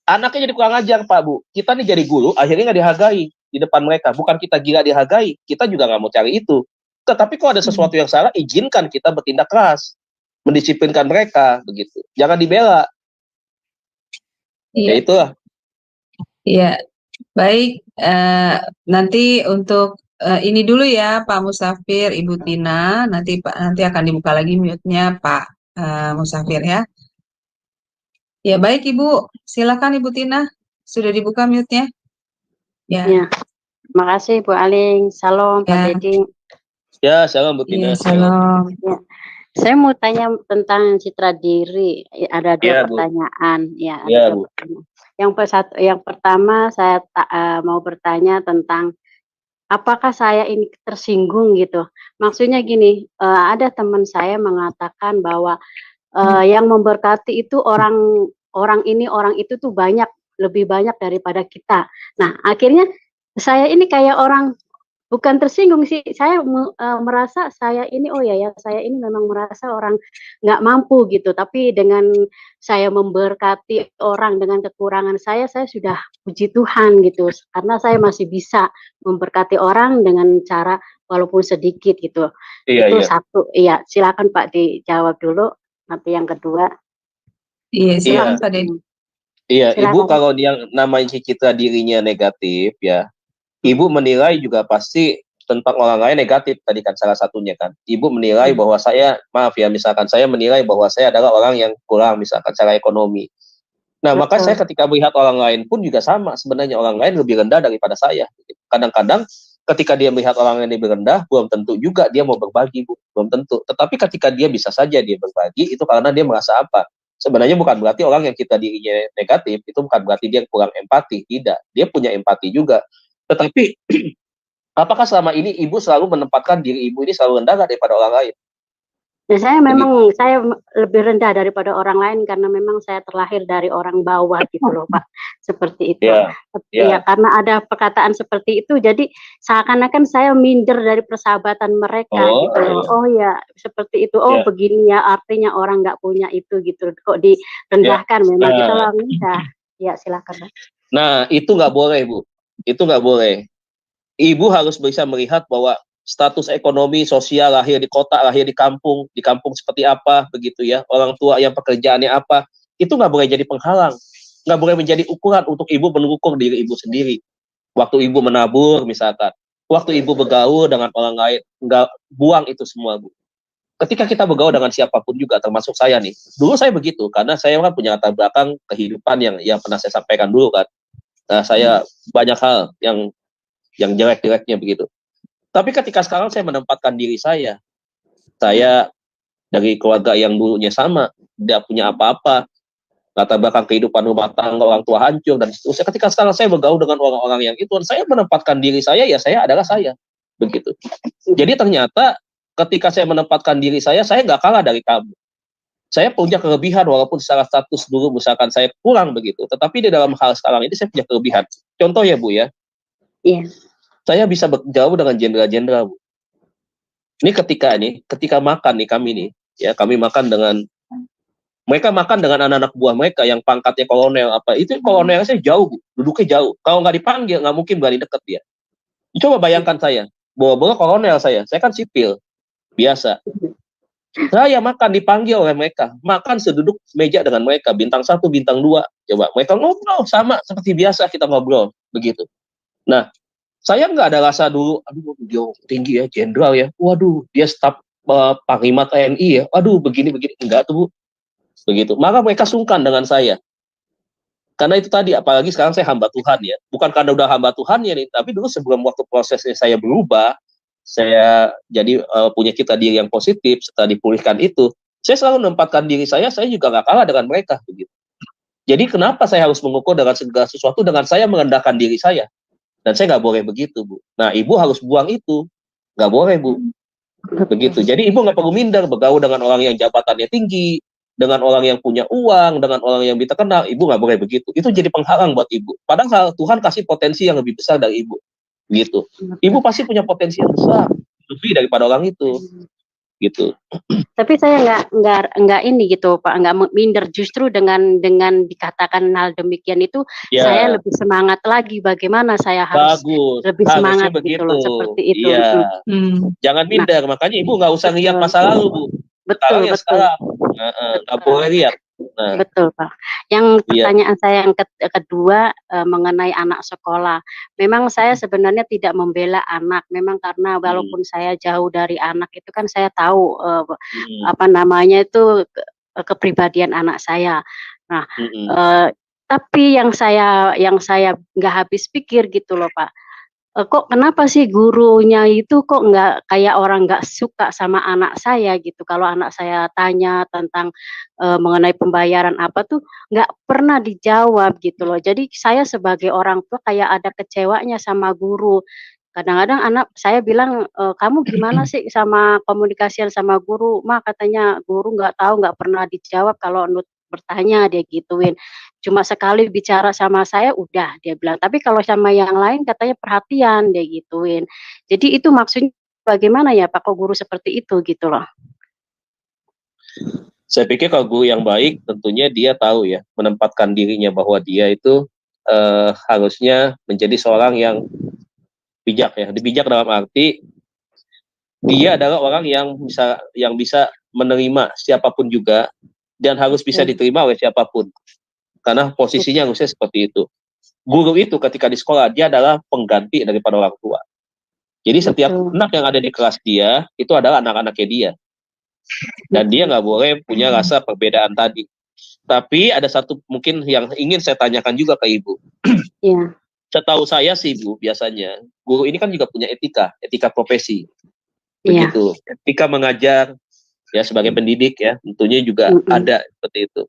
Anaknya jadi kurang ajar Pak Bu. Kita nih jadi guru, akhirnya nggak dihargai di depan mereka. Bukan kita gila dihargai, kita juga nggak mau cari itu. Tetapi kalau ada sesuatu yang salah, izinkan kita bertindak keras, mendisiplinkan mereka, begitu. Jangan dibela. Iya. Ya itulah. Iya, baik. Nanti untuk ini dulu ya Pak Musafir, Ibu Tina. Nanti akan dibuka lagi mute-nya Pak Musafir ya. Ya baik Ibu, silakan Ibu Tina. Sudah dibuka mute-nya. Ya. Makasih Bu Aling. Salam Pak Deddy. Ya, salam Bu Tina. Ya, salam. Ya. Saya mau tanya tentang citra diri. Ada 2 pertanyaan. Ya, ada 2 pertanyaan. Yang pertama saya mau bertanya tentang apakah saya ini tersinggung gitu. Maksudnya gini, ada teman saya mengatakan bahwa yang memberkati itu orang itu tuh lebih banyak daripada kita. Nah, akhirnya saya ini kayak orang bukan tersinggung sih, saya merasa saya ini saya ini memang merasa orang nggak mampu gitu. Tapi dengan saya memberkati orang dengan kekurangan saya sudah puji Tuhan gitu. Karena saya masih bisa memberkati orang dengan cara walaupun sedikit gitu. Itu satu. Iya, silakan Pak dijawab dulu. Nanti yang kedua. Iya, silakan Pak Deddy. Iya, silakan. Ibu kalau yang namanya citra dirinya negatif ya, Ibu menilai juga pasti tentang orang lain negatif tadi kan salah satunya kan. Ibu menilai bahwa misalkan saya menilai bahwa saya adalah orang yang kurang misalkan secara ekonomi. Nah, maka saya ketika melihat orang lain pun juga sama, sebenarnya orang lain lebih rendah daripada saya. Kadang-kadang ketika dia melihat orang lain lebih rendah, belum tentu juga dia mau berbagi, Bu. Belum tentu. Tetapi ketika dia bisa saja dia berbagi, itu karena dia merasa apa? Sebenarnya bukan berarti orang yang kita dirinya negatif, itu bukan berarti dia kurang empati. Tidak. Dia punya empati juga. Tetapi, apakah selama ini Ibu selalu menempatkan diri Ibu ini selalu rendah daripada orang lain? Ya, saya lebih rendah daripada orang lain karena memang saya terlahir dari orang bawah gitu loh Pak, seperti itu. Ya, karena ada perkataan seperti itu, jadi seakan-akan saya minder dari persahabatan mereka gitu loh. Oh ya, seperti itu. Begini ya artinya orang nggak punya itu gitu. Kok direndahkan? Memang kita orang rendah. Ya, silakan. Nah, itu nggak boleh Bu. Itu nggak boleh. Ibu harus bisa melihat bahwa status ekonomi, sosial, lahir di kota, lahir di kampung seperti apa, begitu ya, orang tua yang pekerjaannya apa, itu nggak boleh jadi penghalang, nggak boleh menjadi ukuran untuk Ibu mengukur diri Ibu sendiri. Waktu Ibu menabur misalkan, waktu ibu bergaul dengan orang lain, nggak buang itu semua, Bu. Ketika kita bergaul dengan siapapun juga, termasuk saya nih. Dulu saya begitu, karena saya kan punya latar belakang kehidupan yang pernah saya sampaikan dulu kan. Nah, saya banyak hal yang jelek-jeleknya begitu. Tapi ketika sekarang saya menempatkan diri saya dari keluarga yang dulunya sama, tidak punya apa-apa, latar belakang kehidupan rumah tangga orang tua hancur dan seterusnya. Ketika sekarang saya bergaul dengan orang-orang yang itu, saya menempatkan diri saya, ya saya adalah saya, begitu. Jadi ternyata ketika saya menempatkan diri saya nggak kalah dari kamu. Saya punya kelebihan walaupun secara status dulu misalkan saya kurang begitu, tetapi di dalam hal sekarang ini saya punya kelebihan. Contoh ya Bu ya. Iya. Saya bisa bergaul dengan jenderal-jenderal Bu. Ini ketika makan nih kami nih, ya kami makan dengan mereka makan dengan anak-anak buah mereka yang pangkatnya kolonel apa itu kolonelnya saya jauh Bu, duduknya jauh. Kalau nggak dipanggil nggak mungkin berani deket dia. Coba bayangkan saya, bawa-bawa kolonel saya kan sipil biasa. Saya makan dipanggil oleh mereka, makan seduduk meja dengan mereka, bintang 1, bintang 2. Coba mereka ngobrol sama seperti biasa kita ngobrol begitu. Nah, saya nggak ada rasa dulu, aduh dia tinggi ya, jenderal ya, waduh dia staf panglima TNI ya, aduh begini enggak tuh Bu. Begitu. Maka mereka sungkan dengan saya. Karena itu tadi, apalagi sekarang saya hamba Tuhan ya. Bukan karena udah hamba Tuhan ya nih, tapi dulu sebelum waktu prosesnya saya berubah, saya jadi punya citra diri yang positif, setelah dipulihkan itu, saya selalu menempatkan diri saya juga nggak kalah dengan mereka. Begitu. Jadi kenapa saya harus mengukur dengan segala sesuatu dengan saya merendahkan diri saya? Dan saya nggak boleh begitu, Bu. Nah, Ibu harus buang itu. Nggak boleh, Bu. Begitu. Jadi Ibu nggak perlu minder, bergaul dengan orang yang jabatannya tinggi, dengan orang yang punya uang, dengan orang yang bisa kenal, Ibu nggak boleh begitu. Itu jadi penghalang buat Ibu. Padahal Tuhan kasih potensi yang lebih besar dari Ibu. Gitu. Ibu pasti punya potensi yang besar, lebih daripada orang itu. Gitu. Tapi saya nggak ini gitu Pak, nggak minder, justru dengan dikatakan hal demikian itu saya lebih semangat lagi. Bagaimana saya harus lebih semangat gitu loh, seperti itu. Iya. Jangan minder, makanya Ibu nggak usah lihat masa lalu Bu. Betul. Nggak boleh lihat. Nah. Betul Pak. Yang pertanyaan saya yang kedua mengenai anak sekolah. Memang saya sebenarnya tidak membela anak. Memang karena walaupun saya jauh dari anak itu kan saya tahu apa namanya itu kepribadian anak saya. Nah, tapi yang saya nggak habis pikir gitu loh Pak. Kok kenapa sih gurunya itu kok nggak kayak orang nggak suka sama anak saya gitu. Kalau anak saya tanya tentang mengenai pembayaran apa tuh nggak pernah dijawab gitu loh. Jadi saya sebagai orang tua kayak ada kecewanya sama guru. Kadang-kadang anak saya bilang, kamu gimana sih sama komunikasian sama guru? Ma katanya guru nggak tahu, nggak pernah dijawab kalau bertanya, dia gituin. Cuma sekali bicara sama saya udah dia bilang, tapi kalau sama yang lain katanya perhatian, dia gituin. Jadi itu maksudnya bagaimana ya Pak, kok guru seperti itu gitu loh. Saya pikir kalau guru yang baik tentunya dia tahu ya, menempatkan dirinya bahwa dia itu harusnya menjadi seorang yang bijak ya. Bijak dalam arti dia adalah orang yang bisa menerima siapapun juga dan harus bisa diterima oleh siapapun. Karena posisinya harusnya seperti itu. Guru itu ketika di sekolah, dia adalah pengganti daripada orang tua. Jadi setiap anak yang ada di kelas dia, itu adalah anak-anaknya dia. Dan dia nggak boleh punya rasa perbedaan tadi. Tapi ada satu mungkin yang ingin saya tanyakan juga ke Ibu. Iya. Setahu saya sih Bu, biasanya, guru ini kan juga punya etika profesi. Begitu. Etika mengajar, ya sebagai pendidik ya, tentunya juga ada seperti itu.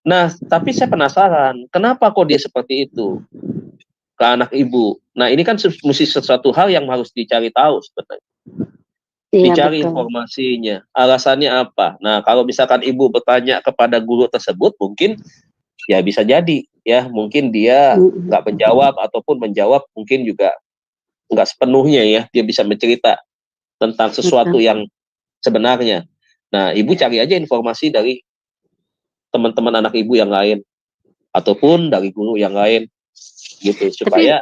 Nah, tapi saya penasaran, kenapa kok dia seperti itu ke anak Ibu? Nah, ini kan mesti sesuatu hal yang harus dicari tahu sebenarnya. Dicari informasinya, alasannya apa. Nah, kalau misalkan Ibu bertanya kepada guru tersebut, mungkin ya bisa jadi, ya mungkin dia nggak menjawab ataupun menjawab mungkin juga nggak sepenuhnya ya, dia bisa bercerita tentang sesuatu yang sebenarnya. Nah, Ibu cari aja informasi dari teman-teman anak Ibu yang lain ataupun dari guru yang lain gitu supaya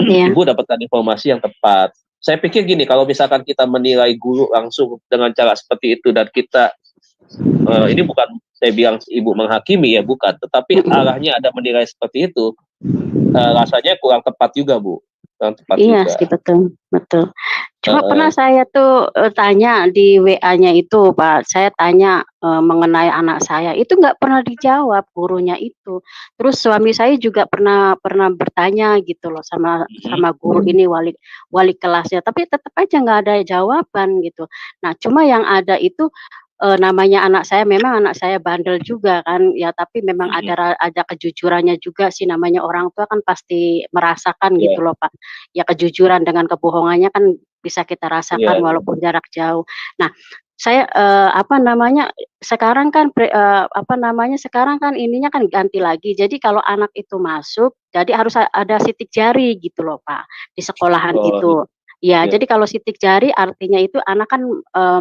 Ibu dapatkan informasi yang tepat. Saya pikir gini, kalau misalkan kita menilai guru langsung dengan cara seperti itu dan kita ini bukan saya bilang Ibu menghakimi ya, bukan, tetapi arahnya ada menilai seperti itu, rasanya kurang tepat juga Bu. yang tepat Iya juga. sih, betul. Cuma pernah saya tuh tanya di WA-nya itu, Pak. Saya tanya mengenai anak saya, itu nggak pernah dijawab gurunya itu. Terus suami saya juga pernah bertanya gitu loh sama guru ini, wali kelasnya, tapi tetap aja nggak ada jawaban gitu. Nah, cuma yang ada itu namanya anak saya bandel juga kan ya, tapi memang ada kejujurannya juga sih, namanya orang tua kan pasti merasakan gitu loh Pak. Ya kejujuran dengan kebohongannya kan bisa kita rasakan walaupun jarak jauh. Nah, saya sekarang kan sekarang kan ininya kan ganti lagi. Jadi kalau anak itu masuk, jadi harus ada sidik jari gitu loh Pak di sekolahan itu. Ya, jadi kalau sidik jari artinya itu anak kan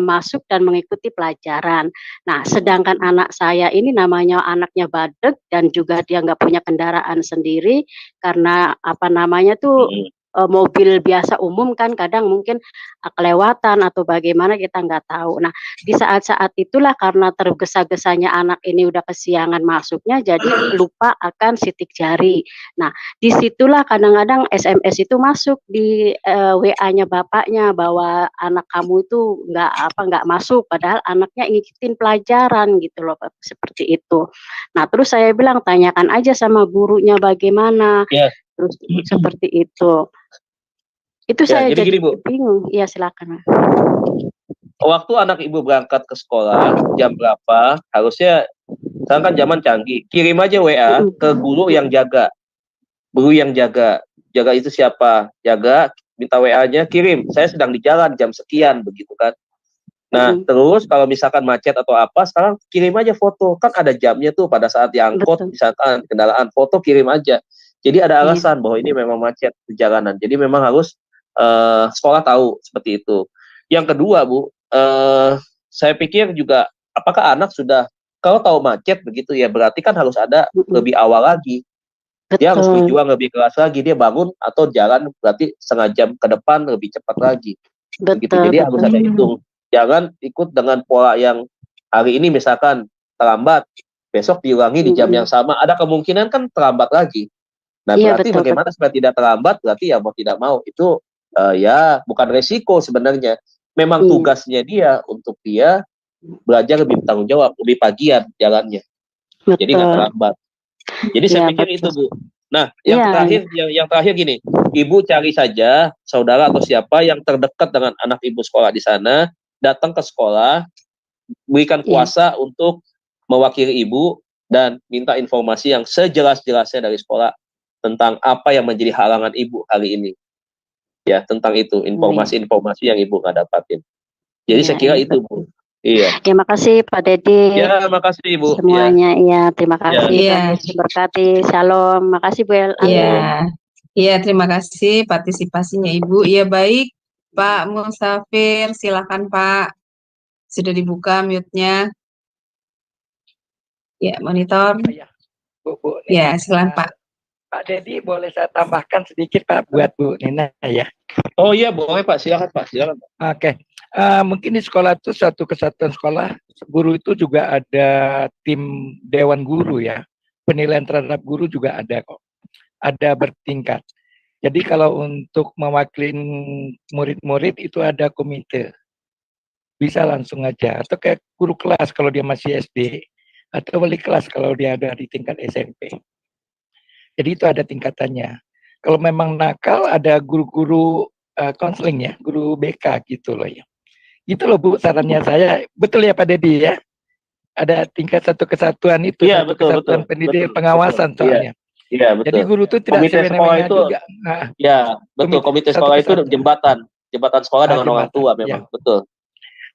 masuk dan mengikuti pelajaran. Nah, sedangkan anak saya ini namanya anaknya badeg dan juga dia nggak punya kendaraan sendiri karena mobil biasa umum kan kadang mungkin kelewatan atau bagaimana kita nggak tahu. Nah, di saat-saat itulah karena tergesa-gesanya anak ini udah kesiangan masuknya, jadi lupa akan sidik jari. Nah, disitulah kadang-kadang SMS itu masuk di WA-nya bapaknya bahwa anak kamu itu nggak masuk, padahal anaknya ngikutin pelajaran gitu loh, seperti itu. Nah, terus saya bilang tanyakan aja sama gurunya bagaimana. Terus seperti itu. Itu saya jadi gini, Bu. bingung. Iya, silakan. Waktu anak Ibu berangkat ke sekolah, jam berapa? Harusnya, sekarang kan zaman canggih, kirim aja WA ke guru yang jaga. Guru yang jaga itu siapa? Jaga, minta WA-nya, kirim. Saya sedang di jalan jam sekian, begitu kan. Nah, terus kalau misalkan macet atau apa, sekarang kirim aja foto. Kan ada jamnya tuh pada saat diangkut, misalkan kendaraan, foto kirim aja. Jadi ada alasan bahwa ini memang macet di jalanan. Jadi memang harus sekolah tahu seperti itu. Yang kedua, Bu, saya pikir juga apakah anak sudah, kalau tahu macet begitu ya, berarti kan harus ada lebih awal lagi. Dia harus berjuang lebih keras lagi, dia bangun atau jalan berarti setengah jam ke depan lebih cepat lagi. Begitu. Jadi harus ada hitung. Jangan ikut dengan pola yang hari ini misalkan terlambat, besok diulangi di jam yang sama, ada kemungkinan kan terlambat lagi. Nah, berarti bagaimana supaya tidak terlambat, berarti ya mau tidak mau itu ya bukan resiko sebenarnya. Memang tugasnya dia untuk dia belajar lebih bertanggung jawab, lebih pagian jalannya. Jadi nggak terlambat. Jadi saya pikir itu, Bu. Nah, yang terakhir gini, Ibu cari saja saudara atau siapa yang terdekat dengan anak Ibu sekolah di sana, datang ke sekolah, berikan kuasa untuk mewakili Ibu dan minta informasi yang sejelas-jelasnya dari sekolah tentang apa yang menjadi halangan Ibu hari ini. Ya, tentang itu, informasi-informasi yang Ibu nggak dapatin. Jadi saya kira itu, Bu. Iya. Terima kasih Pak Dedi. Ya, makasih Ibu. Semuanya, iya, terima kasih. Tuhan Yesus berkati. Shalom. Makasih Bu El. Iya, terima kasih partisipasinya Ibu. Iya, baik. Pak Musafir, silakan Pak. Sudah dibuka mute-nya. Ya, monitor. Bu. Ya, silakan Pak. Pak Dedi, boleh saya tambahkan sedikit Pak buat Bu Nina ya? Oh iya, boleh Pak. Silakan Pak. Oke. Mungkin di sekolah itu satu kesatuan sekolah, guru itu juga ada tim dewan guru ya. Penilaian terhadap guru juga ada kok. Ada bertingkat. Jadi kalau untuk mewakili murid-murid itu ada komite. Bisa langsung aja. Atau kayak guru kelas kalau dia masih SD. Atau wali kelas kalau dia ada di tingkat SMP. Jadi itu ada tingkatannya. Kalau memang nakal ada guru-guru konseling ya, guru BK gitu loh ya. Gitu loh Bu, sarannya saya. Betul ya Pak Dedi ya? Ada tingkat satu kesatuan itu, satu kesatuan pendidik pengawasan soalnya. Iya, betul. Jadi guru itu tidak semena-mena juga. Ya, betul. Komite sekolah itu jembatan sekolah dengan orang tua memang, betul.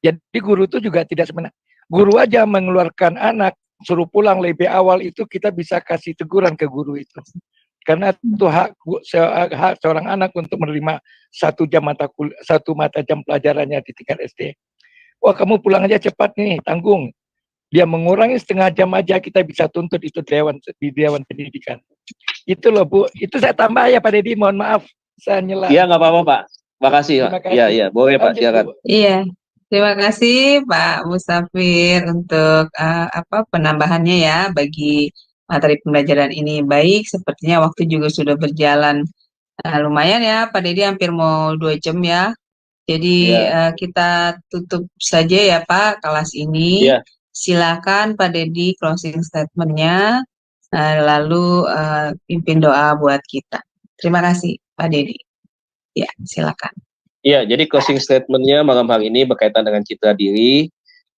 Jadi guru itu juga tidak semena. Guru aja mengeluarkan anak suruh pulang lebih awal itu kita bisa kasih teguran ke guru itu. Karena itu hak seorang anak untuk menerima satu mata jam pelajarannya di tingkat SD. Wah, kamu pulang aja cepat nih, tanggung. Dia mengurangi setengah jam aja kita bisa tuntut itu di Dewan Pendidikan. Itu loh Bu, itu saya tambah ya Pak Dedi, mohon maaf saya nyela. Iya nggak apa-apa Pak, makasih. Iya, boleh Pak, silakan. Iya. Terima kasih Pak Musafir untuk penambahannya ya bagi materi pembelajaran ini. Baik, sepertinya waktu juga sudah berjalan Lumayan ya Pak Dedi, hampir mau 2 jam ya. Jadi kita tutup saja ya Pak kelas ini. Silakan Pak Dedi closing statement-nya, lalu pimpin doa buat kita. Terima kasih Pak Dedi. Ya, silakan. Iya, jadi closing statement-nya malam hari ini berkaitan dengan citra diri.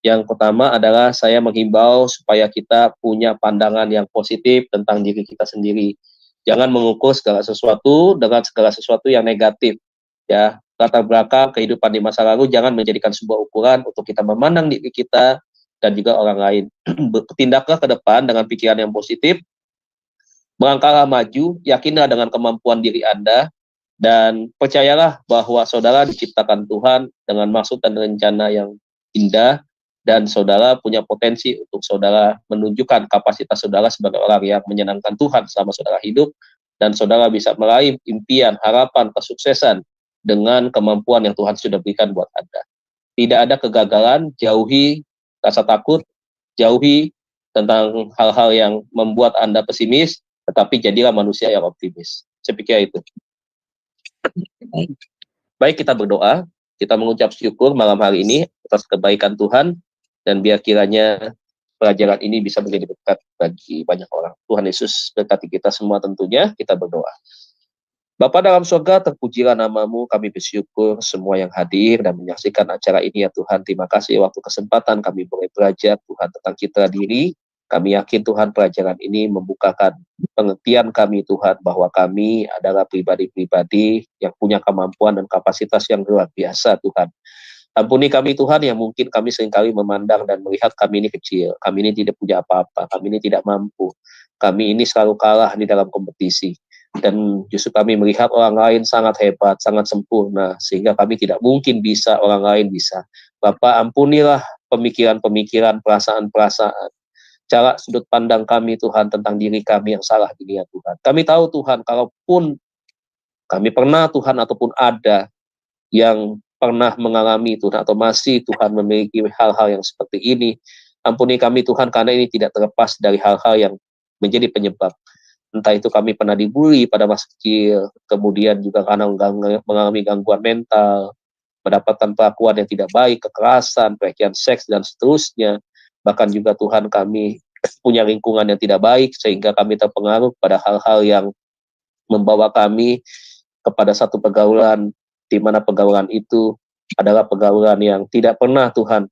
Yang pertama adalah saya menghimbau supaya kita punya pandangan yang positif tentang diri kita sendiri. Jangan mengukur segala sesuatu dengan segala sesuatu yang negatif. Ya, latar belakang kehidupan di masa lalu jangan menjadikan sebuah ukuran untuk kita memandang diri kita dan juga orang lain. Bertindaklah ke depan dengan pikiran yang positif, melangkahlah maju, yakinlah dengan kemampuan diri Anda, dan percayalah bahwa saudara diciptakan Tuhan dengan maksud dan rencana yang indah, dan saudara punya potensi untuk saudara menunjukkan kapasitas saudara sebagai orang yang menyenangkan Tuhan selama saudara hidup, dan saudara bisa meraih impian, harapan, kesuksesan dengan kemampuan yang Tuhan sudah berikan buat Anda. Tidak ada kegagalan, jauhi rasa takut, jauhi tentang hal-hal yang membuat Anda pesimis, tetapi jadilah manusia yang optimis. Saya pikir itu. Baik, kita berdoa, kita mengucap syukur malam hari ini atas kebaikan Tuhan, dan biar kiranya pelajaran ini bisa menjadi berkat bagi banyak orang. Tuhan Yesus berkati kita semua tentunya, kita berdoa. Bapa dalam surga, terpujilah namamu, kami bersyukur semua yang hadir dan menyaksikan acara ini ya Tuhan. Terima kasih waktu kesempatan kami boleh belajar Tuhan tentang citra diri. Kami yakin Tuhan pelajaran ini membukakan pengertian kami Tuhan bahwa kami adalah pribadi-pribadi yang punya kemampuan dan kapasitas yang luar biasa Tuhan. Ampuni kami Tuhan yang mungkin kami seringkali memandang dan melihat kami ini kecil, kami ini tidak punya apa-apa, kami ini tidak mampu, kami ini selalu kalah di dalam kompetisi. Dan justru kami melihat orang lain sangat hebat, sangat sempurna, sehingga kami tidak mungkin bisa, orang lain bisa. Bapak ampunilah pemikiran-pemikiran, perasaan-perasaan, cara sudut pandang kami Tuhan tentang diri kami yang salah ini ya Tuhan. Kami tahu Tuhan, kalaupun kami pernah Tuhan ataupun ada yang pernah mengalami Tuhan atau masih Tuhan memiliki hal-hal yang seperti ini, ampuni kami Tuhan karena ini tidak terlepas dari hal-hal yang menjadi penyebab. Entah itu kami pernah dibully pada masa kecil, kemudian juga karena mengalami gangguan mental, mendapatkan perlakuan yang tidak baik, kekerasan, pelecehan seks dan seterusnya. Bahkan juga Tuhan kami punya lingkungan yang tidak baik sehingga kami terpengaruh pada hal-hal yang membawa kami kepada satu pergaulan di mana pergaulan itu adalah pergaulan yang tidak pernah Tuhan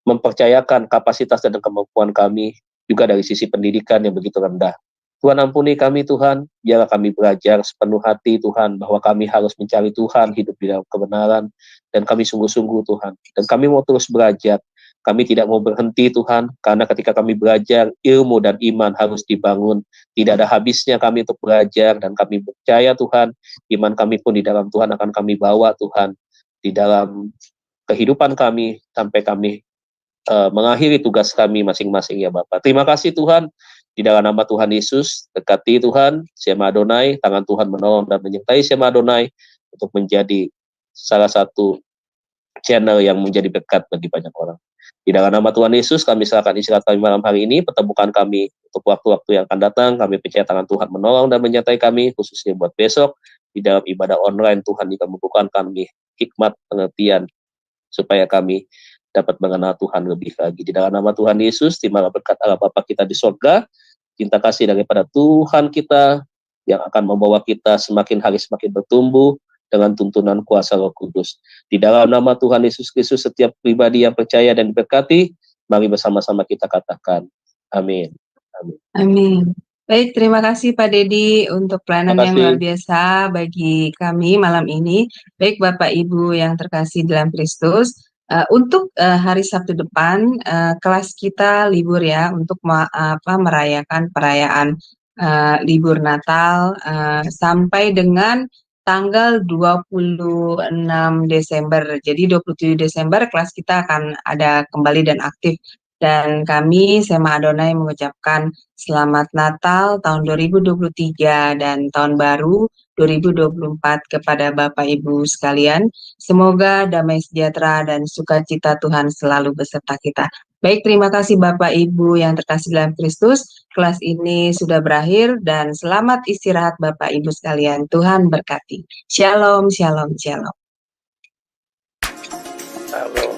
mempercayakan kapasitas dan kemampuan kami, juga dari sisi pendidikan yang begitu rendah. Tuhan ampuni kami Tuhan, biarlah kami belajar sepenuh hati Tuhan, bahwa kami harus mencari Tuhan, hidup di dalam kebenaran, dan kami sungguh-sungguh Tuhan, dan kami mau terus belajar. Kami tidak mau berhenti Tuhan, karena ketika kami belajar, ilmu dan iman harus dibangun. Tidak ada habisnya kami untuk belajar, dan kami percaya Tuhan, iman kami pun di dalam Tuhan akan kami bawa Tuhan, di dalam kehidupan kami, sampai kami mengakhiri tugas kami masing-masing ya Bapak. Terima kasih Tuhan, di dalam nama Tuhan Yesus, dekati Tuhan, Shema Adonai, tangan Tuhan menolong dan menyertai Shema Adonai, untuk menjadi salah satu channel yang menjadi berkat bagi banyak orang. Di dalam nama Tuhan Yesus, kami serahkan istirahat kami malam hari ini, pertemukan kami untuk waktu-waktu yang akan datang. Kami percaya tangan Tuhan menolong dan menyertai kami, khususnya buat besok, di dalam ibadah online. Tuhan juga membukakan kami hikmat, pengertian, supaya kami dapat mengenal Tuhan lebih lagi. Di dalam nama Tuhan Yesus, terima berkat Allah Bapa kita di surga, cinta kasih daripada Tuhan kita, yang akan membawa kita semakin hari semakin bertumbuh, dengan tuntunan kuasa Roh Kudus. Di dalam nama Tuhan Yesus Kristus, setiap pribadi yang percaya dan diberkati, mari bersama-sama kita katakan, amin. Amin. Amin. Baik, terima kasih Pak Dedi untuk pelayanan yang luar biasa bagi kami malam ini. Baik Bapak Ibu yang terkasih dalam Kristus, untuk hari Sabtu depan, kelas kita libur ya, untuk merayakan perayaan libur Natal sampai dengan tanggal 26 Desember. Jadi 27 Desember kelas kita akan ada kembali dan aktif. Dan kami Shema Adonai mengucapkan Selamat Natal tahun 2023 dan Tahun Baru 2024 kepada Bapak Ibu sekalian. Semoga damai sejahtera dan sukacita Tuhan selalu beserta kita. Baik, terima kasih Bapak Ibu yang terkasih dalam Kristus. Kelas ini sudah berakhir dan selamat istirahat Bapak Ibu sekalian. Tuhan berkati. Shalom, shalom, shalom. Halo.